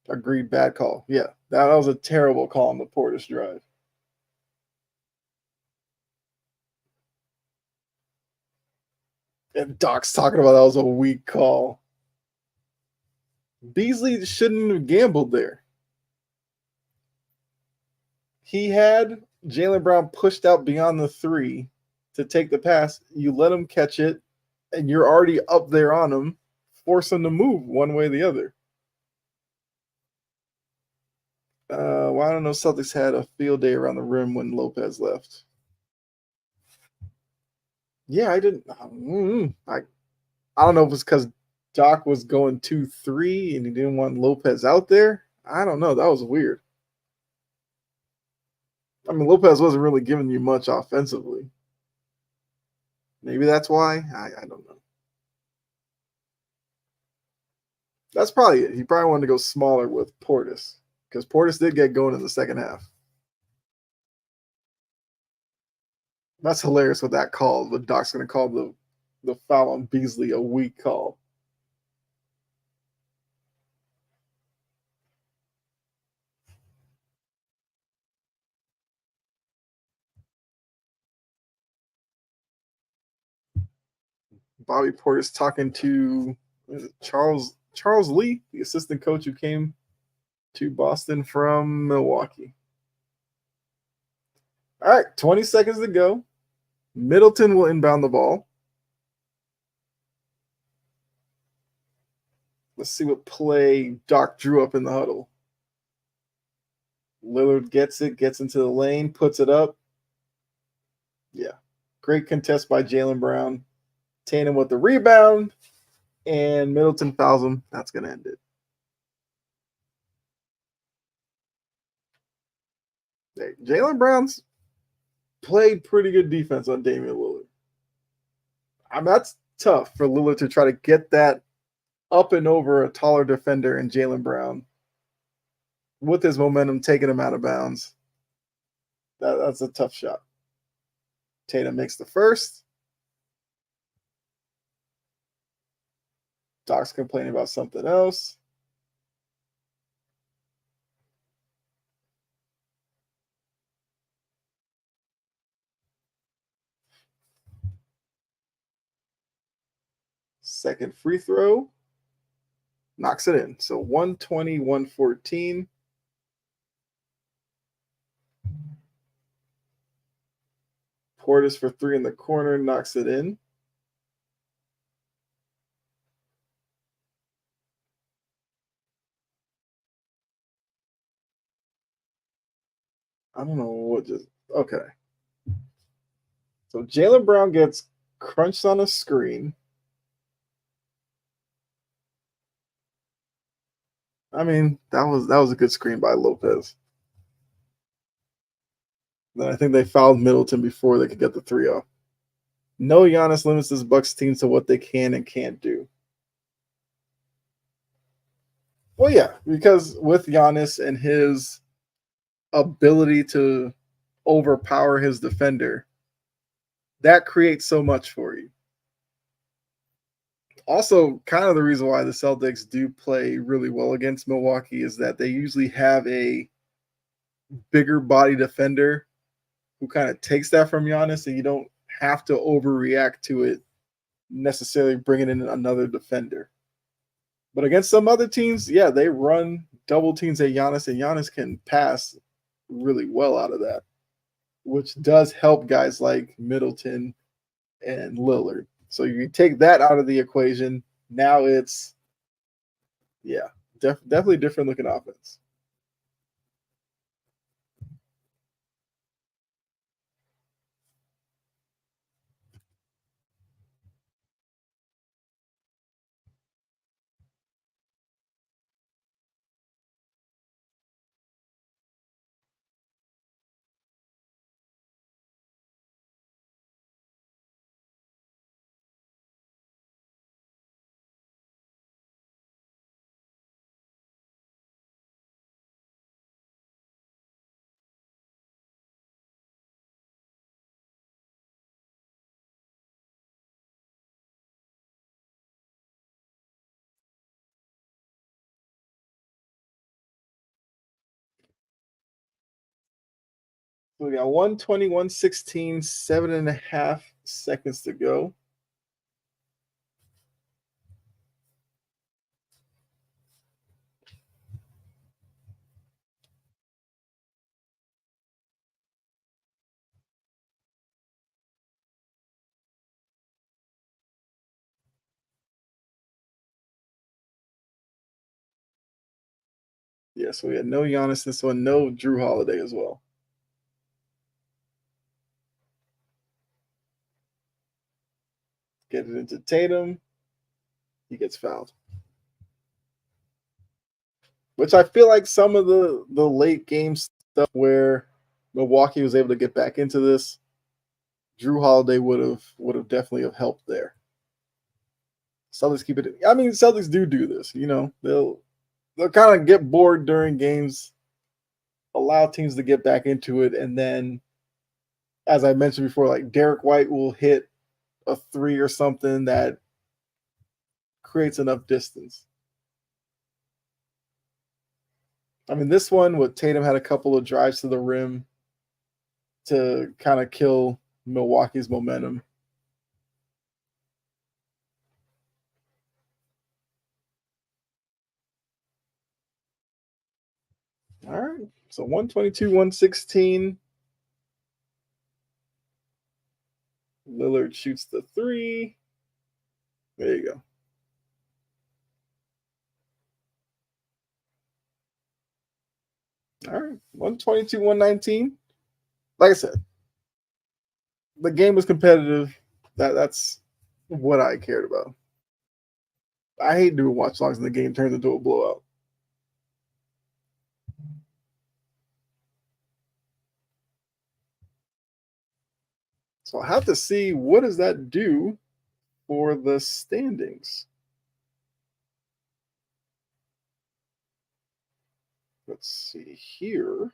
Agreed, bad call. Yeah, that was a terrible call on the Portis drive. And Doc's talking about that was a weak call. Beasley shouldn't have gambled there. He had Jaylen Brown pushed out beyond the three to take the pass. You let him catch it, and you're already up there on him. Force him to move one way or the other. Well, I don't know. Celtics had a field day around the rim when Lopez left. Yeah, I didn't. I don't know if it's because Doc was going 2-3 and he didn't want Lopez out there. I don't know. That was weird. I mean, Lopez wasn't really giving you much offensively. Maybe that's why. I don't know. That's probably it. He probably wanted to go smaller with Portis because Portis did get going in the second half. That's hilarious with that call. The Doc's going to call the foul on Beasley a weak call. Bobby Portis talking to Charles Lee, the assistant coach who came to Boston from Milwaukee. All right, 20 seconds to go. Middleton will inbound the ball. Let's see what play Doc drew up in the huddle. Lillard gets it, gets into the lane, puts it up. Yeah. Great contest by Jaylen Brown. Tatum with the rebound, and Middleton fouls him. That's going to end it. Hey, Jaylen Brown's played pretty good defense on Damian Lillard. I mean, that's tough for Lillard to try to get that up and over a taller defender in Jaylen Brown with his momentum taking him out of bounds. That's a tough shot. Tatum makes the first. Doc's complaining about something else. Second free throw. Knocks it in. So 120, 114. Portis for three in the corner, knocks it in. I don't know what just. Okay. So Jaylen Brown gets crunched on a screen. I mean, that was a good screen by Lopez. Then I think they fouled Middleton before they could get the 3-0. No, Giannis limits this Bucks team to what they can and can't do. Well, yeah, because with Giannis and his ability to overpower his defender, that creates so much for you. Also, kind of the reason why the Celtics do play really well against Milwaukee is that they usually have a bigger body defender who kind of takes that from Giannis, and you don't have to overreact to it necessarily bringing in another defender. But against some other teams, yeah, they run double teams at Giannis, and Giannis can pass really well out of that, which does help guys like Middleton and Lillard. So you take that out of the equation. Now it's, yeah, definitely different looking offense. So we got 120, 116, 7.5 seconds to go. Yeah, so we had no Giannis this one, no Drew Holiday as well. Get it into Tatum. He gets fouled. Which I feel like some of the late game stuff where Milwaukee was able to get back into this, Drew Holiday would have definitely have helped there. Celtics keep it. I mean, Celtics do this. You know, they'll kind of get bored during games, allow teams to get back into it, and then, as I mentioned before, like Derek White will hit a three or something that creates enough distance. I mean, this one with Tatum had a couple of drives to the rim to kind of kill Milwaukee's momentum. All right. So 122, 116. Lillard shoots the three. There you go. All right. 122, 119. Like I said, the game was competitive. That's what I cared about. I hate doing watch longs and the game turns into a blowout. So I have to see what does that do for the standings. Let's see here.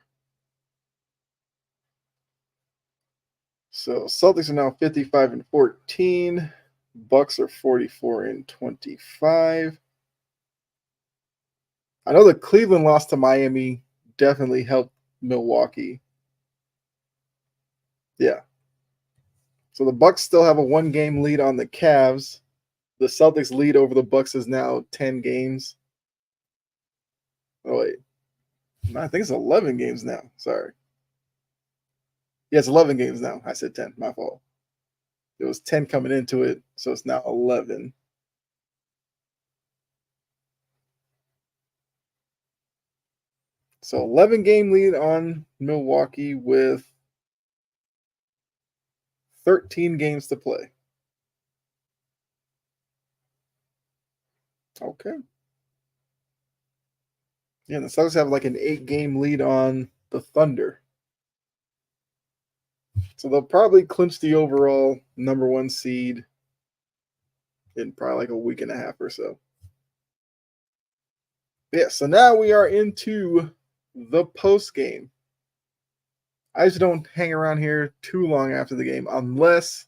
So Celtics are now 55 and 14. Bucks are 44 and 25. I know the Cleveland loss to Miami definitely helped Milwaukee. Yeah. So the Bucks still have a 1-game lead on the Cavs. The Celtics lead over the Bucks is now 10 games. Oh wait. No, I think it's 11 games now. Sorry. Yeah, it's 11 games now. I said 10. My fault. It was 10 coming into it, so it's now 11. So 11-game lead on Milwaukee with 13 games to play. Okay. Yeah, the Celtics have like an 8-game lead on the Thunder. So they'll probably clinch the overall number 1 seed in probably like a week and a half or so. Yeah, so now we are into the post game. I just don't hang around here too long after the game unless,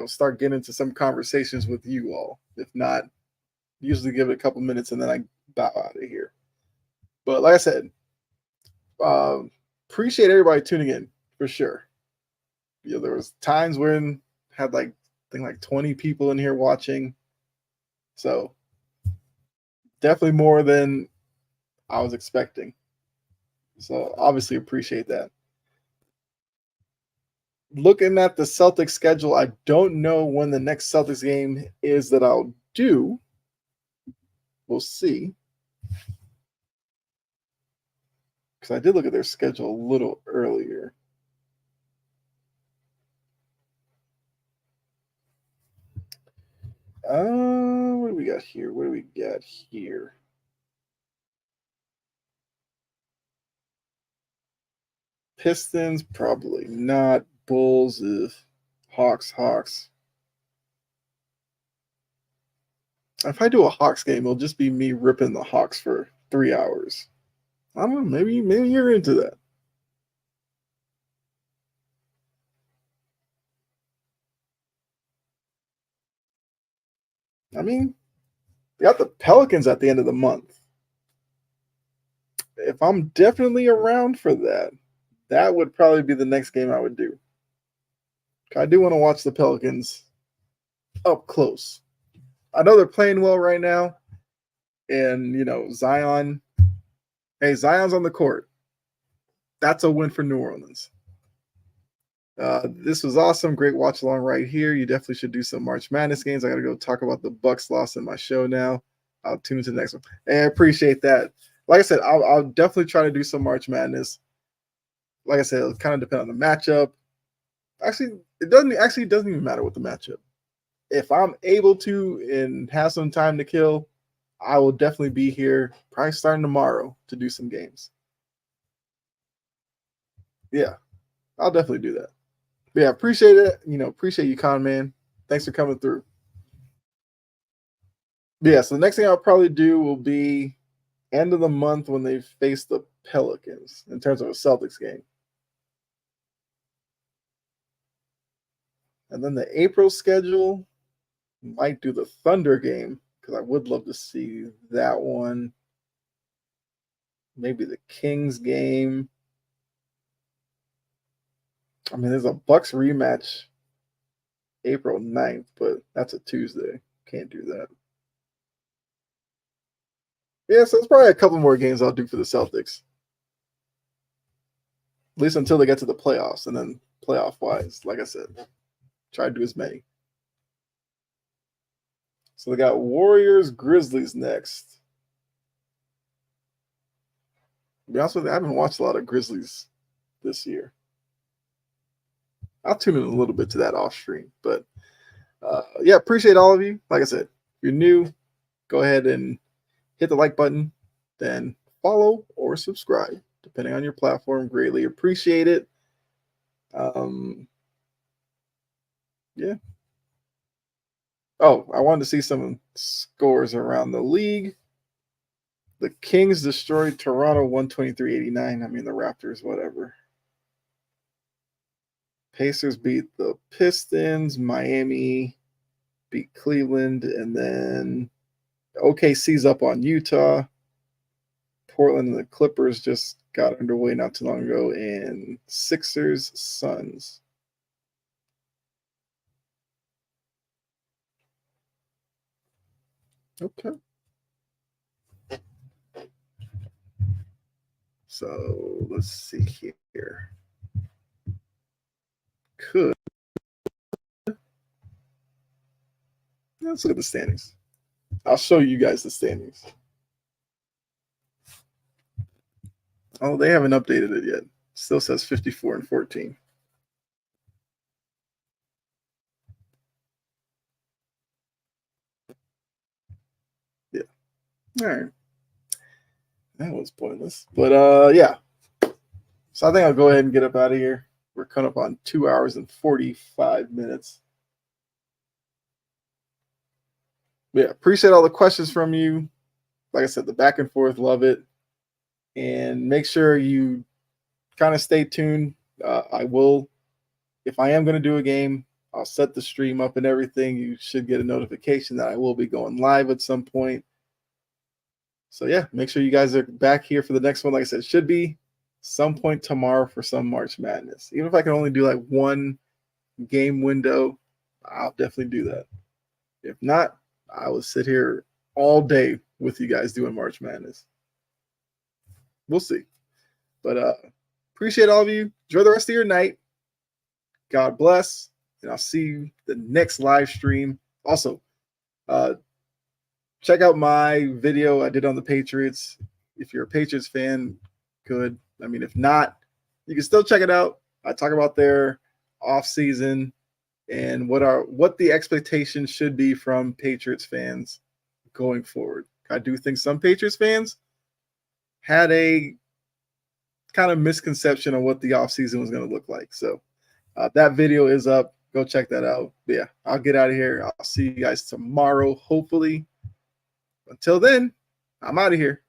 start getting into some conversations with you all. If not, usually give it a couple minutes and then I bow out of here. But like I said, appreciate everybody tuning in for sure. There was times when had like 20 people in here watching. So definitely more than I was expecting. So obviously appreciate that. Looking at the Celtics schedule, I don't know when the next Celtics game is that I'll do. We'll see. Because I did look at their schedule a little earlier. What do we got here? What do we got here? Pistons, probably not. Bulls, if Hawks. If I do a Hawks game, it'll just be me ripping the Hawks for 3 hours. I don't know. Maybe you're into that. I mean, they got the Pelicans at the end of the month. If I'm definitely around for that, that would probably be the next game I would do. I do want to watch the Pelicans up close. I know they're playing well right now, and Zion. Hey, Zion's on the court. That's a win for New Orleans. This was awesome. Great watch along right here. You definitely should do some March Madness games. I got to go talk about the Bucks loss in my show now. I'll tune into the next one. Hey, I appreciate that. Like I said, I'll definitely try to do some March Madness. Like I said, it'll kind of depend on the matchup. Actually, it doesn't even matter what the matchup. If I'm able to and have some time to kill, I will definitely be here, probably starting tomorrow, to do some games. Yeah, I'll definitely do that. But yeah, appreciate it. Appreciate you, Con Man. Thanks for coming through. Yeah, so the next thing I'll probably do will be end of the month when they face the Pelicans in terms of a Celtics game. And then the April schedule might do the Thunder game because I would love to see that one. Maybe the Kings game. I mean, there's a Bucks rematch April 9th, but that's a Tuesday. Can't do that. Yeah, so it's probably a couple more games I'll do for the Celtics. At least until they get to the playoffs, and then playoff-wise, like I said, try to do as many. So they got Warriors, Grizzlies next. To be honest with you, I haven't watched a lot of Grizzlies this year. I'll tune in a little bit to that off stream, but yeah, appreciate all of you. Like I said, if you're new, go ahead and hit the like button, then follow or subscribe, depending on your platform. Greatly appreciate it. Yeah. Oh, I wanted to see some scores around the league. The Kings destroyed Toronto 123-89. I mean, the Raptors, whatever. Pacers beat the Pistons. Miami beat Cleveland. And then OKC's up on Utah. Portland and the Clippers just got underway not too long ago. And Sixers, Suns. Okay. So let's see here. Let's look at the standings. I'll show you guys the standings. Oh, they haven't updated it yet. Still says 54 and 14. Yeah. All right. That was pointless. But yeah. So I think I'll go ahead and get up out of here. We're coming up on 2 hours and 45 minutes. But yeah, appreciate all the questions from you. Like I said, the back and forth, love it. And make sure you kind of stay tuned. I will, if I am going to do a game, I'll set the stream up and everything. You should get a notification that I will be going live at some point. So yeah, make sure you guys are back here for the next one. Like I said, it should be some point tomorrow for some March Madness. Even if I can only do like one game window, I'll definitely do that. If not, I will sit here all day with you guys doing March Madness. We'll see. But appreciate all of you. Enjoy the rest of your night. God bless. And I'll see you the next live stream. Also, check out my video I did on the Patriots. If you're a Patriots fan, good. I mean, if not, you can still check it out. I talk about their offseason and what the expectations should be from Patriots fans going forward. I do think some Patriots fans had a kind of misconception on what the offseason was going to look like. So that video is up. Go check that out. But yeah, I'll get out of here. I'll see you guys tomorrow, hopefully. Until then, I'm out of here.